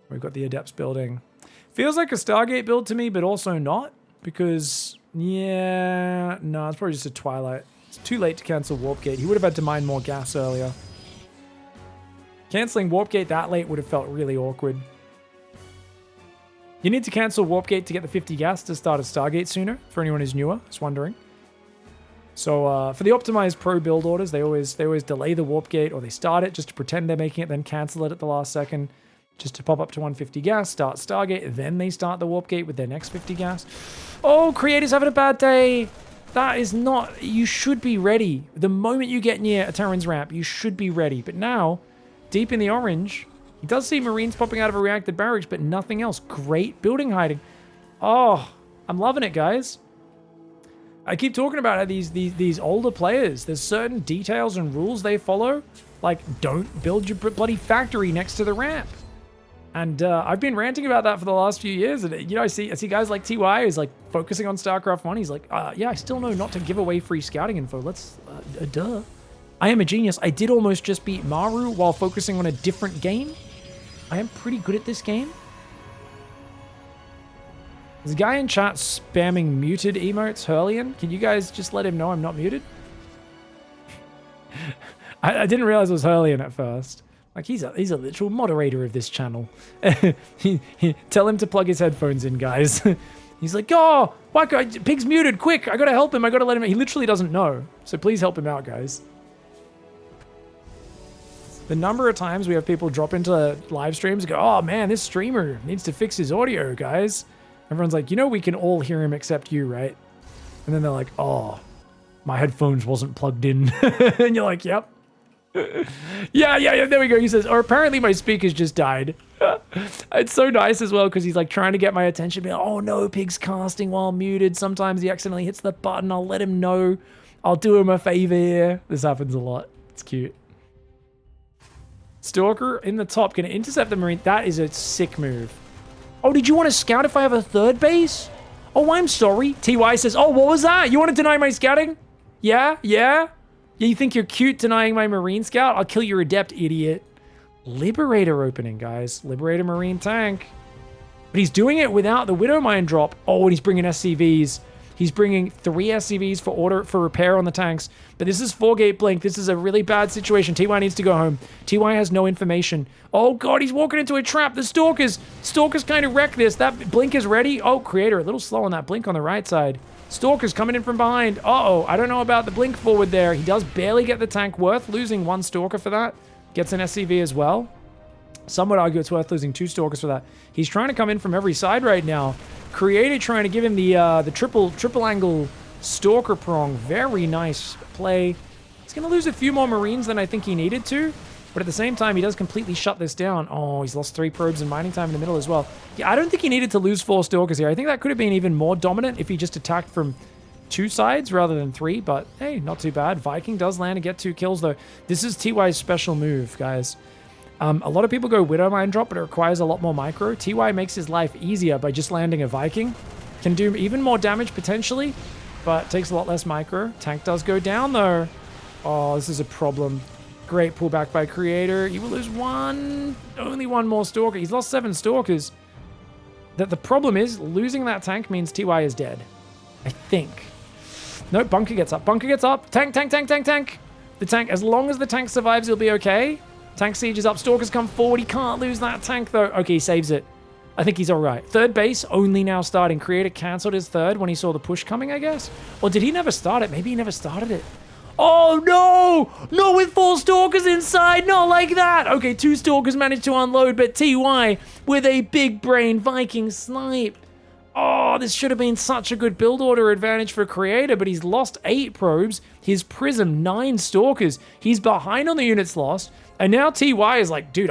We've got the Adepts building. Feels like a Stargate build to me, but also not, because, yeah, no, it's probably just a Twilight. It's too late to cancel Warp Gate. He would have had to mine more gas earlier. Canceling Warp Gate that late would have felt really awkward. You need to cancel Warp Gate to get the 50 gas to start a Stargate sooner, for anyone who's newer, just wondering. So for the optimized pro build orders, they always delay the Warp Gate, or they start it just to pretend they're making it, then cancel it at the last second, just to pop up to 150 gas, start Stargate, then they start the Warp Gate with their next 50 gas. Oh, Creator's having a bad day. That is not... You should be ready. The moment you get near a Terran's ramp, you should be ready. But now, deep in the orange, he does see Marines popping out of a reacted barracks, but nothing else. Great building hiding. Oh, I'm loving it, guys. I keep talking about how these older players, there's certain details and rules they follow. Like, don't build your bloody factory next to the ramp. And I've been ranting about that for the last few years. And, you know, I see guys like TY who's like focusing on StarCraft 1. He's like, yeah, I still know not to give away free scouting info. Let's, duh. I am a genius. I did almost just beat MARU while focusing on a different game. I am pretty good at this game. There's a guy in chat spamming muted emotes, Hurlian. Can you guys just let him know I'm not muted? I didn't realize it was Hurlian at first. Like, he's a literal moderator of this channel. Tell him to plug his headphones in, guys. He's like, oh, why, Pig's muted, quick, I gotta help him, I gotta let him, he literally doesn't know. So please help him out, guys. The number of times we have people drop into live streams and go, oh man, this streamer needs to fix his audio, guys. Everyone's like, you know, we can all hear him except you, right? And then they're like, oh, my headphones wasn't plugged in. And you're like, yep. Yeah, there we go. He says, or apparently my speakers just died. It's so nice as well because he's like trying to get my attention. Be like, oh no, Pig's casting while muted. Sometimes he accidentally hits the button. I'll let him know. I'll do him a favor here. This happens a lot. It's cute. Stalker in the top. Going to intercept the Marine. That is a sick move. Oh, did you want to scout if I have a third base? Oh, I'm sorry. TY says, oh, what was that? You want to deny my scouting? Yeah? You think you're cute denying my Marine scout? I'll kill your adept, idiot. Liberator opening, guys. Liberator Marine tank. But he's doing it without the Widow Mine drop. Oh, and he's bringing SCVs. He's bringing 3 SCVs for repair on the tanks. But this is 4-gate blink. This is a really bad situation. TY needs to go home. TY has no information. Oh, God, he's walking into a trap. The Stalkers kind of wrecked this. That blink is ready. Oh, Creator, a little slow on that blink on the right side. Stalker's coming in from behind. Uh-oh, I don't know about the blink forward there. He does barely get the tank. Worth losing 1 Stalker for that. Gets an SCV as well. Some would argue it's worth losing 2 Stalkers for that. He's trying to come in from every side right now. Creator trying to give him the triple angle Stalker prong. Very nice play. He's going to lose a few more Marines than I think he needed to. But at the same time, he does completely shut this down. Oh, he's lost 3 probes and mining time in the middle as well. Yeah, I don't think he needed to lose 4 Stalkers here. I think that could have been even more dominant if he just attacked from 2 sides rather than 3. But hey, not too bad. Viking does land and get 2 kills though. This is TY's special move, guys. A lot of people go Widow Mine drop, but it requires a lot more micro. TY makes his life easier by just landing a Viking. Can do even more damage potentially, but takes a lot less micro. Tank does go down though. Oh, this is a problem. Great pullback by Creator. He will lose only 1 more Stalker. He's lost 7 Stalkers. The problem is, losing that tank means TY is dead. I think. No, Bunker gets up. Bunker gets up. Tank. The tank, as long as the tank survives, he'll be okay. Tank siege is up. Stalkers come forward. He can't lose that tank, though. Okay, he saves it. I think he's all right. Third base, only now starting. Creator cancelled his third when he saw the push coming, I guess. Or did he never start it? Maybe he never started it. Oh, no! Not with 4 Stalkers inside. Not like that. Okay, 2 Stalkers managed to unload, but TY with a big brain Viking snipe. Oh, this should have been such a good build order advantage for Creator, but he's lost 8 probes. His Prism, 9 Stalkers. He's behind on the units lost. And now TY is like, dude,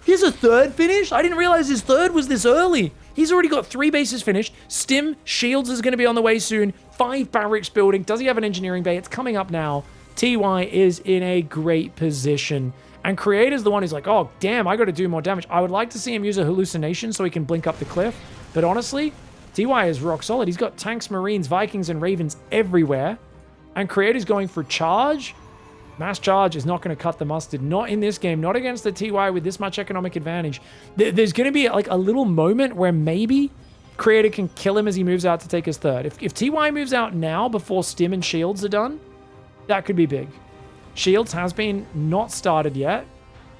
here's a third finish? I didn't realize his third was this early. He's already got 3 bases finished. Stim, Shields is going to be on the way soon. 5 barracks building. Does he have an engineering bay? It's coming up now. TY is in a great position. And Creator's the one who's like, oh, damn, I got to do more damage. I would like to see him use a hallucination so he can blink up the cliff. But honestly, TY is rock solid. He's got tanks, Marines, Vikings, and Ravens everywhere. And Creator's going for charge. Mass charge is not going to cut the mustard. Not in this game. Not against the TY with this much economic advantage. There's going to be like a little moment where maybe Creator can kill him as he moves out to take his third. If TY moves out now before Stim and Shields are done, that could be big. Shields has been not started yet.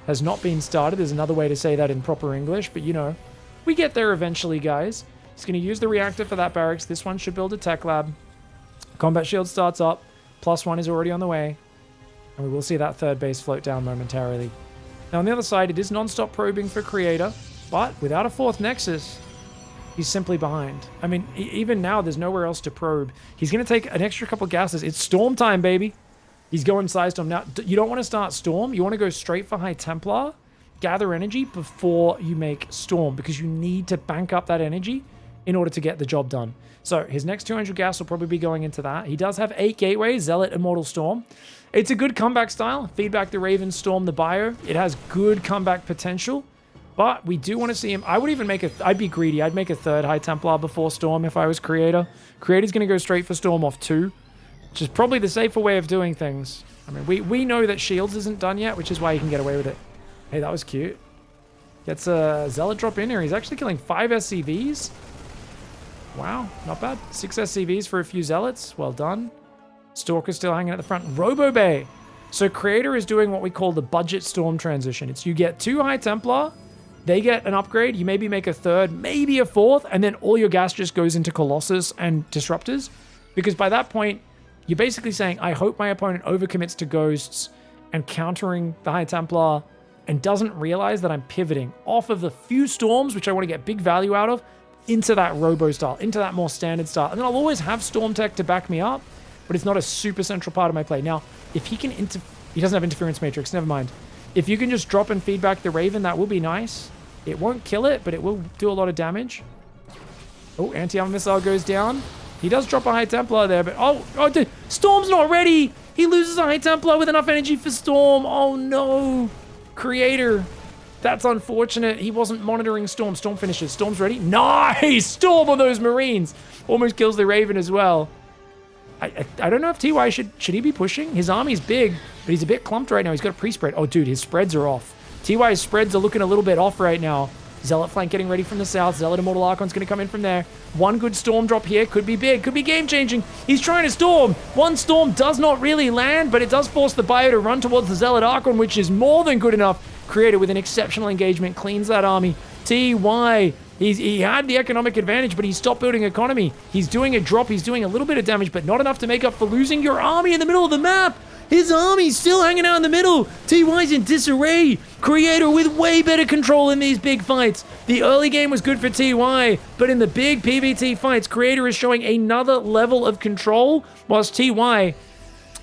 Has not been started. There's another way to say that in proper English. But, you know, we get there eventually, guys. He's going to use the reactor for that barracks. This one should build a tech lab. Combat shield starts up. +1 is already on the way. And we will see that third base float down momentarily. Now on the other side, it is non-stop probing for Creator, but without a 4th Nexus, he's simply behind. I mean, even now, there's nowhere else to probe. He's going to take an extra couple gases. It's Storm time, baby. He's going Size Storm. Now, you don't want to start Storm. You want to go straight for High Templar, gather energy before you make Storm, because you need to bank up that energy in order to get the job done. So his next 200 gas will probably be going into that. He does have 8 gateways, Zealot, Immortal Storm. It's a good comeback style. Feedback the Raven, Storm the Bio. It has good comeback potential, but we do want to see him. I would even make I'd be greedy. I'd make a 3rd High Templar before Storm if I was Creator. Creator's going to go straight for Storm off 2, which is probably the safer way of doing things. I mean, we know that Shields isn't done yet, which is why he can get away with it. Hey, that was cute. Gets a Zealot drop in here. He's actually killing 5 SCVs. Wow, not bad. 6 SCVs for a few Zealots. Well done. Stalker's still hanging at the front. Robo Bay. So Creator is doing what we call the budget Storm transition. It's you get 2 High Templar, they get an upgrade, you maybe make a 3rd, maybe a 4th, and then all your gas just goes into Colossus and Disruptors. Because by that point, you're basically saying, I hope my opponent overcommits to Ghosts and countering the High Templar and doesn't realize that I'm pivoting off of the few storms, which I want to get big value out of, into that robo style, into that more standard style. And then I'll always have storm tech to back me up, but it's not a super central part of my play. Now, if he can he doesn't have interference matrix, never mind. If you can just drop and feed back the Raven, that will be nice. It won't kill it, but it will do a lot of damage. Oh, anti-armor missile goes down. He does drop a High Templar there, but oh, dude, Storm's not ready. He loses a High Templar with enough energy for Storm. Oh no. Creator. That's unfortunate. He wasn't monitoring Storm. Storm finishes. Storm's ready. Nice! Storm on those Marines. Almost kills the Raven as well. I don't know if TY should he be pushing? His army's big, but he's a bit clumped right now. He's got a pre-spread. Oh, dude, his spreads are off. TY's spreads are looking a little bit off right now. Zealot flank getting ready from the south. Zealot Immortal Archon's going to come in from there. One good storm drop here. Could be big. Could be game-changing. He's trying to storm. One storm does not really land, but it does force the bio to run towards the Zealot Archon, which is more than good enough. Creator with an exceptional engagement. Cleans that army. TY. He had the economic advantage, but he stopped building economy. He's doing a drop. He's doing a little bit of damage, but not enough to make up for losing your army in the middle of the map. His army's still hanging out in the middle. TY's in disarray. Creator with way better control in these big fights. The early game was good for TY, but in the big PvT fights, Creator is showing another level of control, whilst TY,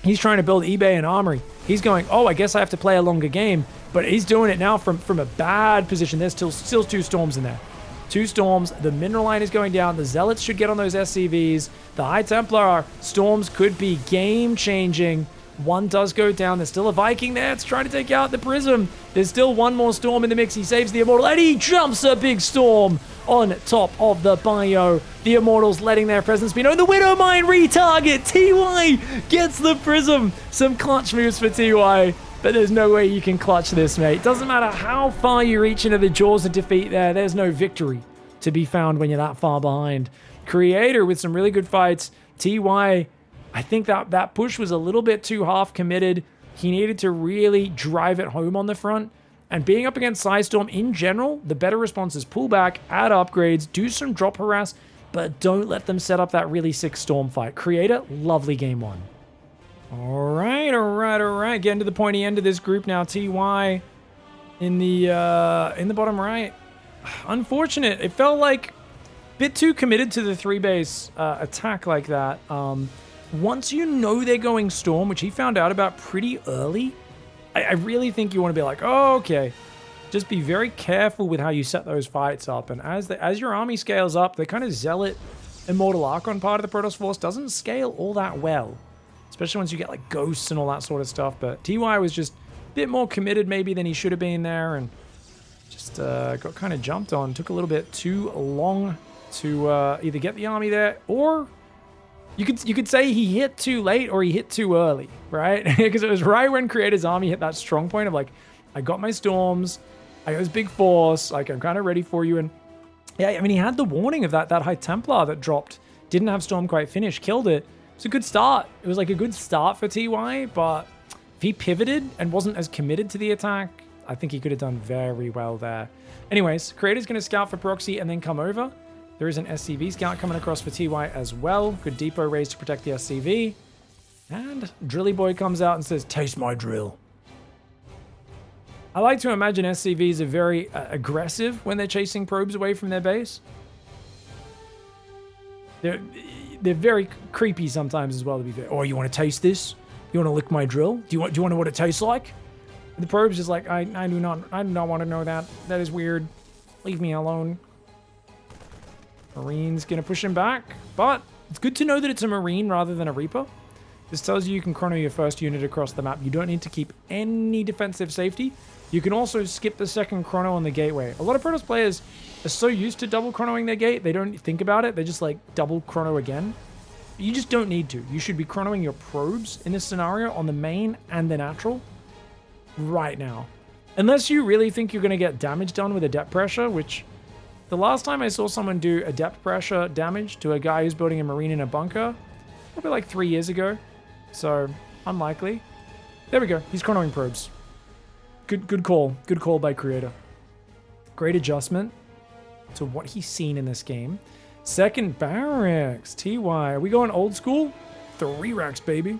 he's trying to build eBay and Armory. He's going, oh, I guess I have to play a longer game, but he's doing it now from a bad position. There's still two storms in there. Two storms. The mineral line is going down. The Zealots should get on those SCVs. The High Templar storms could be game-changing. One does go down. There's still a Viking there. It's trying to take out the Prism. There's still one more storm in the mix. He saves the Immortal, and he jumps a big storm on top of the bio. The Immortals letting their presence be known. The Widow Mine retarget. TY gets the Prism. Some clutch moves for TY, but there's no way you can clutch this, mate. Doesn't matter how far you reach into the jaws of defeat there. There's no victory to be found when you're that far behind. Creator with some really good fights. TY, I think that push was a little bit too half committed. He needed to really drive it home on the front. And being up against Psystorm in general, the better response is pull back, add upgrades, do some drop harass, but don't let them set up that really sick Storm fight. Creator, lovely game one. All right. Getting to the pointy end of this group now. TY in the bottom right. Unfortunate. It felt like a bit too committed to the 3-base attack like that. Once you know they're going Storm, which he found out about pretty early, I really think you want to be like, oh, okay. Just be very careful with how you set those fights up. And as your army scales up, the kind of Zealot Immortal Archon part of the Protoss Force doesn't scale all that well. Especially once you get like ghosts and all that sort of stuff. But TY was just a bit more committed maybe than he should have been there. And just got kind of jumped on. Took a little bit too long to either get the army there, or you could say he hit too late or he hit too early, right? Because it was right when Creator's army hit that strong point of like, I got my storms, I got this big force, like I'm kind of ready for you. And yeah, I mean, he had the warning of that High Templar that dropped, didn't have Storm quite finished, killed it. It's a good start. It was like a good start for TY, but if he pivoted and wasn't as committed to the attack, I think he could have done very well there. Anyways, Creator's going to scout for proxy and then come over. There is an SCV scout coming across for TY as well. Good depot raise to protect the SCV. And Drilly Boy comes out and says, taste my drill. I like to imagine SCVs are very aggressive when they're chasing probes away from their base. They're very creepy sometimes as well, to be fair. Oh, you want to taste this? You want to lick my drill? Do you want to know what it tastes like? The probe's just like, I do not want to know that. That is weird. Leave me alone. Marine's going to push him back, but it's good to know that it's a Marine rather than a Reaper. This tells you can chrono your first unit across the map. You don't need to keep any defensive safety. You can also skip the second chrono on the gateway. A lot of Protoss players are so used to double chronoing their gate, they don't think about it. They just like double chrono again. You just don't need to. You should be chronoing your probes in this scenario on the main and the natural right now. Unless you really think you're going to get damage done with a depth pressure, which the last time I saw someone do a depth pressure damage to a guy who's building a Marine in a bunker, probably like 3 years ago. So, unlikely. There we go. He's chronoing probes. Good call. Good call by Creator. Great adjustment to what he's seen in this game. Second barracks. TY. Are we going old school? 3 racks, baby.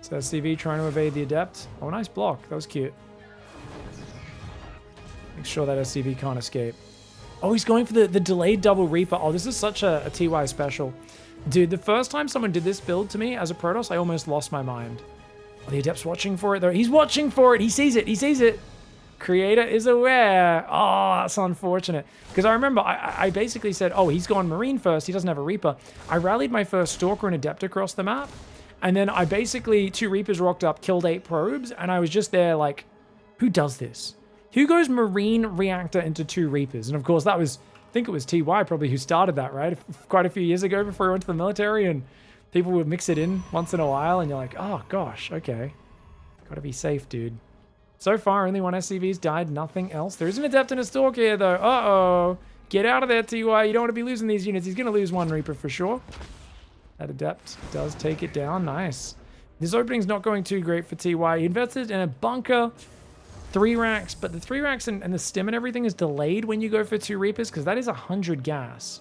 So SCV trying to evade the Adept. Oh, nice block. That was cute. Make sure that SCV can't escape. Oh, he's going for the delayed double Reaper. Oh, this is such a TY special. Dude, the first time someone did this build to me as a Protoss, I almost lost my mind. Oh, the Adept's watching for it, though. He's watching for it. He sees it. He sees it. Creator is aware. Oh, that's unfortunate. Because I remember I basically said, oh, he's gone Marine first. He doesn't have a Reaper. I rallied my first Stalker and Adept across the map. And then I basically, 2 Reapers rocked up, killed 8 probes. And I was just there like, who does this? Who goes Marine Reactor into 2 Reapers? And of course, that was, I think it was TY probably who started that, right? Quite a few years ago before he went to the military. And people would mix it in once in a while. And you're like, oh, gosh, okay. Gotta be safe, dude. So far, only 1 SCV's died, nothing else. There is an Adept and a Stalker here, though. Uh-oh. Get out of there, TY. You don't want to be losing these units. He's going to lose 1 Reaper for sure. That Adept does take it down. Nice. This opening's not going too great for TY. He invested in a bunker, 3 racks, but the 3 racks and the stim and everything is delayed when you go for 2 Reapers because that is 100 gas.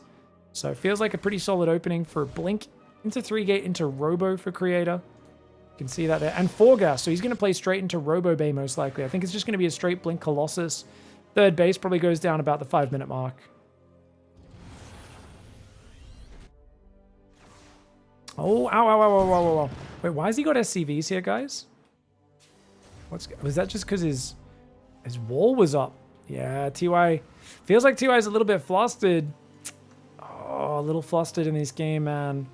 So it feels like a pretty solid opening for Blink into 3 gate into Robo for Creator. You can see that there. And 4 gas, so he's going to play straight into Robo Bay most likely. I think it's just going to be a straight Blink Colossus. 3rd base probably goes down about the 5-minute mark. Oh, ow, ow, ow, ow, ow, ow. Wait, why has he got SCVs here, guys? Was that just because his wall was up? Yeah, TY. Feels like TY is a little bit flustered. Oh, a little flustered in this game, man.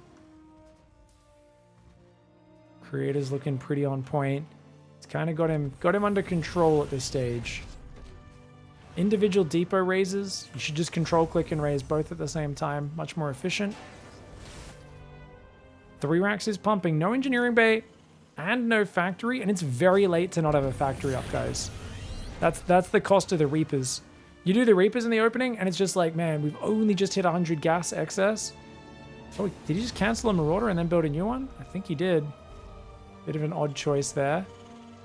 Creator's looking pretty on point. It's kind of got him under control at this stage. Individual depot raises. You should just control click and raise both at the same time. Much more efficient. 3 racks is pumping. No engineering bay and no factory. And it's very late to not have a factory up, guys. That's the cost of the Reapers. You do the Reapers in the opening and it's just like, man, we've only just hit 100 gas excess. Oh, did he just cancel a Marauder and then build a new one? I think he did. Bit of an odd choice there.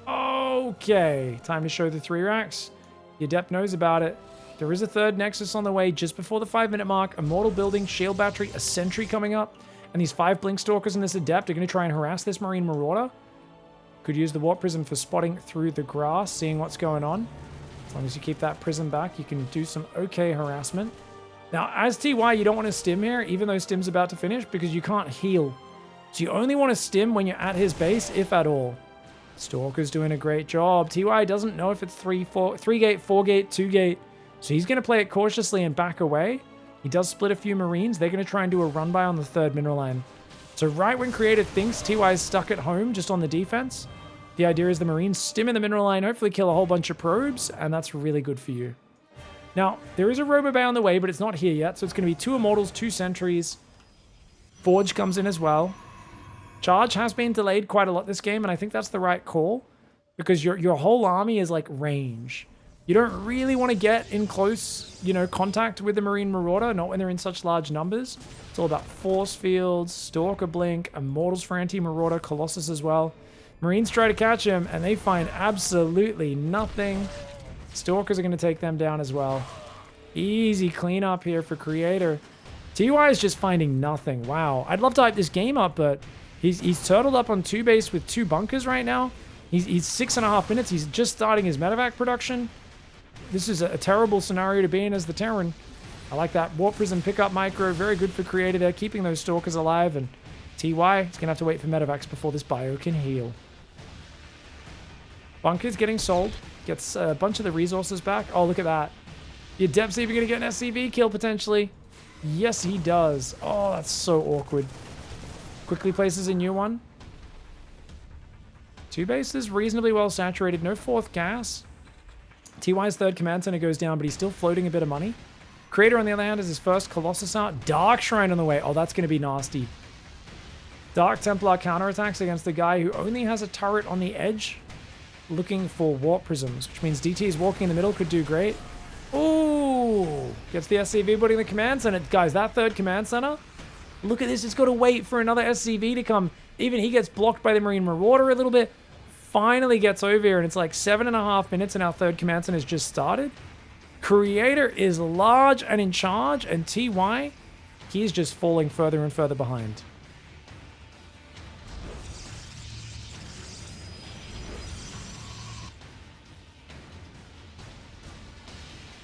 Okay, time to show the 3 racks. The Adept knows about it. There is a 3rd Nexus on the way just before the 5-minute mark. Immortal building, shield battery, a sentry coming up. And these 5 Blink Stalkers and this Adept are going to try and harass this Marine Marauder. Could use the Warp Prism for spotting through the grass, seeing what's going on. As long as you keep that Prism back, you can do some okay harassment. Now, as TY, you don't want to stim here, even though stim's about to finish, because you can't heal. So you only want to stim when you're at his base, if at all. Stalker's doing a great job. TY doesn't know if it's 3 gate, 4 gate, 2 gate. So he's going to play it cautiously and back away. He does split a few Marines. They're going to try and do a run by on the 3rd mineral line. So right when Creator thinks TY is stuck at home just on the defense, the idea is the Marines stim in the mineral line, hopefully kill a whole bunch of probes, and that's really good for you. Now, there is a Robo Bay on the way, but it's not here yet. So it's going to be 2 Immortals, 2 Sentries. Forge comes in as well. Charge has been delayed quite a lot this game, and I think that's the right call because your whole army is like range. You don't really want to get in close, contact with the Marine Marauder, not when they're in such large numbers. It's all about force fields, Stalker Blink, Immortals for anti-Marauder, Colossus as well. Marines try to catch him, and they find absolutely nothing. Stalkers are going to take them down as well. Easy cleanup here for Creator. TY is just finding nothing. Wow. I'd love to hype this game up, but he's turtled up on 2 base with 2 bunkers right now. He's 6.5 minutes. He's just starting his medevac production. This is a terrible scenario to be in as the Terran. I like that Warp Prism pickup micro. Very good for Creator there, keeping those Stalkers alive. And TY is going to have to wait for medevacs before this bio can heal. Bunker's getting sold. Gets a bunch of the resources back. Oh, look at that. The Adept's even going to get an SCV kill potentially. Yes, he does. Oh, that's so awkward. Quickly places a new one. 2 bases reasonably well saturated. No 4th gas. TY's 3rd command center goes down, but he's still floating a bit of money. Creator, on the other hand, is his first Colossus out. Dark Shrine on the way. Oh, that's going to be nasty. Dark Templar counterattacks against the guy who only has a turret on the edge, looking for Warp Prisms, which means DT's walking in the middle could do great. Ooh! Gets the SCV putting the command center. Guys, that 3rd command center, look at this. It's got to wait for another SCV to come. Even he gets blocked by the Marine Marauder a little bit. Finally gets over here, and it's like 7.5 minutes, and our 3rd command center has just started. Creator is large and in charge, and TY, he is just falling further and further behind.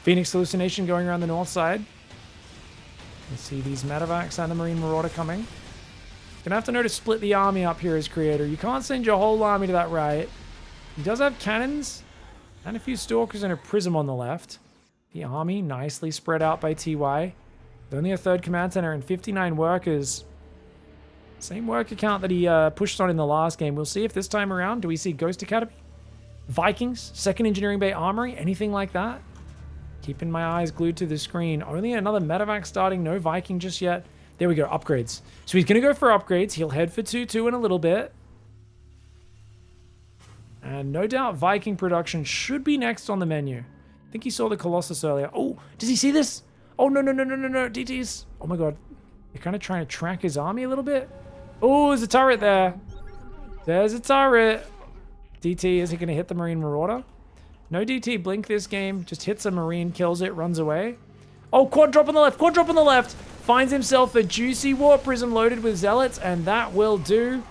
Phoenix Hallucination going around the north side. You see these Medivacs and the Marine Marauder coming. Gonna have to know to split the army up here as creator. You can't send your whole army to that right. He does have cannons and a few Stalkers and a Prism on the left. The army nicely spread out by TY. Only a third command center and 59 workers. Same worker count that he pushed on in the last game. We'll see if this time around, do we see Ghost Academy? Vikings? Second Engineering Bay Armory? Anything like that? Keeping my eyes glued to the screen. Only another Medivac starting. No Viking just yet. There we go. Upgrades. So he's going to go for upgrades. He'll head for 2-2 in a little bit. And no doubt Viking production should be next on the menu. I think he saw the Colossus earlier. Oh, does he see this? Oh, no. DTs. Oh my god. They're kind of trying to track his army a little bit. Oh, there's a turret there. There's a turret. DT, is he going to hit the Marine Marauder? No DT blink this game. Just hits a Marine, kills it, runs away. Oh, quad drop on the left. Quad drop on the left. Finds himself a juicy Warp Prism loaded with Zealots, and that will do.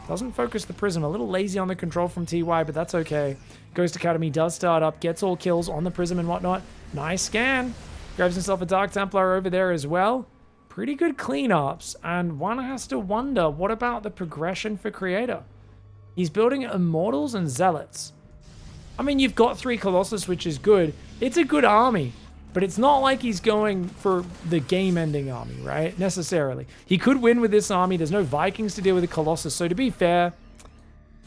Doesn't focus the Prism. A little lazy on the control from TY, but that's okay. Ghost Academy does start up. Gets all kills on the Prism and whatnot. Nice scan. Grabs himself a Dark Templar over there as well. Pretty good cleanups. And one has to wonder, what about the progression for Creator? He's building Immortals and Zealots. I mean, you've got 3 Colossus, which is good. It's a good army, but it's not like he's going for the game-ending army, right? Necessarily. He could win with this army. There's no Vikings to deal with the Colossus, so to be fair,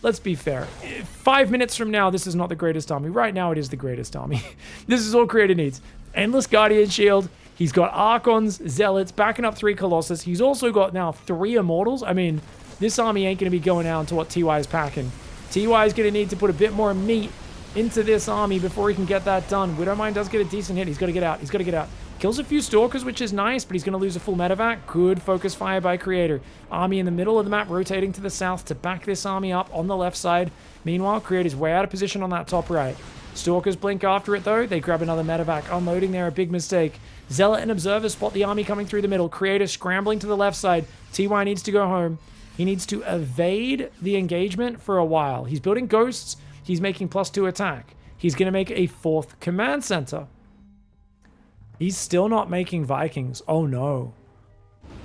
let's be fair. 5 minutes from now, this is not the greatest army. Right now, it is the greatest army. This is all Creator needs. Endless Guardian Shield. He's got Archons, Zealots, backing up 3 Colossus. He's also got now 3 Immortals. I mean, this army ain't going to be going down to what TY is packing. TY is going to need to put a bit more meat into this army before he can get that done. Widowmine does get a decent hit. He's got to get out. He's got to get out. Kills a few Stalkers, which is nice, but he's going to lose a full Medivac. Good focus fire by Creator. Army in the middle of the map, rotating to the south to back this army up on the left side. Meanwhile, Creator's way out of position on that top right. Stalkers blink after it, though. They grab another Medivac. Unloading there, a big mistake. Zealot and Observer spot the army coming through the middle. Creator scrambling to the left side. TY needs to go home. He needs to evade the engagement for a while. He's building Ghosts. He's making +2 attack. He's going to make a 4th command center. He's still not making Vikings. Oh, no.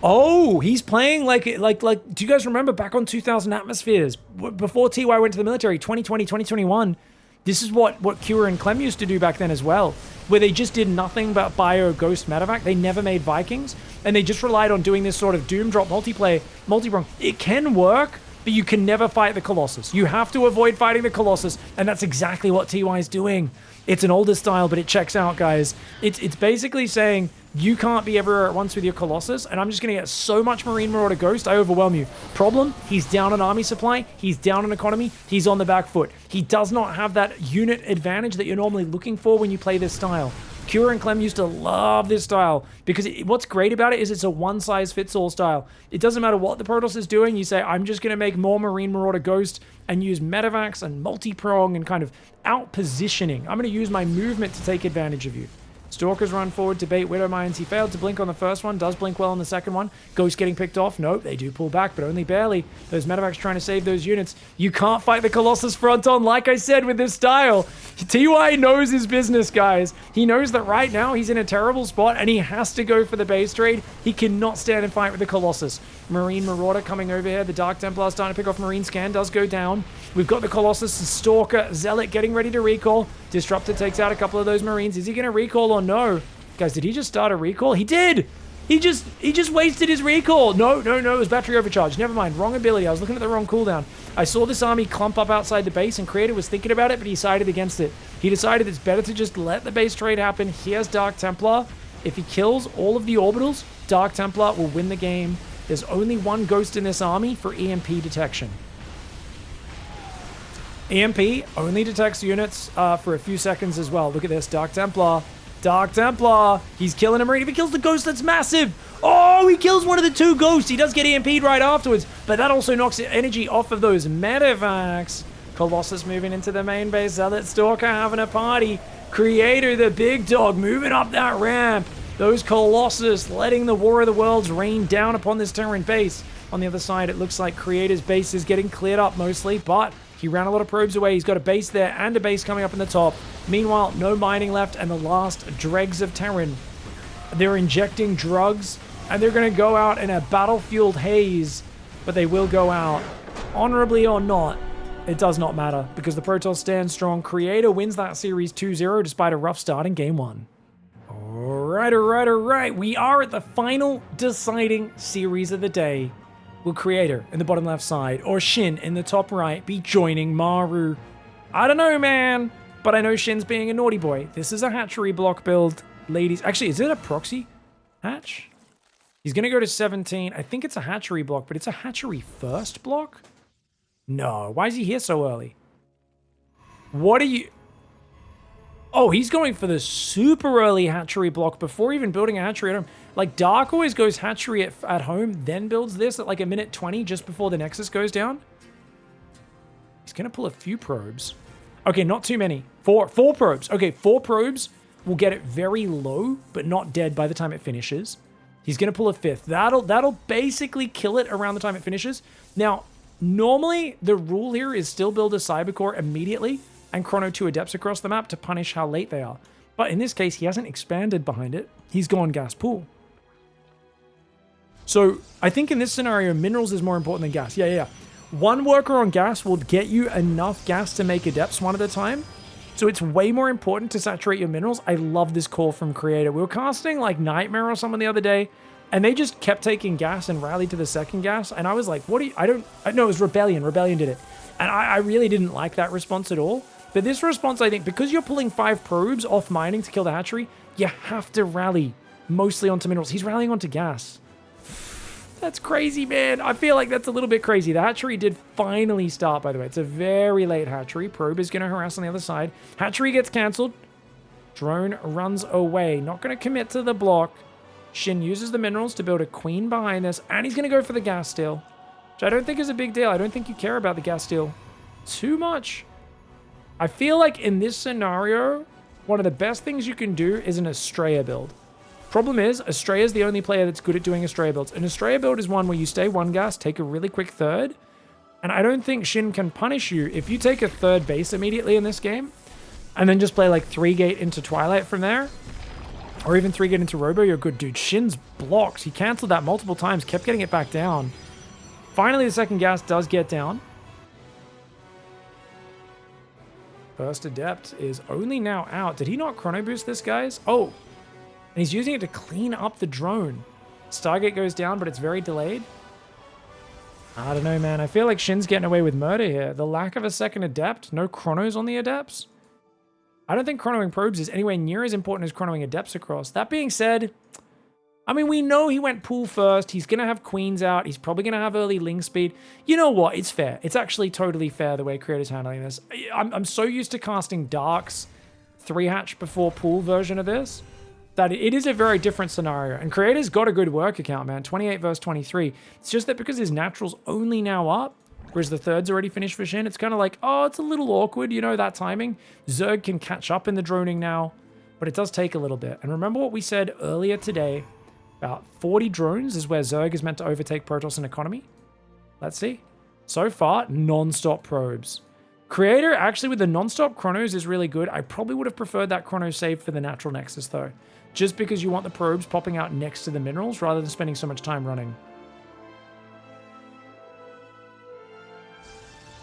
Oh, he's playing like, do you guys remember back on 2000 Atmospheres? Before TY went to the military, 2020, 2021, this is what Cure and Clem used to do back then as well, where they just did nothing but Bio Ghost Medivac. They never made Vikings, and they just relied on doing this sort of Doom Drop multi-prong. It can work, but you can never fight the Colossus. You have to avoid fighting the Colossus, and that's exactly what TY is doing. It's an older style, but it checks out, guys. It's basically saying, you can't be everywhere at once with your Colossus, and I'm just going to get so much Marine Marauder Ghost, I overwhelm you. Problem, he's down on army supply, he's down on economy, he's on the back foot. He does not have that unit advantage that you're normally looking for when you play this style. Cure and Clem used to love this style because what's great about it is it's a one-size-fits-all style. It doesn't matter what the Protoss is doing. You say, I'm just going to make more Marine Marauder Ghost and use Medivacs and multi-prong and kind of out-positioning. I'm going to use my movement to take advantage of you. Stalkers run forward to bait Widow Mines. He failed to blink on the first one, does blink well on the second one. Ghost getting picked off. Nope, they do pull back, but only barely. Those Medivacs trying to save those units. You can't fight the Colossus front on, like I said, with this style. TY knows his business, guys. He knows that right now he's in a terrible spot and he has to go for the base trade. He cannot stand and fight with the Colossus. Marine Marauder coming over here. The Dark Templar starting to pick off Marine Scan. Does go down. We've got the Colossus, Stalker, Zealot getting ready to recall. Disruptor takes out a couple of those Marines. Is he going to recall or no? Guys, did he just start a recall? He did! He just wasted his recall. No, it was battery overcharge. Never mind. Wrong ability. I was looking at the wrong cooldown. I saw this army clump up outside the base, and Creator was thinking about it, but he decided against it. He decided it's better to just let the base trade happen. He has Dark Templar. If he kills all of the orbitals, Dark Templar will win the game. There's only one Ghost in this army for EMP detection. EMP only detects units for a few seconds as well. Look at this. Dark Templar. Dark Templar. He's killing a Marine. If he kills the Ghost, that's massive. Oh, he kills one of the 2 Ghosts. He does get EMP'd right afterwards, but that also knocks energy off of those Medivacs. Colossus moving into the main base. Zealot Stalker having a party. Creator, the big dog, moving up that ramp. Those Colossus letting the War of the Worlds rain down upon this Terran base. On the other side, it looks like Creator's base is getting cleared up mostly, but he ran a lot of probes away. He's got a base there and a base coming up in the top. Meanwhile, no mining left, and the last dregs of Terran. They're injecting drugs, and they're going to go out in a battlefield haze, but they will go out. Honorably or not, it does not matter, because the Protoss stand strong. Creator wins that series 2-0 despite a rough start in game 1. Alright. We are at the final deciding series of the day. Will Creator in the bottom left side or SHIN in the top right be joining MARU? I don't know, man. But I know SHIN's being a naughty boy. This is a hatchery block build, ladies. Actually, is it a proxy hatch? He's going to go to 17. I think it's a hatchery block, but it's a hatchery first block? No. Why is he here so early? What are you... Oh, he's going for the super early hatchery block before even building a hatchery at home. Like, Dark always goes hatchery at home, then builds this at like a minute 20 just before the Nexus goes down. He's going to pull a few probes. Okay, not too many. Four probes. Okay, 4 probes will get it very low, but not dead by the time it finishes. He's going to pull a 5th. That'll basically kill it around the time it finishes. Now, normally, the rule here is still build a Cybercore immediately and chrono 2 Adepts across the map to punish how late they are. But in this case, he hasn't expanded behind it. He's gone gas pool. So, I think in this scenario, minerals is more important than gas. Yeah. 1 worker on gas will get you enough gas to make Adepts one at a time. So it's way more important to saturate your minerals. I love this call from Creator. We were casting like Nightmare or someone the other day, and they just kept taking gas and rallied to the second gas. And I was like, what do you... No, it was Rebellion. Rebellion did it. And I really didn't like that response at all. But this response, I think, because you're pulling 5 probes off mining to kill the hatchery, you have to rally mostly onto minerals. He's rallying onto gas. That's crazy, man. I feel like that's a little bit crazy. The hatchery did finally start, by the way. It's a very late hatchery. Probe is going to harass on the other side. Hatchery gets cancelled. Drone runs away. Not going to commit to the block. SHIN uses the minerals to build a queen behind this, and he's going to go for the gas steal, which I don't think is a big deal. I don't think you care about the gas steal too much. I feel like in this scenario, one of the best things you can do is an Estrella build. Problem is, Estrella is the only player that's good at doing Estrella builds. An Estrella build is one where you stay 1 gas, take a really quick 3rd, and I don't think SHIN can punish you if you take a 3rd base immediately in this game, and then just play like 3 gate into Twilight from there, or even 3 gate into Robo, you're a good dude. SHIN's blocks. He cancelled that multiple times, kept getting it back down. Finally, the second gas does get down. First Adept is only now out. Did he not chrono boost this, guys? Oh. And he's using it to clean up the drone. Stargate goes down, but it's very delayed. I don't know, man. I feel like SHIN's getting away with murder here. The lack of a second Adept, no chronos on the Adepts. I don't think chronoing probes is anywhere near as important as chronoing Adepts across. That being said, I mean, we know he went pool first. He's going to have queens out. He's probably going to have early link speed. You know what? It's fair. It's actually totally fair the way Creator's handling this. I'm so used to casting Dark's 3-hatch before pool version of this that it is a very different scenario. And Creator's got a good work account, man. 28 versus 23. It's just that because his natural's only now up, whereas the 3rd's already finished for SHIN, it's kind of like, oh, it's a little awkward, you know, that timing. Zerg can catch up in the droning now, but it does take a little bit. And remember what we said earlier today, about 40 drones is where Zerg is meant to overtake Protoss in economy. Let's see. So far, non-stop probes. Creator, actually, with the non-stop chronos is really good. I probably would have preferred that chrono save for the natural Nexus, though. Just because you want the probes popping out next to the minerals rather than spending so much time running.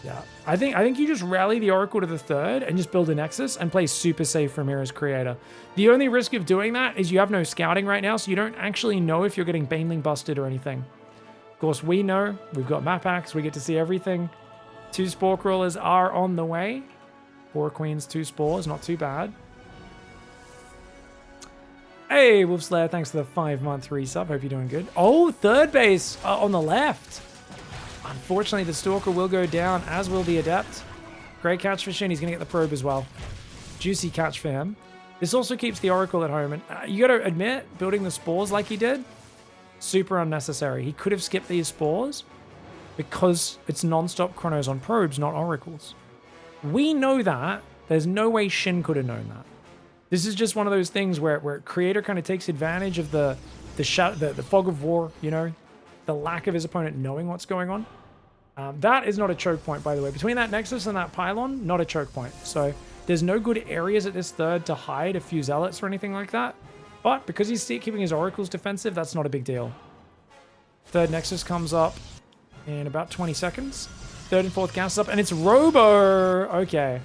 Yeah, I think you just rally the Oracle to the 3rd and just build a Nexus and play super safe from here as Creator. The only risk of doing that is you have no scouting right now, so you don't actually know if you're getting Baneling busted or anything. Of course, we know. We've got map hacks. We get to see everything. 2 Spore Crawlers are on the way. 4 Queens, 2 Spores. Not too bad. Hey, Wolfslayer, thanks for the 5-month resub. Hope you're doing good. Oh, 3rd base on the left. Unfortunately, the Stalker will go down, as will the Adept. Great catch for SHIN. He's going to get the probe as well. Juicy catch for him. This also keeps the Oracle at home. And you got to admit, building the spores like he did, super unnecessary. He could have skipped these spores because it's non-stop chronos on probes, not oracles. We know that. There's no way SHIN could have known that. This is just one of those things where Creator kind of takes advantage of the fog of war, you know, the lack of his opponent knowing what's going on. That is not a choke point, by the way. Between that Nexus and that Pylon, not a choke point. So There's no good areas at this third to hide a few zealots or anything like that. But because he's keeping his oracles defensive, that's not a big deal. Third Nexus comes up in about 20 seconds. Third and fourth gas up, and it's Robo. Okay.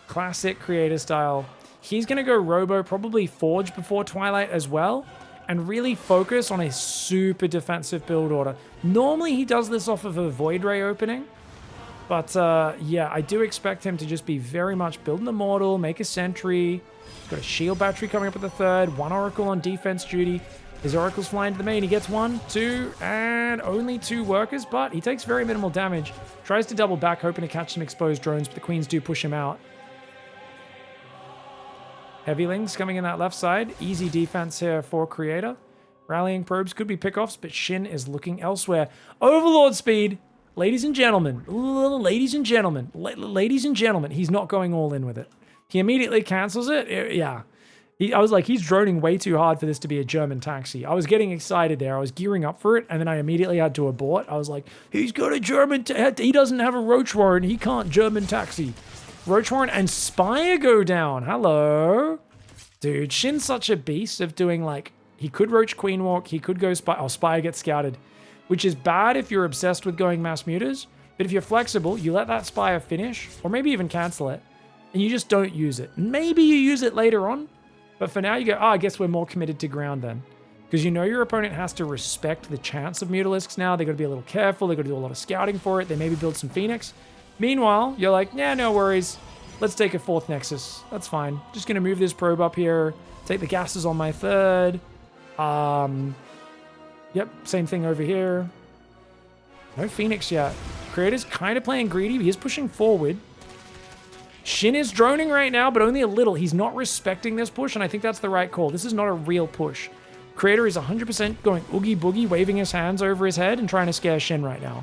Classic creator style. He's going to go Robo, probably Forge before Twilight as well, and really focus on a super defensive build order. Normally he does this off of a Void Ray opening, but yeah, I do expect him to just be very much build an Immortal, make a Sentry. He's got a Shield Battery coming up at the third, one Oracle on defense duty. His Oracle's flying to the main. He gets 1, 2, and only 2 workers, but he takes very minimal damage. Tries to double back, hoping to catch some exposed drones, but the Queens do push him out. Heavylings coming in that left side. Easy defense here for Creator. Rallying probes could be pickoffs, but Shin is looking elsewhere. Overlord speed. Ladies and gentlemen. Ladies and gentlemen. Ladies and gentlemen. He's not going all in with it. He immediately cancels it. Yeah. I was like, he's droning way too hard for this to be a German taxi. I was getting excited there. I was gearing up for it, and then I immediately had to abort. I was like, he's got a German... he doesn't have a Roach Warren. He can't German taxi. Roach Warren and Spire go down. Hello. Dude, Shin's such a beast of doing, like... He could Roach Queen Walk. He could go Spire. Oh, Spire gets scouted. Which is bad if you're obsessed with going mass mutas. But if you're flexible, you let that Spire finish, or maybe even cancel it, and you just don't use it. Maybe you use it later on. But for now, you go, I guess we're more committed to ground then. Because you know your opponent has to respect the chance of Mutalisks now. They got to be a little careful. They got to do a lot of scouting for it. They maybe build some Phoenix. Meanwhile, you're like, yeah, no worries. Let's take a fourth Nexus. That's fine. Just going to move this probe up here. Take the gases on my third. Yep, same thing over here. No Phoenix yet. Creator's kind of playing greedy. He is pushing forward. Shin is droning right now, but only a little. He's not respecting this push, and I think that's the right call. This is not a real push. Creator is 100% going oogie boogie, waving his hands over his head and trying to scare Shin right now.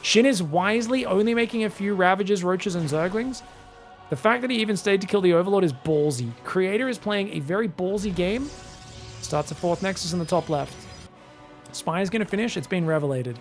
Shin is wisely only making a few Ravages, Roaches, and Zerglings. The fact that he even stayed to kill the Overlord is ballsy. Creator is playing a very ballsy game. Starts a fourth Nexus in the top left. Spire's going to finish. It's been revelated.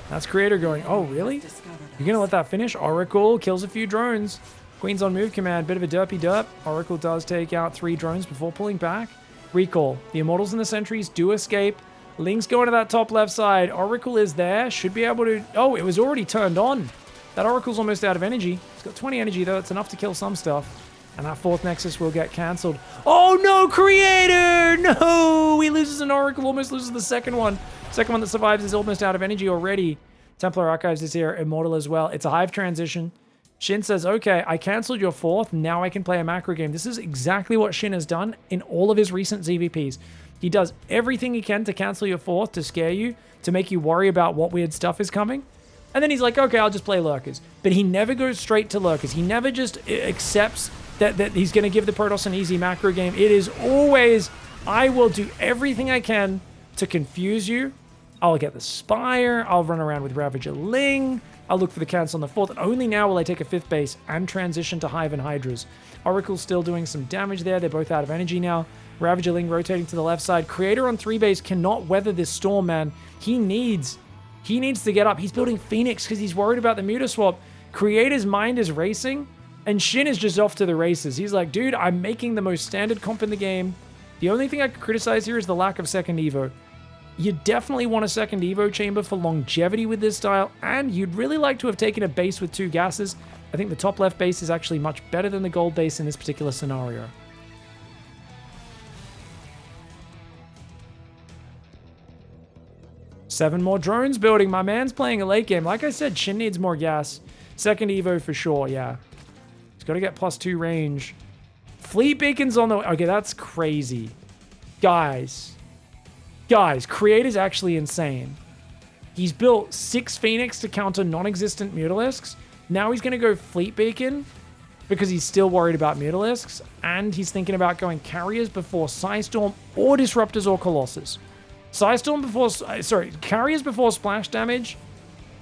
That's Creator going, oh, really? You're going to let that finish? Oracle kills a few drones. Queen's on move command, bit of a derpy derp. Oracle does take out 3 drones before pulling back. Recall. The Immortals and the Sentries do escape. Link's going to that top left side. Oracle is there. Should be able to... Oh, it was already turned on. That Oracle's almost out of energy. It's got 20 energy, though. It's enough to kill some stuff. And that fourth Nexus will get cancelled. Oh, no, Creator! No! He loses an Oracle, almost loses the second one. Second one that survives is almost out of energy already. Templar Archives is here. Immortal as well. It's a Hive transition. Shin says, okay, I cancelled your fourth. Now I can play a macro game. This is exactly what Shin has done in all of his recent ZVPs. He does everything he can to cancel your fourth, to scare you, to make you worry about what weird stuff is coming. And then he's like, okay, I'll just play Lurkers. But he never goes straight to Lurkers. He never just accepts that he's going to give the Protoss an easy macro game. It is always, I will do everything I can to confuse you. I'll get the Spire. I'll run around with Ravager Ling. I'll look for the cancel on the fourth, and only now will I take a fifth base and transition to Hive and Hydras. Oracle's still doing some damage there. They're both out of energy now. Ravager Ling rotating to the left side. Creator on 3 base cannot weather this storm, man. He needs to get up. He's building Phoenix because he's worried about the Mutaswap. Creator's mind is racing, and Shin is just off to the races. He's like, dude, I'm making the most standard comp in the game. The only thing I could criticize here is the lack of second Evo. You definitely want a second Evo chamber for longevity with this style, and you'd really like to have taken a base with 2 gases. I think the top left base is actually much better than the gold base in this particular scenario. Seven more drones building. My man's playing a late game. Like I said, Shin needs more gas. Second Evo for sure, yeah. He's got to get +2 range. Fleet beacons on the way. Okay, that's crazy. Guys, Creator's actually insane. He's built 6 Phoenix to counter non-existent Mutalisks. Now he's going to go Fleet Beacon because he's still worried about Mutalisks, and he's thinking about going Carriers before Psystorm or Disruptors or Colossus. Carriers before splash damage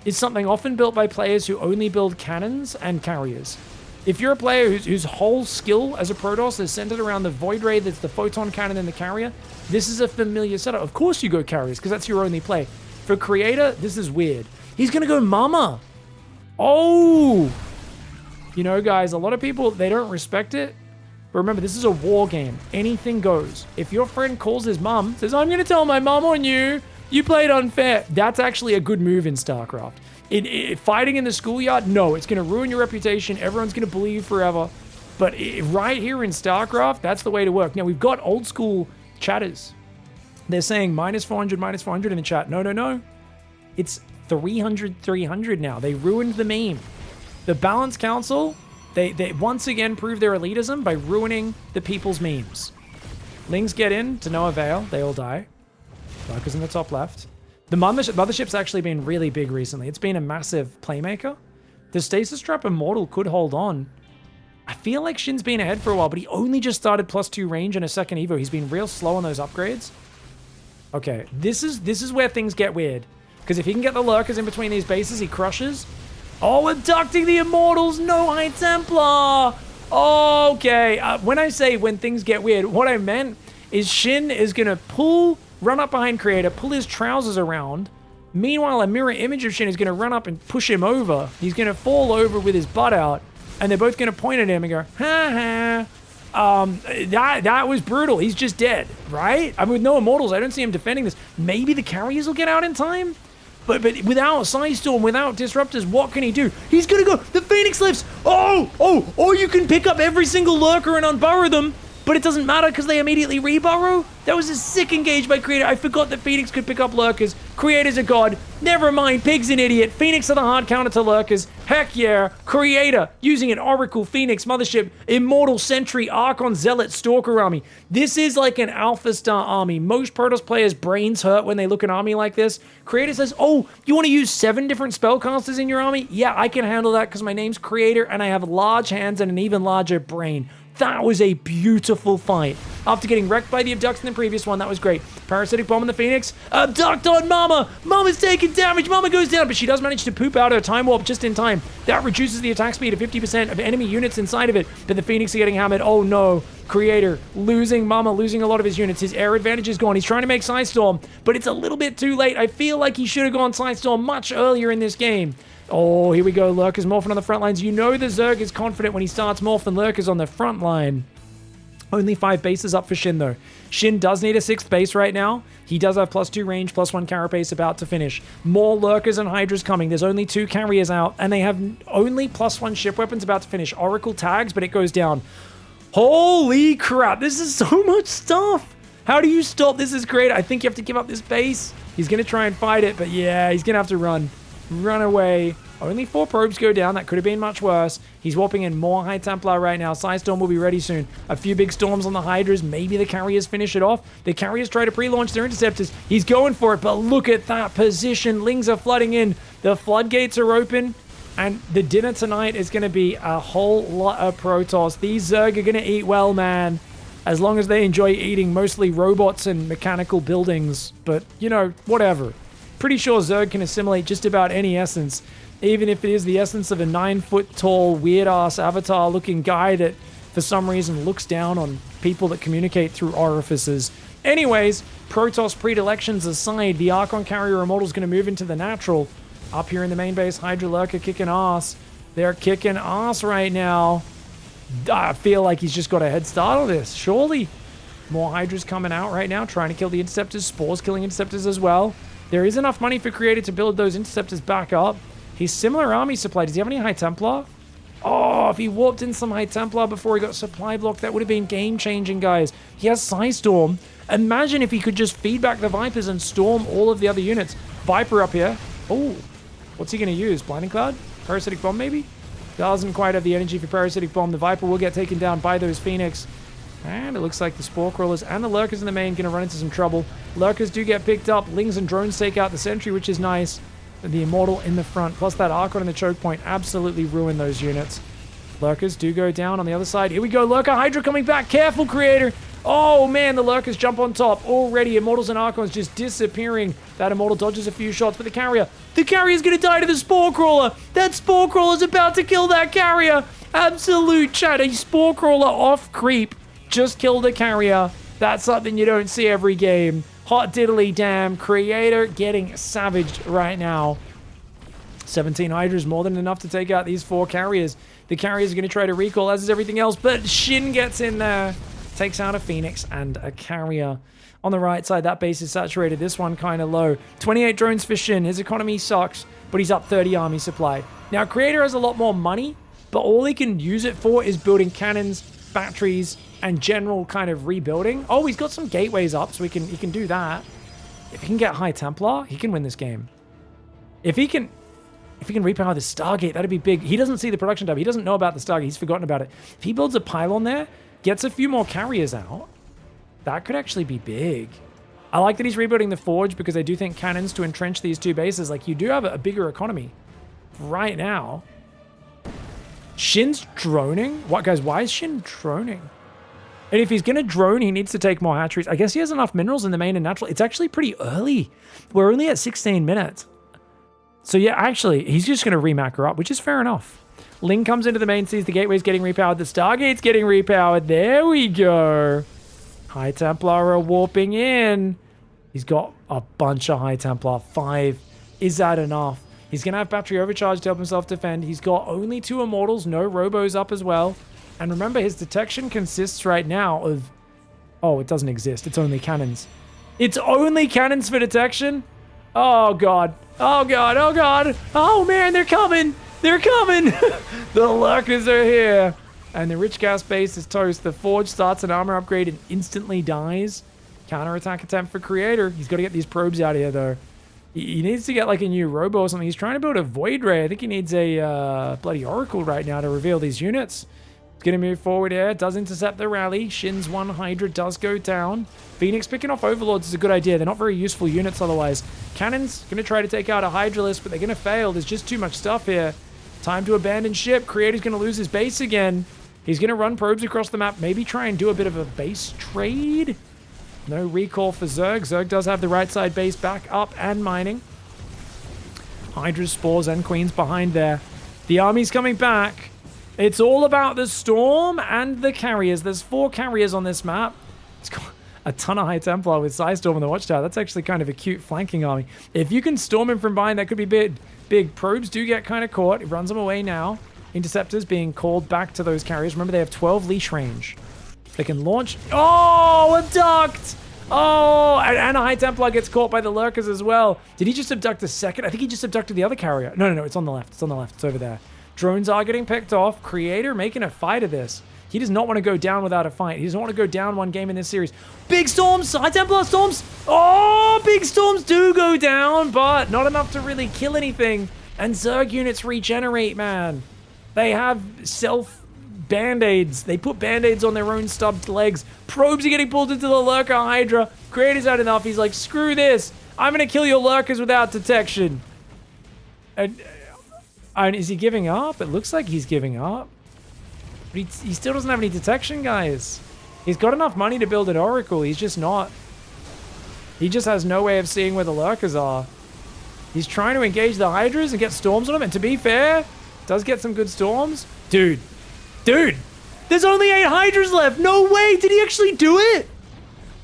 is something often built by players who only build cannons and Carriers. If you're a player whose whole skill as a Protoss is centered around the Void Ray, that's the Photon Cannon and the Carrier, this is a familiar setup. Of course you go Carriers, because that's your only play. For Creator, this is weird. He's going to go Mama. Oh! You know, guys, a lot of people, they don't respect it. But remember, this is a war game. Anything goes. If your friend calls his mom, says, I'm going to tell my mom on you, you played unfair. That's actually a good move in StarCraft. Fighting in the schoolyard, no, it's going to ruin your reputation. Everyone's going to bully you forever. But right here in StarCraft, that's the way to work. Now, we've got old school chatters. They're saying minus 400 in the chat. No. It's 300 now. They ruined the meme. The Balance Council, they once again prove their elitism by ruining the people's memes. Lings get in to no avail. They all die. Lurkers in the top left. The mothership's actually been really big recently. It's been a massive playmaker. The Stasis Trap Immortal could hold on. I feel like Shin's been ahead for a while, but he only just started +2 range and a second Evo. He's been real slow on those upgrades. Okay, this is where things get weird. Because if he can get the Lurkers in between these bases, he crushes. Oh, abducting the Immortals! No High Templar! Okay, when I say when things get weird, what I meant is Shin is going to run up behind Creator, pull his trousers around. Meanwhile, a mirror image of Shin is going to run up and push him over. He's going to fall over with his butt out, and they're both going to point at him and go, ha ha. That was brutal. He's just dead, right? I mean, with no Immortals, I don't see him defending this. Maybe the carriers will get out in time? But without Psystorm, without Disruptors, what can he do? He's gonna go, the Phoenix lifts! Or you can pick up every single Lurker and unburrow them, but it doesn't matter because they immediately reburrow? That was a sick engage by Creator. I forgot that Phoenix could pick up Lurkers. Creator's a god. Never mind, Pig's an idiot. Phoenix are the hard counter to Lurkers. Heck yeah. Creator using an Oracle, Phoenix, Mothership, Immortal, Sentry, Archon, Zealot, Stalker army. This is like an Alpha Star army. Most Protoss players' brains hurt when they look at an army like this. Creator says, oh, you want to use 7 different spellcasters in your army? Yeah, I can handle that because my name's Creator and I have large hands and an even larger brain. That was a beautiful fight. After getting wrecked by the abduct in the previous one, that was great. Parasitic Bomb on the Phoenix. Abduct on Mama! Mama's taking damage! Mama goes down, but she does manage to poop out her Time Warp just in time. That reduces the attack speed of 50% of enemy units inside of it, but the Phoenix are getting hammered. Oh no. Creator losing Mama, losing a lot of his units. His air advantage is gone. He's trying to make Psystorm, but it's a little bit too late. I feel like he should have gone Psystorm much earlier in this game. Oh, here we go. Lurkers morphing on the front lines. You know the Zerg is confident when he starts morphing Lurkers on the front line. Only 5 bases up for Shin, though. Shin does need a 6th base right now. He does have +2 range, +1 carapace about to finish. More Lurkers and Hydras coming. There's only 2 carriers out, and they have only +1 ship weapons about to finish. Oracle tags, but it goes down. Holy crap. This is so much stuff. How do you stop? This is great. I think you have to give up this base. He's going to try and fight it, but yeah, he's going to have to run. Run away. Only 4 probes go down. That could have been much worse. He's warping in more High Templar right now. Psystorm will be ready soon. A few big storms on the Hydras. Maybe the carriers finish it off. The carriers try to pre-launch their interceptors. He's going for it, but look at that position. Lings are flooding in. The floodgates are open, and the dinner tonight is going to be a whole lot of Protoss. These Zerg are going to eat well, man. As long as they enjoy eating mostly robots and mechanical buildings. But, you know, whatever. Pretty sure Zerg can assimilate just about any essence, even if it is the essence of a 9-foot-tall, weird-ass avatar-looking guy that, for some reason, looks down on people that communicate through orifices. Anyways, Protoss predilections aside, the Archon Carrier Immortal is going to move into the natural. Up here in the main base, Hydra Lurker kicking ass. They're kicking ass right now. I feel like he's just got a head start on this, surely. More Hydras coming out right now, trying to kill the Interceptors. Spores killing Interceptors as well. There is enough money for Creator to build those Interceptors back up. He's similar army supply. Does he have any High Templar? Oh, if he warped in some High Templar before he got supply blocked, that would have been game-changing, guys. He has Psystorm. Imagine if he could just feed back the Vipers and storm all of the other units. Viper up here. Oh, what's he going to use? Blinding Cloud? Parasitic Bomb, maybe? Doesn't quite have the energy for Parasitic Bomb. The Viper will get taken down by those Phoenix. And it looks like the Spore Crawlers and the Lurkers in the main going to run into some trouble. Lurkers do get picked up. Lings and drones take out the Sentry, which is nice. The Immortal in the front, plus that Archon in the choke point, absolutely ruin those units. Lurkers do go down on the other side. Here we go, Lurker Hydra coming back. Careful, Creator. Oh, man, the Lurkers jump on top. Already, Immortals and Archons just disappearing. That Immortal dodges a few shots, but the carrier's going to die to the Spore Crawler. That Spore Crawler's about to kill that carrier. Absolute chat. A Spore Crawler off creep just killed a carrier. That's something you don't see every game. Hot diddly damn. Creator getting savaged right now. 17 Hydras, more than enough to take out these 4 carriers. The carriers are going to try to recall, as is everything else, but Shin gets in there. Takes out a Phoenix and a carrier. On the right side, that base is saturated. This one kind of low. 28 drones for Shin. His economy sucks, but he's up 30 army supply. Now, Creator has a lot more money, but all he can use it for is building cannons, batteries, and general kind of rebuilding. Oh, he's got some gateways up, so he can do that. If he can get High Templar, he can win this game. If he can repower the Stargate, that'd be big. He doesn't see the production tab. He doesn't know about the Stargate. He's forgotten about it. If he builds a pylon there, gets a few more carriers out, that could actually be big. I like that he's rebuilding the Forge because I do think cannons to entrench these 2 bases. Like, you do have a bigger economy right now. Shin's droning? What, guys? Why is Shin droning? And if he's going to drone, he needs to take more hatcheries. I guess he has enough minerals in the main and natural. It's actually pretty early. We're only at 16 minutes. So yeah, actually, he's just going to remap her up, which is fair enough. Ling comes into the main, sees the gateway's getting repowered. The Stargate's getting repowered. There we go. High Templar are warping in. He's got a bunch of High Templar. 5. Is that enough? He's going to have battery overcharge to help himself defend. He's got only 2 Immortals. No Robos up as well. And remember, his detection consists right now of... Oh, it doesn't exist. It's only cannons. It's only cannons for detection? Oh, God. Oh, God. Oh, God. Oh, man, they're coming. They're coming. The Lurkers are here. And the Rich Gas base is toast. The Forge starts an armor upgrade and instantly dies. Counterattack attempt for Creator. He's got to get these probes out of here, though. He needs to get, like, a new Robo or something. He's trying to build a Void Ray. I think he needs a bloody Oracle right now to reveal these units. Going to move forward here. Does intercept the rally. Shin's 1 Hydra does go down. Phoenix picking off Overlords is a good idea. They're not very useful units otherwise. Cannon's going to try to take out a Hydralisk, but they're going to fail. There's just too much stuff here. Time to abandon ship. Creator's going to lose his base again. He's going to run probes across the map. Maybe try and do a bit of a base trade. No recall for Zerg. Zerg does have the right side base back up and mining. Hydra's, Spores, and Queens behind there. The army's coming back. It's all about the Storm and the carriers. There's 4 carriers on this map. It's got a ton of High Templar with Psystorm on the Watchtower. That's actually kind of a cute flanking army. If you can storm him from behind, that could be big. Big probes do get kind of caught. It runs them away now. Interceptors being called back to those carriers. Remember, they have 12 leash range. They can launch. Oh, abduct! Oh, and a High Templar gets caught by the Lurkers as well. Did he just abduct the second? I think he just abducted the other carrier. No, it's on the left. It's on the left. It's over there. Drones are getting picked off. Creator making a fight of this. He does not want to go down without a fight. He doesn't want to go down one game in this series. Big storms! High Templar storms! Oh, big storms do go down, but not enough to really kill anything. And Zerg units regenerate, man. They have self-band-aids. They put band-aids on their own stubbed legs. Probes are getting pulled into the Lurker Hydra. Creator's had enough. He's like, screw this. I'm going to kill your Lurkers without detection. And is he giving up? It looks like he's giving up. But he still doesn't have any detection, guys. He's got enough money to build an Oracle. He's just not. He just has no way of seeing where the Lurkers are. He's trying to engage the Hydras and get storms on them. And to be fair, does get some good storms. Dude. There's only 8 Hydras left. No way. Did he actually do it?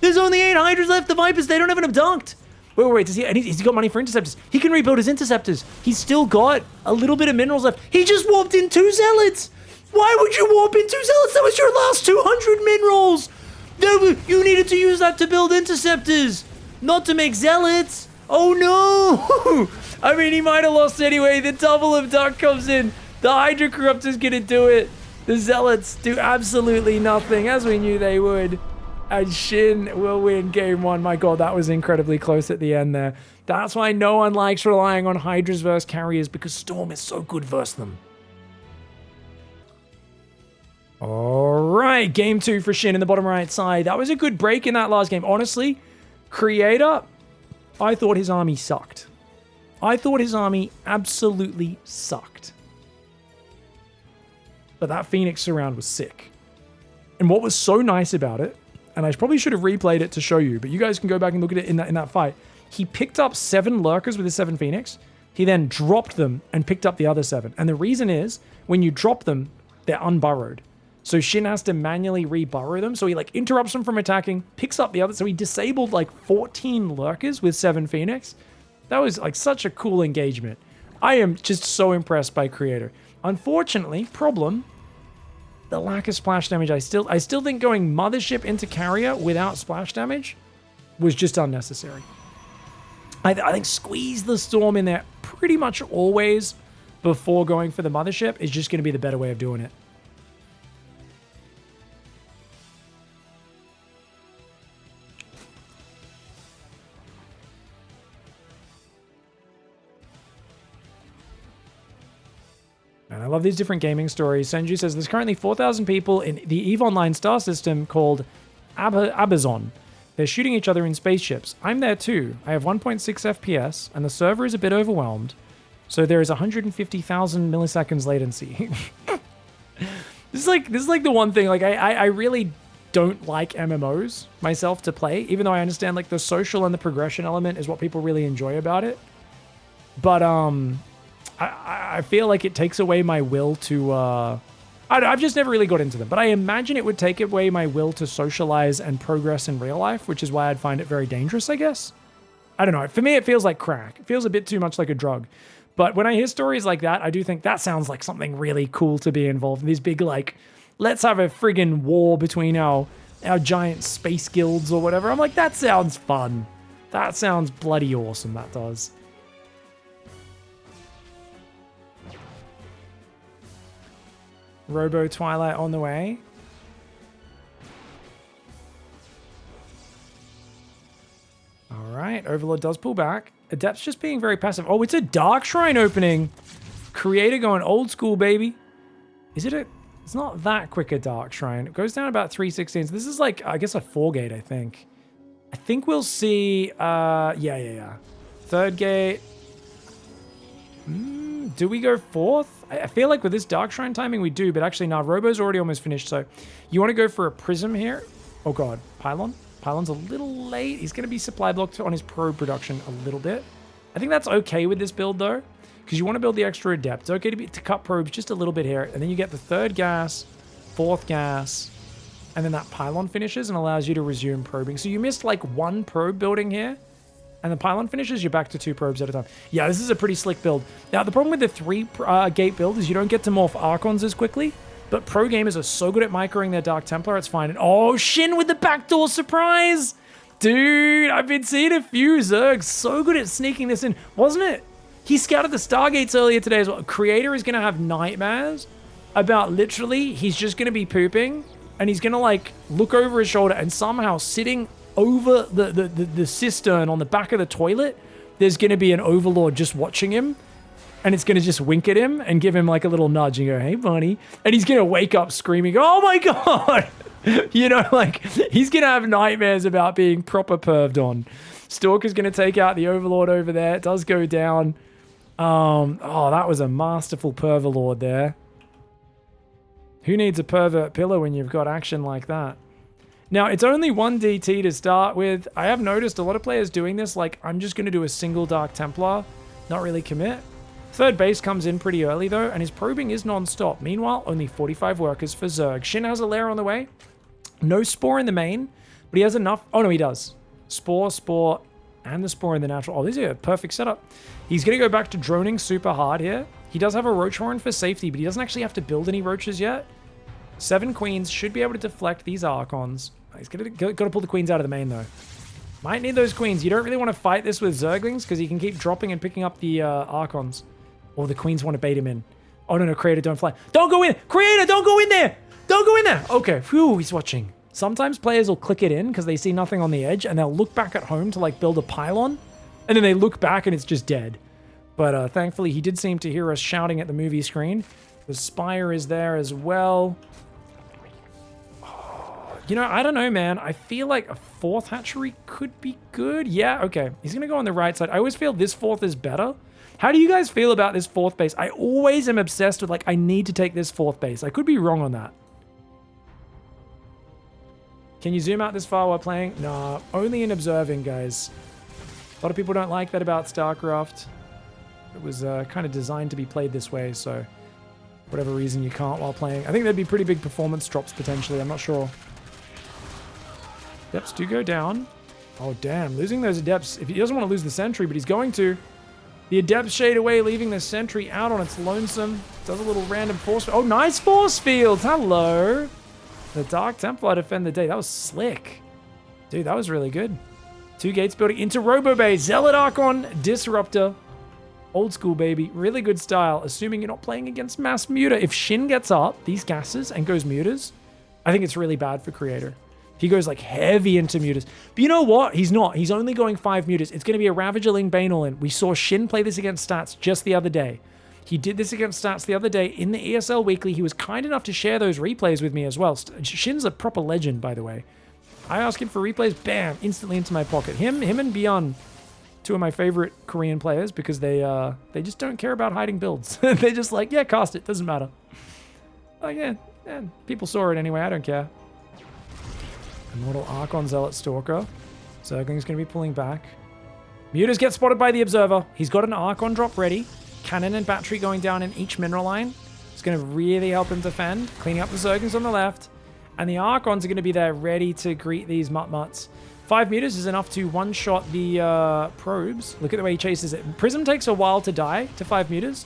There's only 8 Hydras left. The Vipers, they don't have an abduct. Wait. Has he got money for interceptors? He can rebuild his interceptors. He's still got a little bit of minerals left. He just warped in 2 zealots. Why would you warp in 2 zealots? That was your last 200 minerals. You needed to use that to build interceptors, not to make zealots. Oh no. I mean, he might have lost anyway. The double abduct comes in. The Hydra Corruptor's gonna do it. The zealots do absolutely nothing, as we knew they would. And Shin will win game 1. My god, that was incredibly close at the end there. That's why no one likes relying on Hydras versus carriers, because Storm is so good versus them. Alright, game 2 for Shin in the bottom right side. That was a good break in that last game. Honestly, Creator, I thought his army sucked. I thought his army absolutely sucked. But that Phoenix surround was sick. And what was so nice about it, and I probably should have replayed it to show you, but you guys can go back and look at it in that fight. He picked up 7 Lurkers with his 7 Phoenix. He then dropped them and picked up the other 7. And the reason is, when you drop them, they're unburrowed. So Shin has to manually reburrow them. So he like interrupts them from attacking, picks up the other. So he disabled like 14 Lurkers with 7 Phoenix. That was like such a cool engagement. I am just so impressed by Creator. Unfortunately, problem, the lack of splash damage. I still think going Mothership into Carrier without splash damage was just unnecessary. I think squeeze the Storm in there pretty much always before going for the Mothership is just going to be the better way of doing it. And I love these different gaming stories. Senju says there's currently 4,000 people in the EVE Online star system called Abazon. They're shooting each other in spaceships. I'm there too. I have 1.6 FPS, and the server is a bit overwhelmed. So there is 150,000 milliseconds latency. This is like the one thing. Like I really don't like MMOs myself to play, even though I understand like the social and the progression element is what people really enjoy about it. But I feel like it takes away my will to. I've just never really got into them, but I imagine it would take away my will to socialize and progress in real life, which is why I'd find it very dangerous, I guess. I don't know. For me, it feels like crack. It feels a bit too much like a drug. But when I hear stories like that, I do think that sounds like something really cool to be involved in. These big, like, let's have a friggin' war between our giant space guilds or whatever. I'm like, that sounds fun. That sounds bloody awesome, that does. Robo Twilight on the way. All right, Overlord does pull back. Adept's just being very passive. Oh, it's a Dark Shrine opening. Creator going old school, baby. Is it a... It's not that quick a Dark Shrine. It goes down about 316. So this is like, I guess, a 4-gate, I think. I think we'll see... Yeah. Third gate. Do we go fourth? I feel like with this Dark Shrine timing we do, but actually no, Robo's already almost finished, so you want to go for a Prism here? Oh god, Pylon? Pylon's a little late. He's going to be supply blocked on his probe production a little bit. I think that's okay with this build though, because you want to build the extra Adept. It's okay to cut probes just a little bit here, and then you get the third gas, fourth gas, and then that Pylon finishes and allows you to resume probing. So you missed like one probe building here, and the Pylon finishes, you're back to 2 probes at a time. Yeah, this is a pretty slick build. Now, the problem with the 3-gate build is you don't get to morph Archons as quickly, but pro gamers are so good at microing their Dark Templar, it's fine. And oh, Shin with the backdoor surprise! Dude, I've been seeing a few Zergs so good at sneaking this in. Wasn't it? He scouted the Stargates earlier today as well. Creator is going to have nightmares about literally, he's just going to be pooping, and he's going to like look over his shoulder and somehow sitting over the cistern on the back of the toilet, there's going to be an Overlord just watching him, and it's going to just wink at him and give him like a little nudge and go, hey, buddy. And he's going to wake up screaming, oh my God. You know, like he's going to have nightmares about being proper perved on. Stalker's going to take out the Overlord over there. It does go down. Oh, that was a masterful Perverlord there. Who needs a pervert pillar when you've got action like that? Now, it's only 1 DT to start with. I have noticed a lot of players doing this, like, I'm just going to do a single Dark Templar, not really commit. Third base comes in pretty early, though, and his probing is non-stop. Meanwhile, only 45 workers for Zerg. Shin has a lair on the way. No Spore in the main, but he has enough... Oh, no, he does. Spore, and the Spore in the natural... Oh, this is a perfect setup. He's going to go back to droning super hard here. He does have a Roach Horn for safety, but he doesn't actually have to build any Roaches yet. 7 Queens should be able to deflect these Archons. He's got to pull the Queens out of the main, though. Might need those Queens. You don't really want to fight this with Zerglings, because he can keep dropping and picking up the Archons. Or the Queens want to bait him in. Oh, no, Creator, don't fly. Don't go in! Creator, don't go in there! Don't go in there! Okay, phew, he's watching. Sometimes players will click it in, because they see nothing on the edge, and they'll look back at home to, like, build a pylon, and then they look back, and it's just dead. But thankfully, he did seem to hear us shouting at the movie screen. The Spire is there as well. You know, I don't know, man. I feel like a 4th hatchery could be good. Yeah, okay. He's going to go on the right side. I always feel this 4th is better. How do you guys feel about this 4th base? I always am obsessed with, like, I need to take this 4th base. I could be wrong on that. Can you zoom out this far while playing? Nah, only in observing, guys. A lot of people don't like that about StarCraft. It was kind of designed to be played this way, so whatever reason you can't while playing. I think there'd be pretty big performance drops potentially. I'm not sure. Adepts do go down. Oh, damn. Losing those Adepts. If he doesn't want to lose the Sentry, but he's going to. The Adept shade away, leaving the sentry out on its lonesome. Does a little random force. Oh, nice force field. Hello. The Dark Templar defend the day. That was slick. Dude, that was really good. 2 gates building into Robo Bay. Zealot Archon, Disruptor. Old school, baby. Really good style, assuming you're not playing against Mass Muta. If Shin gets up these gases and goes Mutas, I think it's really bad for Creator. He goes like heavy into Mutas. But you know what? He's not. He's only going 5 Mutas. It's going to be a Ravagerling Bane all in. We saw Shin play this against Stats just the other day. He did this against Stats the other day in the ESL Weekly. He was kind enough to share those replays with me as well. Shin's a proper legend, by the way. I ask him for replays, bam, instantly into my pocket. Him and Beyond, 2 of my favorite Korean players, because they just don't care about hiding builds. They're just like, yeah, cast it, doesn't matter. Like, yeah, people saw it anyway, I don't care. Immortal Archon Zealot Stalker. Zergling's going to be pulling back. Mutas get spotted by the Observer. He's got an Archon drop ready. Cannon and battery going down in each mineral line. It's going to really help him defend. Cleaning up the Zerglings on the left. And the Archons are going to be there ready to greet these Mutt-Mutts. 5 Mutas is enough to one-shot the probes. Look at the way he chases it. Prism takes a while to die to 5 Mutas.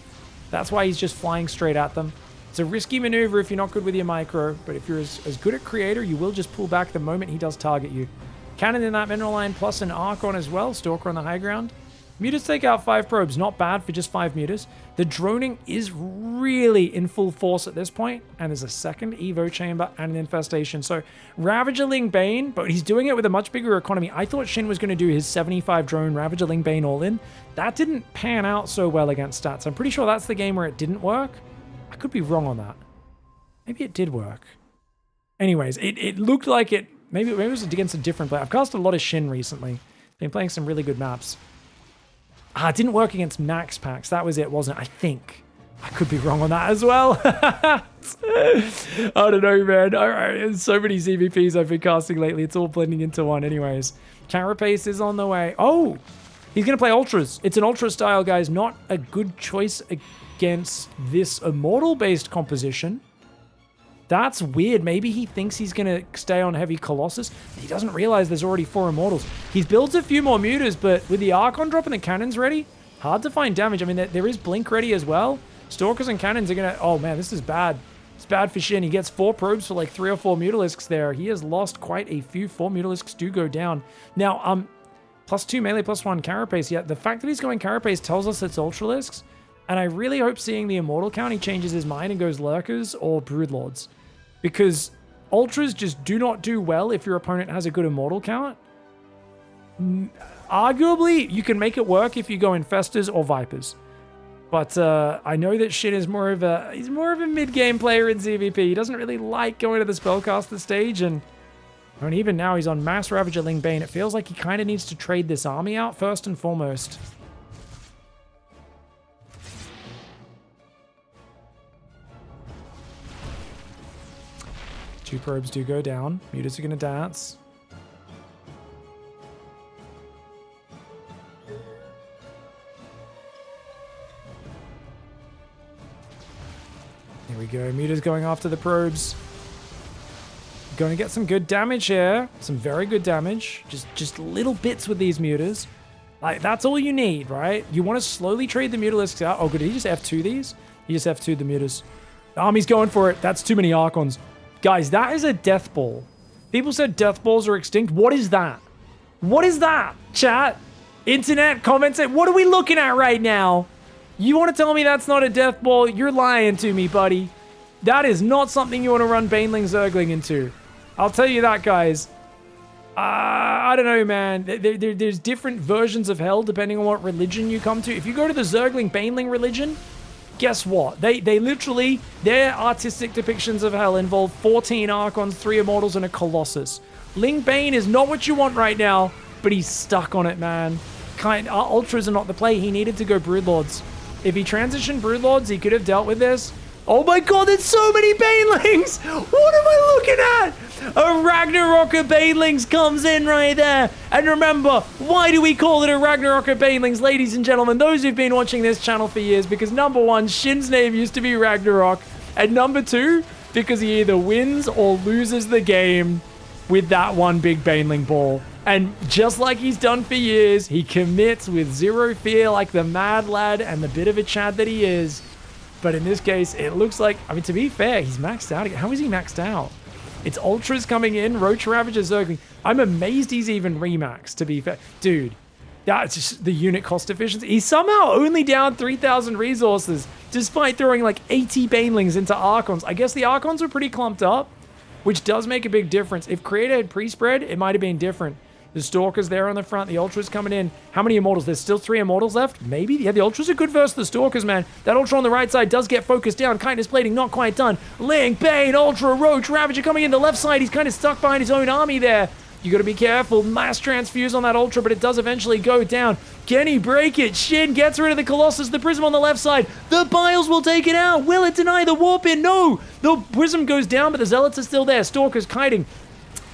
That's why he's just flying straight at them. It's a risky maneuver if you're not good with your micro, but if you're as good at Creator, you will just pull back the moment he does target you. Cannon in that mineral line, plus an Archon as well. Stalker on the high ground. Mutas take out 5 probes. Not bad for just 5 Mutas. The droning is really in full force at this point, and there's a second Evo chamber and an infestation. So Ravagerling Bane, but he's doing it with a much bigger economy. I thought Shin was going to do his 75 drone Ravagerling Bane all in. That didn't pan out so well against Stats. I'm pretty sure that's the game where it didn't work. I could be wrong on that. Maybe it did work. Anyways, it looked like it. Maybe it was against a different player. I've cast a lot of Shin recently. Been playing some really good maps. It didn't work against Max Packs. That was it, wasn't it? I think. I could be wrong on that as well. I don't know, man. All right, there's so many ZVPs I've been casting lately. It's all blending into one. Anyways, Carapace is on the way. Oh, he's going to play Ultras. It's an Ultra style, guys. Not a good choice against this Immortal-based composition. That's weird. Maybe he thinks he's going to stay on Heavy Colossus. He doesn't realize there's already 4 Immortals. He builds a few more Mutas, but with the Archon drop and the Cannons ready, hard to find damage. I mean, there is Blink ready as well. Stalkers and Cannons are going to... Oh, man, this is bad. It's bad for Shin. He gets 4 probes for like 3 or 4 Mutalisks there. He has lost quite a few. 4 Mutalisks do go down. Now, +2 melee, +1 Carapace. Yeah, the fact that he's going Carapace tells us it's Ultralisks. And I really hope seeing the Immortal count, he changes his mind and goes Lurkers or Broodlords. Because Ultras just do not do well if your opponent has a good Immortal count. Arguably, you can make it work if you go Infestors or Vipers. But I know that Shin is more of a mid-game player in ZVP. He doesn't really like going to the Spellcaster stage. And even now he's on Mass Ravagerling Bane. It feels like he kind of needs to trade this army out first and foremost. Two probes do go down. Mutas are going to dance. Here we go. Mutas going after the probes. Going to get some good damage here. Some very good damage. Just little bits with these Mutas. Like, that's all you need, right? You want to slowly trade the Mutalisks out. Oh, good. Did he just F2 these? He just F2'd the Mutas. The army's going for it. That's too many Archons. Guys, that is a death ball. People said death balls are extinct. What is that? What is that? Chat, internet, comments. What are we looking at right now? You want to tell me that's not a death ball? You're lying to me, buddy. That is not something you want to run Baneling Zergling into. I'll tell you that, guys. I don't know, man. There's different versions of hell depending on what religion you come to. If you go to the Zergling Baneling religion, guess what? They literally, their artistic depictions of hell involve 14 Archons, 3 Immortals, and a Colossus. Ling Bane is not what you want right now, but he's stuck on it, man. Ultras are not the play. He needed to go Broodlords. If he transitioned Broodlords, he could have dealt with this. Oh my god, there's so many Banelings! What am I looking at? A Ragnarok of Banelings comes in right there. And remember, why do we call it a Ragnarok of Banelings, ladies and gentlemen? Those who've been watching this channel for years, because number 1, Shin's name used to be Ragnarok. And number 2, because he either wins or loses the game with that one big Baneling ball. And just like he's done for years, he commits with zero fear like the mad lad and the bit of a Chad that he is. But in this case, it looks like, I mean, to be fair, he's maxed out. How is he maxed out? It's Ultras coming in, Roach Ravager Zergling. I'm amazed he's even remaxed, to be fair. Dude, that's just the unit cost efficiency. He's somehow only down 3,000 resources, despite throwing like 80 Banelings into Archons. I guess the Archons were pretty clumped up, which does make a big difference. If Creator had pre-spread, it might have been different. The Stalker's there on the front. The Ultra's coming in. How many Immortals? There's still 3 Immortals left? Maybe? Yeah, the Ultras are good versus the Stalkers, man. That Ultra on the right side does get focused down. Kindness Plating, not quite done. Link, Bane, Ultra, Roach, Ravager coming in the left side. He's kind of stuck behind his own army there. You got to be careful. Mass transfuse on that Ultra, but it does eventually go down. Can he break it? Shin gets rid of the Colossus. The Prism on the left side. The Biles will take it out. Will it deny the warp in? No. The Prism goes down, but the Zealots are still there. Stalker's kiting.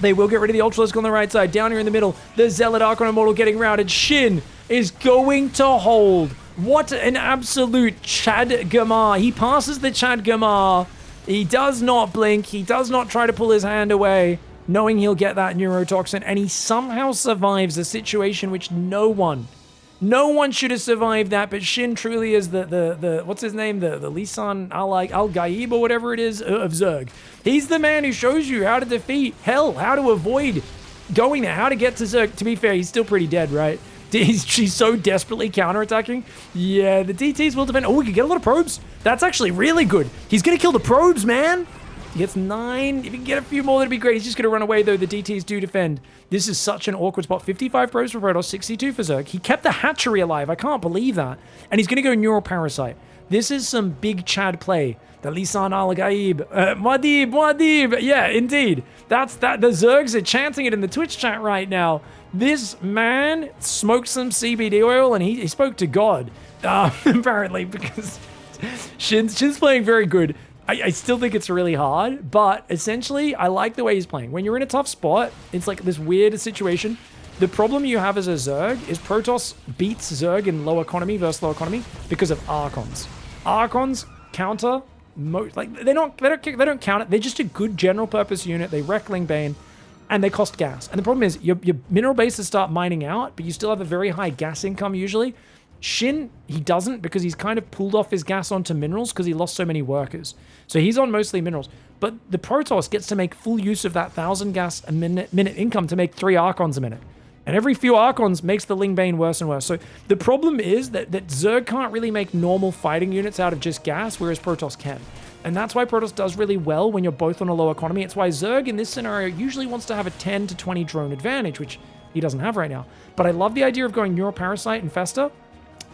They will get rid of the Ultralisk on the right side. Down here in the middle, the Zealot Archon Immortal getting routed. Shin is going to hold. What an absolute Chad Gamar. He passes the Chad Gamar. He does not blink. He does not try to pull his hand away, knowing he'll get that neurotoxin. And he somehow survives a situation which no one should have survived that, but Shin truly is the what's his name? The Lisan Al-Gaib or whatever it is of Zerg. He's the man who shows you how to defeat, hell, how to avoid going there, how to get to Zerg. To be fair, he's still pretty dead, right? She's so desperately counterattacking. Yeah, the DTs will defend. Oh, we can get a lot of probes. That's actually really good. He's going to kill the probes, man. He gets 9. If he can get a few more, that'd be great. He's just going to run away, though. The DTs do defend. This is such an awkward spot. 55 probes for Protoss, 62 for Zerg. He kept the hatchery alive. I can't believe that. And he's going to go Neural Parasite. This is some big Chad play. The Lisan Al-Gaib. Muad'Dib. Yeah, indeed. That's that. The Zergs are chanting it in the Twitch chat right now. This man smoked some CBD oil and he spoke to God. Apparently, because Shin's playing very good. I still think it's really hard, but essentially, I like the way he's playing. When you're in a tough spot, it's like this weird situation. The problem you have as a Zerg is Protoss beats Zerg in low economy versus low economy because of Archons. Archons counter, they don't count it. They're just a good general purpose unit. They wreck Lingbane, and they cost gas. And the problem is your mineral bases start mining out, but you still have a very high gas income usually. Shin, he doesn't because he's kind of pulled off his gas onto minerals because he lost so many workers. So he's on mostly minerals. But the Protoss gets to make full use of that 1,000 gas a minute income to make 3 Archons a minute. And every few Archons makes the Lingbane worse and worse. So the problem is that Zerg can't really make normal fighting units out of just gas, whereas Protoss can. And that's why Protoss does really well when you're both on a low economy. It's why Zerg in this scenario usually wants to have a 10 to 20 drone advantage, which he doesn't have right now. But I love the idea of going Neuroparasite and Festa,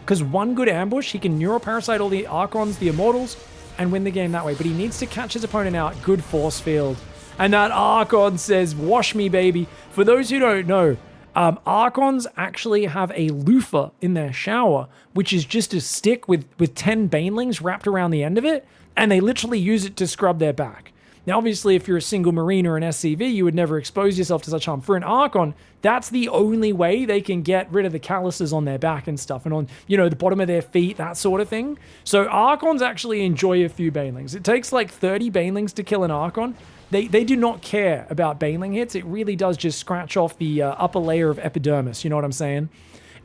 because one good ambush, he can Neuroparasite all the Archons, the Immortals, and win the game that way. But he needs to catch his opponent out. Good force field. And that Archon says, wash me, baby. For those who don't know, Archons actually have a loofah in their shower, which is just a stick with 10 Banelings wrapped around the end of it, and they literally use it to scrub their back. Now, obviously, if you're a single Marine or an SCV, you would never expose yourself to such harm. For an Archon, that's the only way they can get rid of the calluses on their back and stuff, and on, the bottom of their feet, that sort of thing. So Archons actually enjoy a few Banelings. It takes like 30 Banelings to kill an Archon. They do not care about Baneling hits. It really does just scratch off the upper layer of epidermis, you know what I'm saying?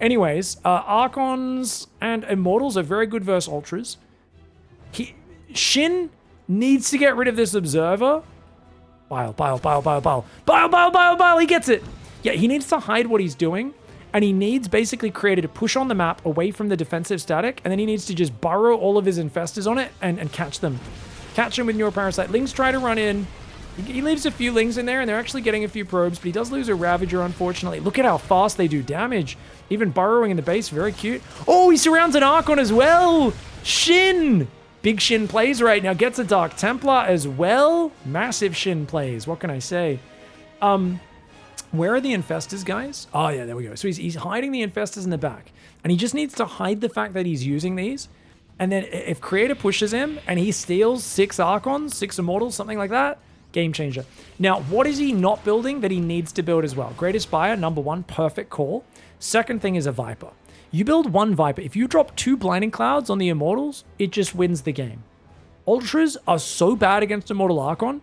Anyways, Archons and Immortals are very good versus Ultras. Shin needs to get rid of this Observer. Bile. He gets it. Yeah, he needs to hide what he's doing, and he needs basically created a push on the map away from the defensive static, and then he needs to just burrow all of his infestors on it and catch them. Catch them with Neuroparasite. Lings try to run in. He leaves a few Lings in there, and they're actually getting a few probes, but he does lose a Ravager, unfortunately. Look at how fast they do damage. Even burrowing in the base, very cute. Oh, he surrounds an Archon as well. Shin! Big Shin plays right now. Gets a Dark Templar as well. Massive Shin plays. What can I say? Where are the Infestors, guys? Oh, yeah, there we go. So he's hiding the Infestors in the back. And he just needs to hide the fact that he's using these. And then if Creator pushes him and he steals 6 Archons, 6 Immortals, something like that, game changer. Now, what is he not building that he needs to build as well? Great Aspire, number 1, perfect call. Second thing is a Viper. You build 1 Viper. If you drop 2 Blinding Clouds on the Immortals, it just wins the game. Ultras are so bad against Immortal Archon,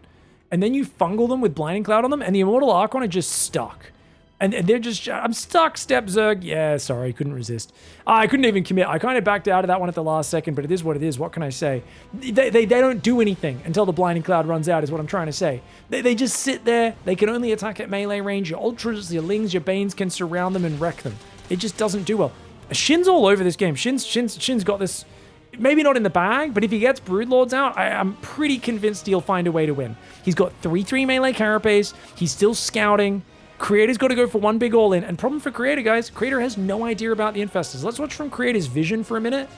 and then you fungal them with Blinding Cloud on them, and the Immortal Archon are just stuck. And they're just, I'm stuck, step Zerg. Yeah, sorry, couldn't resist. I couldn't even commit. I kind of backed out of that one at the last second, but it is what it is. What can I say? They don't do anything until the Blinding Cloud runs out, is what I'm trying to say. They just sit there. They can only attack at melee range. Your Ultras, your Lings, your Banes can surround them and wreck them. It just doesn't do well. Shin's all over this game. Shin's got this, maybe not in the bag, but if he gets Broodlords out, I'm pretty convinced he'll find a way to win. He's got 3-3 melee Carapace. He's still scouting. Creator's got to go for one big all-in. And problem for Creator, guys, Creator has no idea about the Infestors. Let's watch from Creator's vision for a minute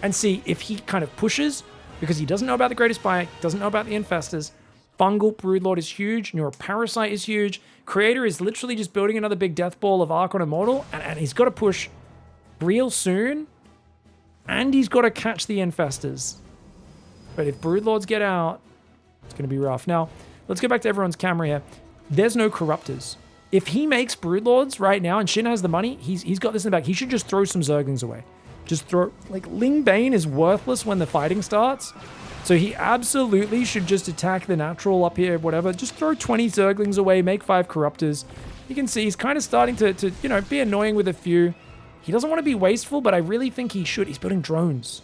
and see if he kind of pushes, because he doesn't know about the Greatest Spike, doesn't know about the Infestors. Fungal Broodlord is huge. Neuroparasite is huge. Creator is literally just building another big death ball of Archon Immortal, and he's got to push real soon, and he's got to catch the Infestors. But if Broodlords get out, it's going to be rough. Now, let's go back to everyone's camera here. There's no Corruptors. If he makes Broodlords right now and Shin has the money, he's got this in the back. He should just throw some Zerglings away. Just throw, like, Ling Bane is worthless when the fighting starts. So he absolutely should just attack the natural up here, whatever. Just throw 20 Zerglings away, make 5 Corruptors. You can see he's kind of starting to you know, be annoying with a few. He doesn't want to be wasteful, but I really think he should. He's building drones.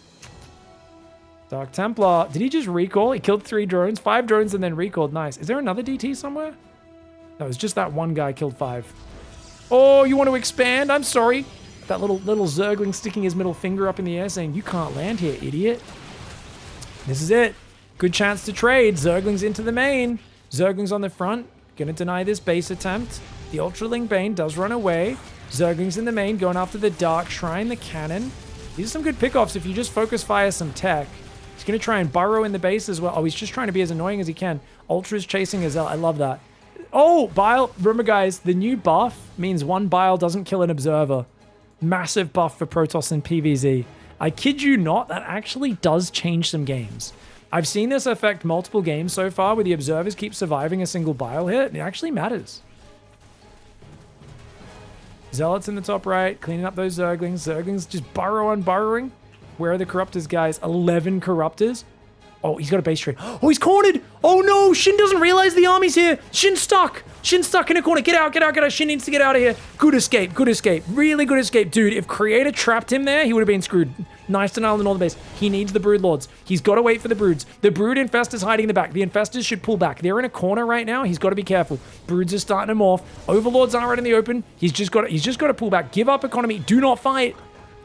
Dark Templar. Did he just recall? He killed 3 drones, 5 drones, and then recalled. Nice. Is there another DT somewhere? No, it's just that one guy killed 5. Oh, you want to expand? I'm sorry. That little Zergling sticking his middle finger up in the air saying, you can't land here, idiot. This is it. Good chance to trade. Zerglings into the main. Zerglings on the front. Gonna deny this base attempt. The Ultraling Bane does run away. Zerglings in the main going after the Dark Shrine, the cannon. These are some good pickoffs if you just focus fire some tech. He's gonna try and burrow in the base as well. Oh, he's just trying to be as annoying as he can. Ultra's chasing Azel. I love that. Oh, Bile. Remember, guys, the new buff means 1 Bile doesn't kill an Observer. Massive buff for Protoss and PvZ. I kid you not, that actually does change some games. I've seen this affect multiple games so far where the Observers keep surviving a single Bile hit. It actually matters. Zealots in the top right, cleaning up those Zerglings. Zerglings just burrow on burrowing. Where are the Corruptors, guys? 11 Corruptors. Oh, he's got a base trade. Oh, he's cornered. Oh, no. Shin doesn't realize the army's here. Shin's stuck. Shin's stuck in a corner. Get out, get out, get out. Shin needs to get out of here. Good escape, good escape. Really good escape. Dude, if Creator trapped him there, he would have been screwed. Nice denial in all the base. He needs the Broodlords. He's got to wait for the Broods. The Brood Infestors hiding in the back. The Infestors should pull back. They're in a corner right now. He's got to be careful. Broods are starting to morph. Overlords aren't right in the open. He's just got to pull back. Give up economy. Do not fight.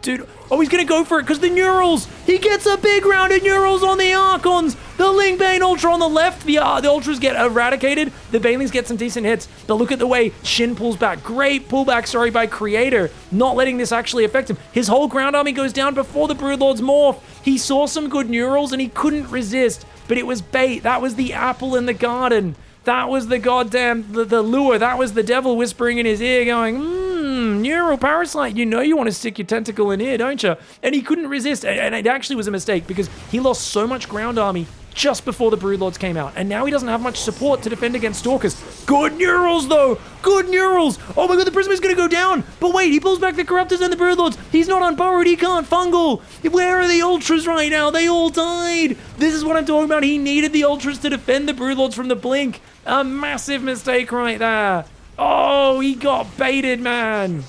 Dude, oh, he's going to go for it because the Neurals. He gets a big round of Neurals on the Archons. The Ling Bane Ultra on the left. The Ultras get eradicated. The Banelings get some decent hits. But look at the way Shin pulls back. Great pullback, sorry, by Creator. Not letting this actually affect him. His whole ground army goes down before the Broodlords morph. He saw some good Neurals and he couldn't resist. But it was bait. That was the apple in the garden. That was the goddamn, the lure. That was the devil whispering in his ear going, Neural Parasite, you know you want to stick your tentacle in here, don't you? And he couldn't resist. And it actually was a mistake because he lost so much ground army just before the Broodlords came out. And now he doesn't have much support to defend against Stalkers. Good Neurals, though. Good Neurals. Oh my god, the Prisma's going to go down. But wait, he pulls back the Corruptors and the Broodlords. He's not unburrowed. He can't fungal. Where are the Ultras right now? They all died. This is what I'm talking about. He needed the Ultras to defend the Broodlords from the blink. A massive mistake right there. Oh, he got baited, man.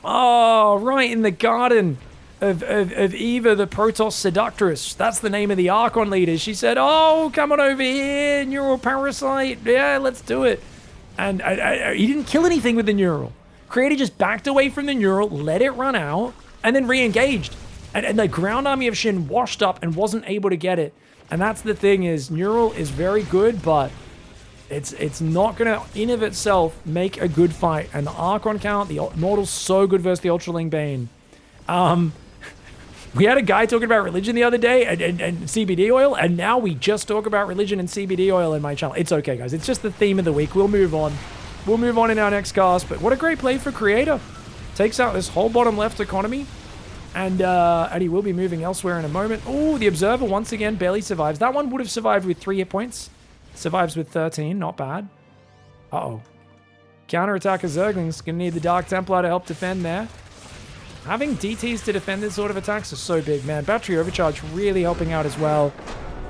Oh, right in the garden of Eva, the Protoss Seductress. That's the name of the Archon leader. She said, oh, come on over here, Neural Parasite. Yeah, let's do it. And he didn't kill anything with the Neural. Creator just backed away from the Neural, let it run out, and then re-engaged. And the ground army of Shin washed up and wasn't able to get it. And that's the thing is, Neural is very good, but it's not going to, in of itself, make a good fight. And the Archon count, the Immortal's so good versus the Ultraling Bane. We had a guy talking about religion the other day and CBD oil, and now we just talk about religion and CBD oil in my channel. It's okay, guys. It's just the theme of the week. We'll move on. We'll move on in our next cast. But what a great play for Creator. Takes out this whole bottom left economy. And he will be moving elsewhere in a moment. Oh, the Observer once again barely survives. That one would have survived with 3 hit points. Survives with 13, not bad. Uh-oh. Counterattack of Zerglings. Gonna need the Dark Templar to help defend there. Having DTs to defend this sort of attacks is so big, man. Battery Overcharge really helping out as well.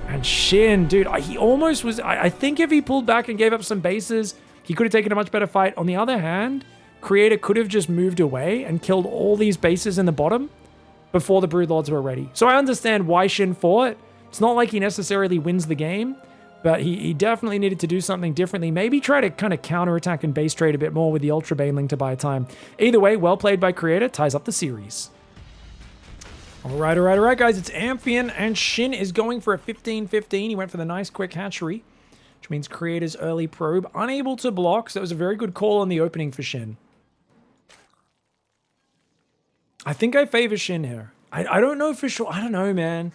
And Shin, dude, he almost was... I think if he pulled back and gave up some bases, he could have taken a much better fight. On the other hand, Creator could have just moved away and killed all these bases in the bottom before the Broodlords were ready. So I understand why Shin fought. It's not like he necessarily wins the game, but he definitely needed to do something differently. Maybe try to kind of counterattack and base trade a bit more with the Ultra Baneling to buy time. Either way, well played by Creator, ties up the series. All right, guys. It's Amphion, and Shin is going for a 15-15. He went for the nice quick hatchery, which means Creator's early probe. Unable to block, so that was a very good call on the opening for Shin. I think I favor Shin here. I don't know for sure. I don't know, man.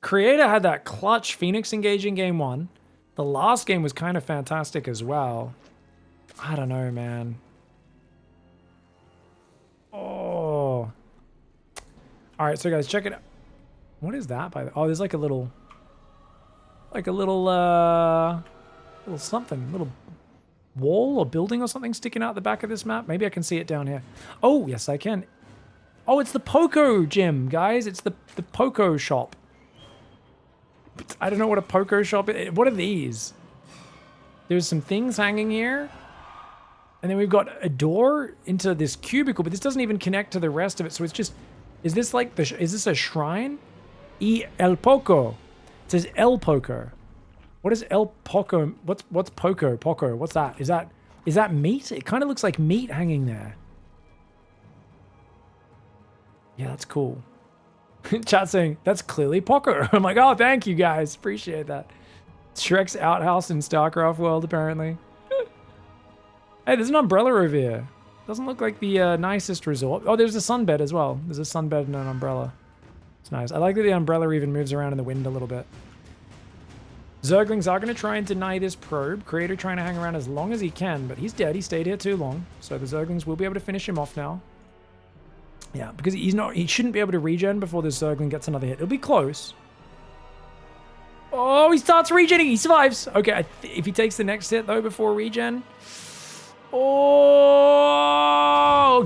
Creator had that clutch Phoenix engage in game 1. The last game was kind of fantastic as well. I don't know, man. Oh. All right, so guys, check it out. What is that by the... Oh, there's like a little something, little wall or building or something sticking out the back of this map. Maybe I can see it down here. Oh, yes, I can. Oh, it's the Poco gym, guys. It's the Poco shop. I don't know what a Poco shop is. What are these? There's some things hanging here. And then we've got a door into this cubicle, but this doesn't even connect to the rest of it. So it's just... Is this like the... Is this a shrine? El Poco. It says El Poco. What is El Poco? What's Poco? Poco. What's that? Is that meat? It kind of looks like meat hanging there. Yeah, that's cool. Chat saying, that's clearly Poco. I'm like, oh, thank you guys. Appreciate that. Shrek's outhouse in StarCraft world, apparently. Hey, there's an umbrella over here. Doesn't look like the nicest resort. Oh, there's a sunbed as well. There's a sunbed and an umbrella. It's nice. I like that the umbrella even moves around in the wind a little bit. Zerglings are going to try and deny this probe. Creator trying to hang around as long as he can, but he's dead. He stayed here too long. So the Zerglings will be able to finish him off now. Yeah, because he shouldn't be able to regen before the Zergling gets another hit. It'll be close. Oh, he starts regenning. He survives. Okay, if he takes the next hit, though, before regen. Oh,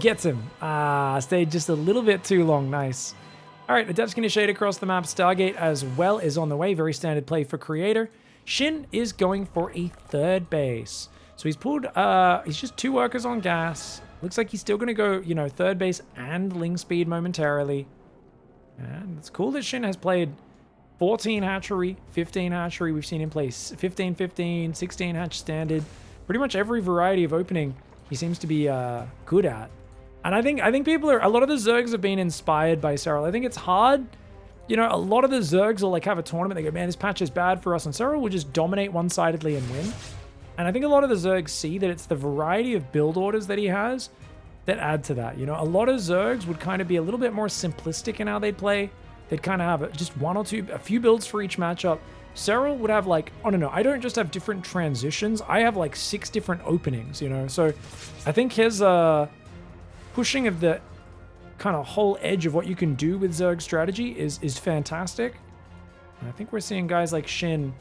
gets him. Stayed just a little bit too long. Nice. All right, Adept's going to shade across the map. Stargate as well is on the way. Very standard play for Creator. Shin is going for a third base. So he's pulled, he's just 2 workers on gas. Looks like he's still going to go, you know, third base and ling speed momentarily. And it's cool that Shin has played 14 hatchery, 15 hatchery. We've seen him play 15, 15, 16 hatch standard. Pretty much every variety of opening he seems to be good at. And I think people are, a lot of the Zergs have been inspired by Serral. I think it's hard. You know, a lot of the Zergs will like have a tournament. They go, man, this patch is bad for us. And Serral will just dominate one-sidedly and win. And I think a lot of the Zergs see that it's the variety of build orders that he has that add to that. You know, a lot of Zergs would kind of be a little bit more simplistic in how they'd play. They'd kind of have just one or two, a few builds for each matchup. Serral would have like, oh no, I don't just have different transitions. I have like 6 different openings, you know? So I think his pushing of the kind of whole edge of what you can do with Zerg strategy is fantastic. And I think we're seeing guys like Shin,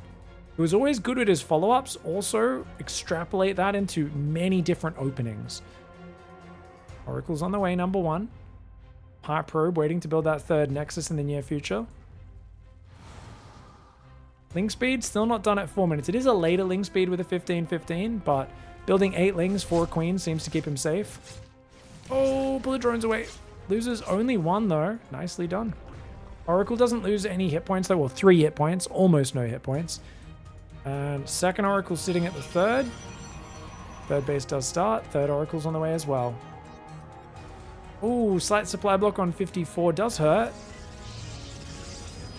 who is always good with his follow-ups, also extrapolate that into many different openings. Oracle's on the way, number 1. Heart Probe waiting to build that third Nexus in the near future. Ling speed, still not done at 4 minutes. It is a later Ling speed with a 15-15, but building 8 Lings, 4 Queens seems to keep him safe. Oh, pull the drones away. Loses only 1 though. Nicely done. Oracle doesn't lose any hit points though. Well, 3 hit points. Almost no hit points. And second Oracle sitting at the third. Third base does start. Third Oracle's on the way as well. Ooh, slight supply block on 54 does hurt.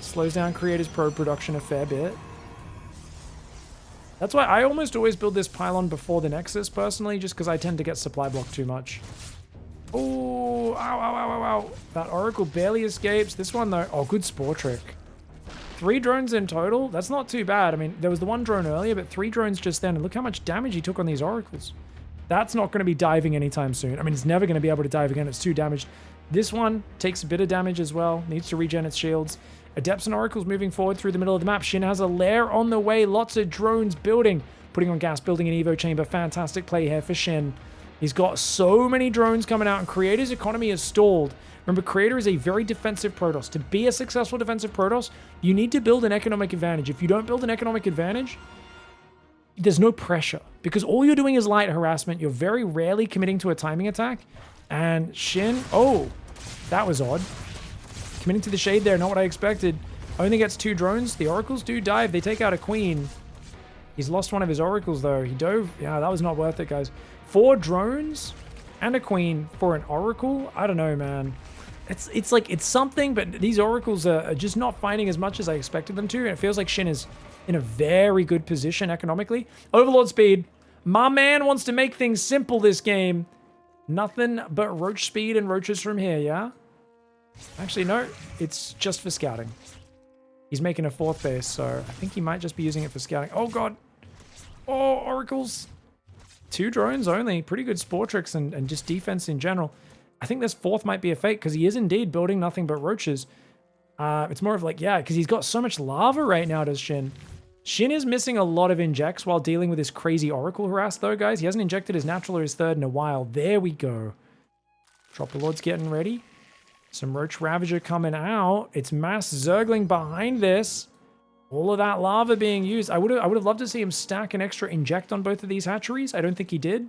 Slows down Creator's probe production a fair bit. That's why I almost always build this pylon before the Nexus, personally, just because I tend to get supply blocked too much. Ooh, ow, ow, ow, ow, ow. That Oracle barely escapes. This one, though, oh, good Spore Trick. 3 drones in total. That's not too bad. I mean, there was the 1 drone earlier, but 3 drones just then. And look how much damage he took on these Oracles. That's not going to be diving anytime soon. I mean, it's never going to be able to dive again. It's too damaged. This one takes a bit of damage as well. Needs to regen its shields. Adepts and Oracles moving forward through the middle of the map. Shin has a lair on the way. Lots of drones building. Putting on gas, building an Evo chamber. Fantastic play here for Shin. He's got so many drones coming out, and Creator's economy is stalled. Remember, Creator is a very defensive Protoss. To be a successful defensive Protoss, you need to build an economic advantage. If you don't build an economic advantage, there's no pressure because all you're doing is light harassment. You're very rarely committing to a timing attack. And Shin, oh, that was odd. Committing to the shade there, not what I expected. Only gets 2 drones. The oracles do dive. They take out a queen. He's lost one of his oracles though. He dove. Yeah, that was not worth it, guys. 4 drones and a queen for an oracle. I don't know, man. It's like, it's something, but these oracles are just not finding as much as I expected them to. And it feels like Shin is in a very good position economically. Overlord speed. My man wants to make things simple this game. Nothing but roach speed and roaches from here, yeah? Actually, no. It's just for scouting. He's making a 4th base, so I think he might just be using it for scouting. Oh, God. Oh, oracles. 2 drones only. Pretty good spore tricks and just defense in general. I think this 4th might be a fake because he is indeed building nothing but roaches. It's more of like, yeah, because he's got so much lava right now, does Shin. Shin is missing a lot of injects while dealing with this crazy oracle harass, though, guys. He hasn't injected his natural or his 3rd in a while. There we go. Dropper Lord's getting ready. Some Roach Ravager coming out. It's mass Zergling behind this. All of that lava being used. I would have loved to see him stack an extra inject on both of these hatcheries. I don't think he did.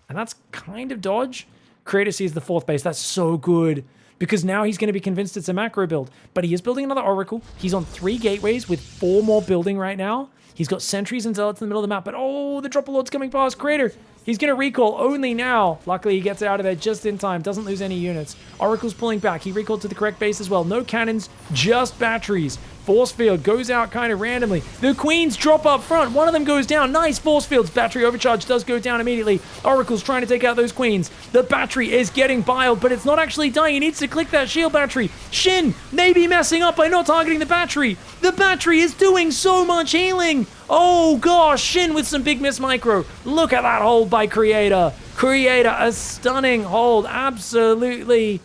And that's kind of dodge. Creator sees the 4th base. That's so good. Because now he's going to be convinced it's a macro build. But he is building another oracle. He's on 3 gateways with 4 more building right now. He's got sentries and zealots in the middle of the map. But oh, the Dropper Lord's coming past. Creator. He's going to recall only now. Luckily, he gets out of there just in time. Doesn't lose any units. Oracle's pulling back. He recalled to the correct base as well. No cannons, just batteries. Force field goes out kind of randomly. The queens drop up front. One of them goes down. Nice force fields. Battery overcharge does go down immediately. Oracle's trying to take out those queens. The battery is getting biled, but it's not actually dying. He needs to click that shield battery. Shin may be messing up by not targeting the battery. The battery is doing so much healing. Oh gosh, Shin with some big miss micro. Look at that hold by Creator. Creator, a stunning hold. Absolutely.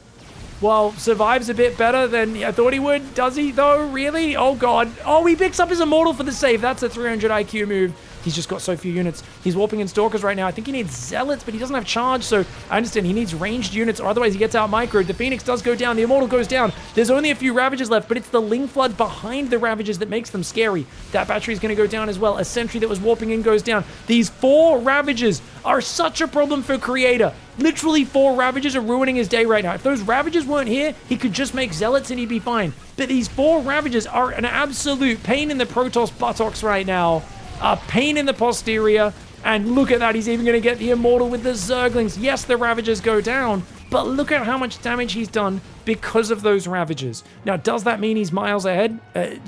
Well, survives a bit better than I thought he would. Does he, though? Really? Oh, God. Oh, he picks up his Immortal for the save. That's a 300 IQ move. He's just got so few units. He's warping in Stalkers right now. I think he needs Zealots, but he doesn't have charge, so I understand he needs ranged units, or otherwise he gets out microed. The Phoenix does go down. The Immortal goes down. There's only a few Ravages left, but it's the Ling Flood behind the Ravages that makes them scary. That battery is going to go down as well. A Sentry that was warping in goes down. These 4 Ravages are such a problem for Creator. Literally 4 Ravages are ruining his day right now. If those Ravages weren't here, he could just make Zealots and he'd be fine. But these 4 Ravages are an absolute pain in the Protoss buttocks right now. A pain in the posterior. And look at that, he's even going to get the Immortal with the Zerglings. Yes, the Ravagers go down, but look at how much damage he's done because of those Ravagers. Now, does that mean he's miles ahead?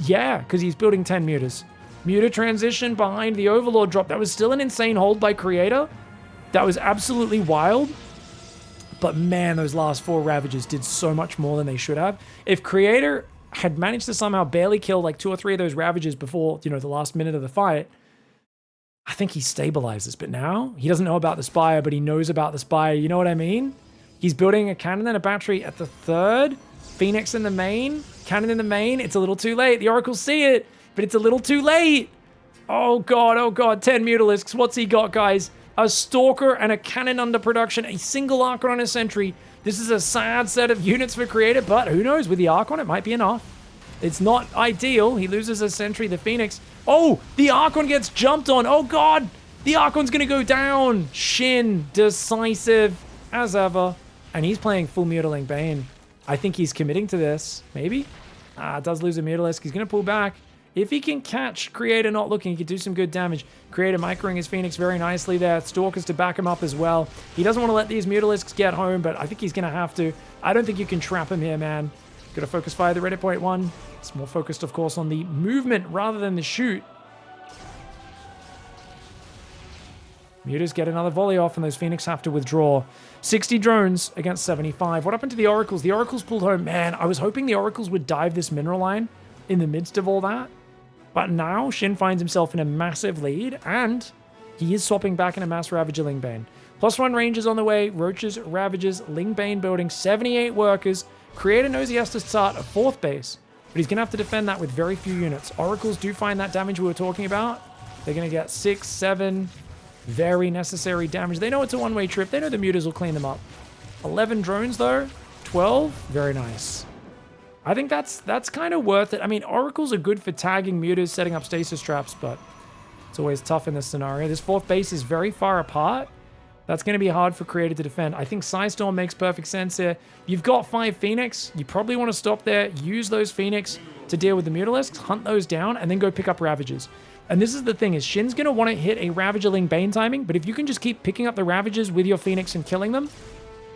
Yeah, because he's building 10 Mutas. Muta transition behind the Overlord drop. That was still an insane hold by Creator. That was absolutely wild. But man, those last 4 Ravagers did so much more than they should have. If Creator had managed to somehow barely kill like 2 or 3 of those Ravagers before, you know, the last minute of the fight, I think he stabilizes. But now, he doesn't know about the Spire, but he knows about the Spire. You know what I mean? He's building a cannon and a battery at the 3rd. Phoenix in the main. Cannon in the main. It's a little too late. The Oracles see it, but it's a little too late. Oh, God. Oh, God. 10 Mutalisks. What's he got, guys? A Stalker and a cannon under production. A single Archon on a Sentry. This is a sad set of units for Creator, but who knows? With the Archon, it might be enough. It's not ideal. He loses a Sentry, the Phoenix. Oh, the Archon gets jumped on. Oh, God. The Archon's going to go down. Shin, decisive as ever. And he's playing full Mutiling Bane. I think he's committing to this. Maybe? Does lose a Mutalisk. He's going to pull back. If he can catch Creator not looking, he could do some good damage. Creator microing his Phoenix very nicely there. Stalkers to back him up as well. He doesn't want to let these Mutalisks get home, but I think he's going to have to. I don't think you can trap him here, man. Got to focus fire the Reddit point 1. It's more focused, of course, on the movement rather than the shoot. Mutas get another volley off, and those Phoenix have to withdraw. 60 drones against 75. What happened to the Oracles? The Oracles pulled home. Man, I was hoping the Oracles would dive this mineral line in the midst of all that. But now Shin finds himself in a massive lead, and he is swapping back in a mass Ravager Lingbane. +1 Rangers on the way. Roaches, Ravagers, Lingbane building. 78 workers. Creator knows he has to start a 4th base, but he's going to have to defend that with very few units. Oracles do find that damage we were talking about. They're going to get 6, 7... very necessary damage. They know it's a one-way trip. They know the Mutas will clean them up. 11 drones, though. 12. Very nice. I think that's kind of worth it. I mean, Oracles are good for tagging Mutas, setting up stasis traps, but It's always tough in this scenario. This fourth base is very far apart. That's going to be hard for Creator to defend. I think Psystorm makes perfect sense here. You've got 5 Phoenix. You probably want to stop there, use those Phoenix to deal with the Mutalisks, hunt those down, and then go pick up Ravagers. And this is the thing, is Shin's going to want to hit a Ravagerling Bane timing, but if you can just keep picking up the Ravagers with your Phoenix and killing them,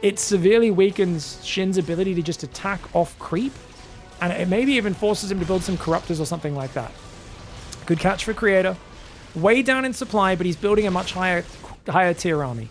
it severely weakens Shin's ability to just attack off creep, and it maybe even forces him to build some Corruptors or something like that. Good catch for Creator. Way down in supply, but he's building a much higher tier army.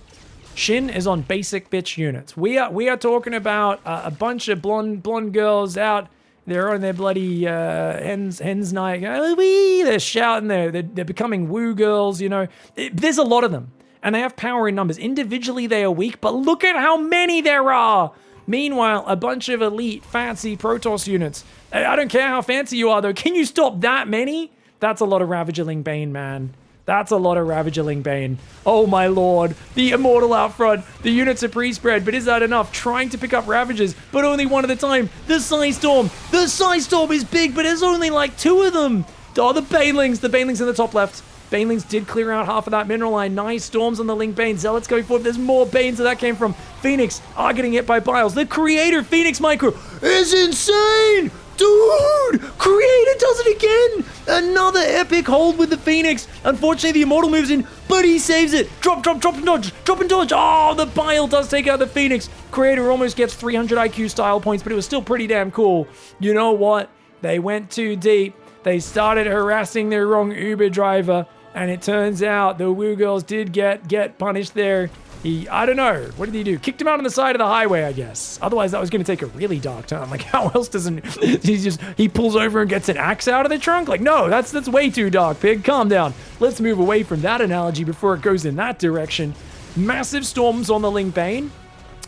Shin is on basic bitch units. We are talking about a bunch of blonde girls out. They're on their bloody hens night. They're shouting. They're becoming woo girls. You know, there's a lot of them, and they have power in numbers. Individually, they are weak, but look at how many there are. Meanwhile, a bunch of elite, fancy Protoss units. I don't care how fancy you are, though. Can you stop that many? That's a lot of Ravagerling Bane, man. That's a lot of Ravagerling Bane. Oh my lord. The Immortal out front. The units are pre-spread, but is that enough? Trying to pick up Ravagers, but only one at a time. The Psystorm. The Psystorm is big, but there's only like 2 of them. Oh, the Banelings. The Banelings in the top left. Banelings did clear out half of that mineral line. Nice Storms on the Link Bane. Zealots going forward. There's more Banes where that came from. Phoenix are getting hit by Biles. The Creator Phoenix Micro is insane. Dude! Creator does it again! Another epic hold with the Phoenix. Unfortunately, the Immortal moves in, but he saves it. Drop and dodge. Drop and dodge. Oh, the Bile does take out the Phoenix. Creator almost gets 300 IQ style points, but it was still pretty damn cool. You know what? They went too deep. They started harassing their wrong Uber driver, and it turns out the Woo Girls did get punished there. I don't know. What did he do? Kicked him out on the side of the highway, I guess. Otherwise, that was going to take a really dark turn. Like, how else doesn't... He pulls over and gets an axe out of the trunk? Like, no, that's way too dark, pig. Calm down. Let's move away from that analogy before it goes in that direction. Massive storms on the Ling Bane.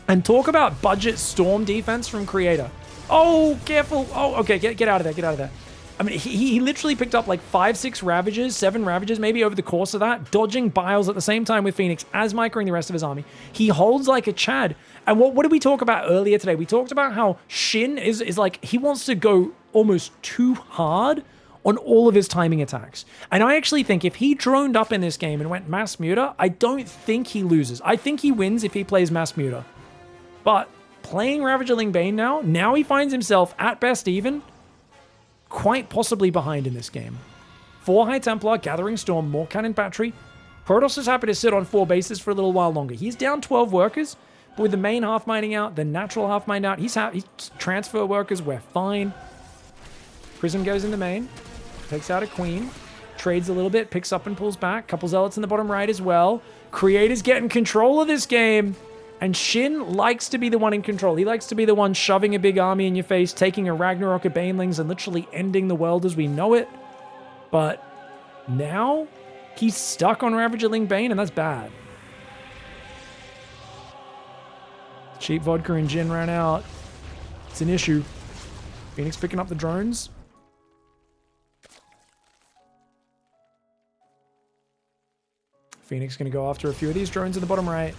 And talk about budget storm defense from Creator. Oh, careful. Oh, okay, get out of there. Get out of there. I mean, he literally picked up like 5, 6 Ravagers, 7 Ravagers maybe over the course of that, dodging Biles at the same time with Phoenix as microing the rest of his army. He holds like a Chad. And what did we talk about earlier today? We talked about how Shin is like, he wants to go almost too hard on all of his timing attacks. And I actually think if he droned up in this game and went Mass Muta, I don't think he loses. I think he wins if he plays Mass Muta. But playing Ravagerling Bane now he finds himself at best even, quite possibly behind in this game. 4 High Templar, Gathering Storm, more Cannon Battery. Protoss is happy to sit on 4 bases for a little while longer. He's down 12 workers, but with the main half mining out, the natural half mine out, he's transfer workers, we're fine. Prism goes in the main, takes out a Queen, trades a little bit, picks up and pulls back. Couple Zealots in the bottom right as well. Creator's getting control of this game. And Shin likes to be the one in control. He likes to be the one shoving a big army in your face, taking a Ragnarok of Banelings and literally ending the world as we know it. But now he's stuck on Ravagerling Bane, and that's bad. Cheap vodka and gin ran out. It's an issue. Phoenix picking up the drones. Phoenix going to go after a few of these drones in the bottom right.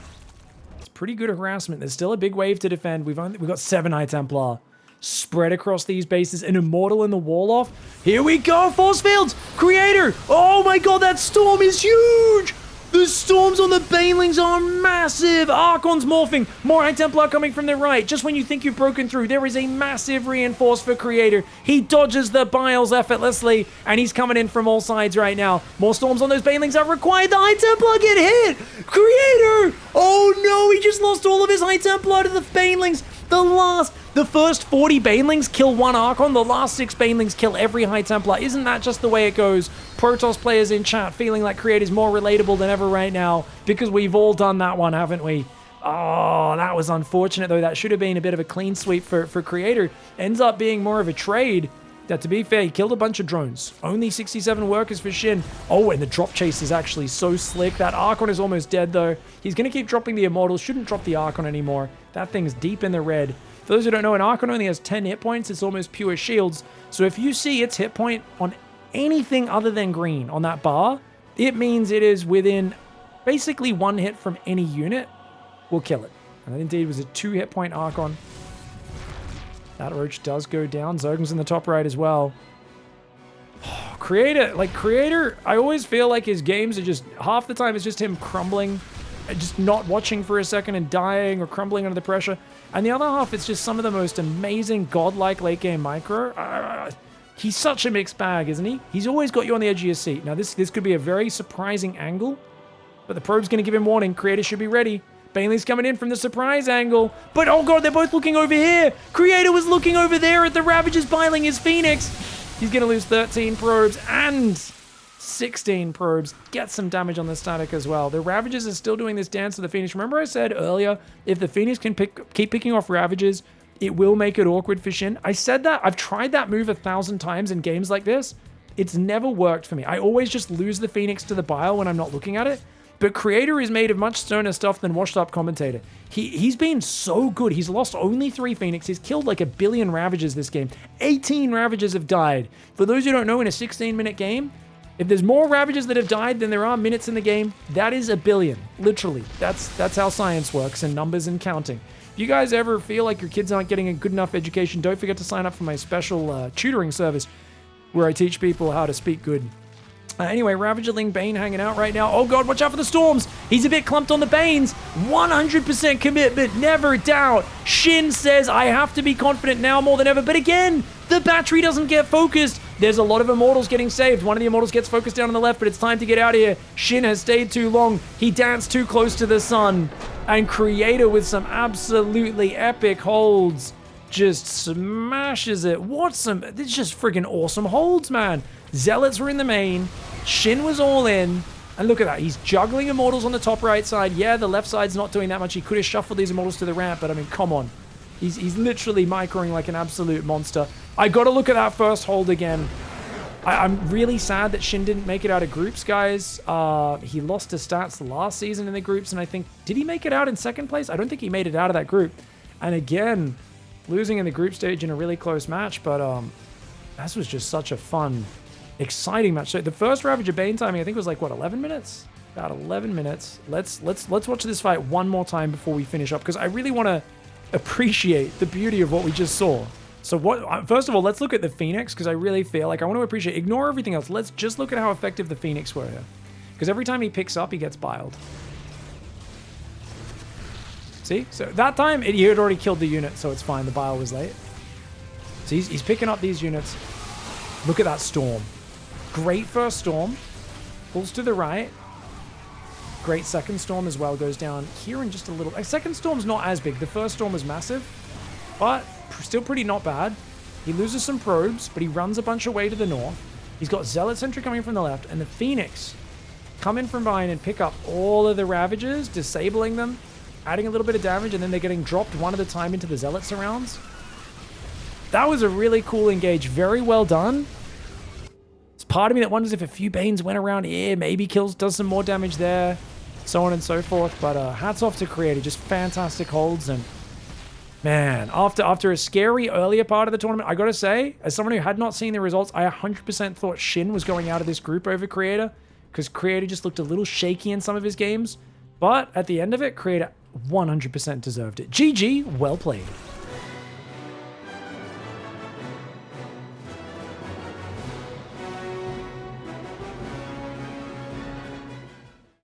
Pretty good harassment. There's still a big wave to defend. We've got 7 High Templar spread across these bases. An Immortal in the wall off. Here we go. Force fields. Creator. Oh my god, that storm is huge. The storms on the Banelings are massive. Archon's morphing. More High Templar coming from the right. Just when you think you've broken through, there is a massive reinforce for Creator. He dodges the Biles effortlessly, and he's coming in from all sides right now. More storms on those Banelings are required. The High Templar get hit. Creator. Oh no, he just lost all of his High Templar to the Banelings. The first 40 Banelings kill 1 Archon. The last 6 Banelings kill every High Templar. Isn't that just the way it goes? Protoss players in chat feeling like Creator's more relatable than ever right now because we've all done that one, haven't we? Oh, that was unfortunate though. That should have been a bit of a clean sweep for Creator. Ends up being more of a trade. That, to be fair, he killed a bunch of drones. Only 67 workers for Shin. Oh, and the drop chase is actually so slick. That Archon is almost dead though. He's going to keep dropping the Immortals. Shouldn't drop the Archon anymore. That thing's deep in the red. For those who don't know, an Archon only has 10 hit points. It's almost pure shields. So if you see its hit point on anything other than green on that bar, it means it is within basically 1 hit from any unit. Will kill it. And that indeed was a 2 hit point Archon. That Roach does go down. Zergum's in the top right as well. Oh, Creator, I always feel like his games are just, half the time it's just him crumbling, just not watching for a second and dying or crumbling under the pressure. And the other half, it's just some of the most amazing godlike late game micro. He's such a mixed bag, isn't he? He's always got you on the edge of your seat. Now this could be a very surprising angle, but the probe's going to give him warning. Creator should be ready. Bailey's coming in from the surprise angle. But, oh god, they're both looking over here. Creator was looking over there at the Ravagers biling his Phoenix. He's going to lose 13 probes and 16 probes. Get some damage on the static as well. The Ravagers are still doing this dance to the Phoenix. Remember I said earlier, if the Phoenix can keep picking off Ravagers, it will make it awkward for SHIN. I said that. I've tried that move 1,000 times in games like this. It's never worked for me. I always just lose the Phoenix to the bile when I'm not looking at it. But Creator is made of much sterner stuff than Washed Up Commentator. He's been so good. He's lost only 3 Phoenix. He's killed like 1 billion Ravagers this game. 18 Ravagers have died. For those who don't know, in a 16-minute game, if there's more Ravagers that have died than there are minutes in the game, that is 1 billion. Literally. That's how science works, and numbers and counting. If you guys ever feel like your kids aren't getting a good enough education, don't forget to sign up for my special tutoring service where I teach people how to speak good. Anyway, Ravagerling Bane hanging out right now. Oh god, watch out for the storms. He's a bit clumped on the Banes. 100% commitment, never doubt. SHIN says, I have to be confident now more than ever. But again, the battery doesn't get focused. There's a lot of Immortals getting saved. One of the Immortals gets focused down on the left, but it's time to get out of here. SHIN has stayed too long. He danced too close to the sun. And Creator with some absolutely epic holds just smashes it. This is just friggin' awesome holds, man. Zealots were in the main. SHIN was all in. And look at that. He's juggling Immortals on the top right side. Yeah, the left side's not doing that much. He could have shuffled these Immortals to the ramp, but I mean, come on. He's literally microing like an absolute monster. I gotta look at that first hold again. I'm really sad that SHIN didn't make it out of groups, guys. He lost to stats last season in the groups, and I think, did he make it out in second place? I don't think he made it out of that group. And again, losing in the group stage in a really close match, but this was just such a fun, exciting match. So the first Ravager Bane timing, I think, was like, what, 11 minutes? About 11 minutes. Let's watch this fight one more time before we finish up, because I really want to appreciate the beauty of what we just saw. So first of all, let's look at the Phoenix, because I really feel like I want to appreciate, ignore everything else. Let's just look at how effective the Phoenix were here. Because every time he picks up, he gets biled. See? So that time, he had already killed the unit, so it's fine. The bile was late. So he's picking up these units. Look at that storm. Great first storm. Pulls to the right. Great second storm as well. Goes down here in just a little. Second storm's not as big. The first storm was massive, but still pretty not bad. He loses some probes, but he runs a bunch away to the north. He's got Zealot Sentry coming from the left, and the Phoenix come in from behind and pick up all of the Ravagers, disabling them, adding a little bit of damage, and then they're getting dropped one at a time into the Zealot surrounds. That was a really cool engage. Very well done. It's part of me that wonders if a few Banes went around here, maybe does some more damage there, so on and so forth. But hats off to Creator. Just fantastic holds. And man, after a scary earlier part of the tournament, I gotta say, as someone who had not seen the results, I 100% thought SHIN was going out of this group over Creator, because Creator just looked a little shaky in some of his games. But at the end of it, Creator 100% deserved it. GG, well played.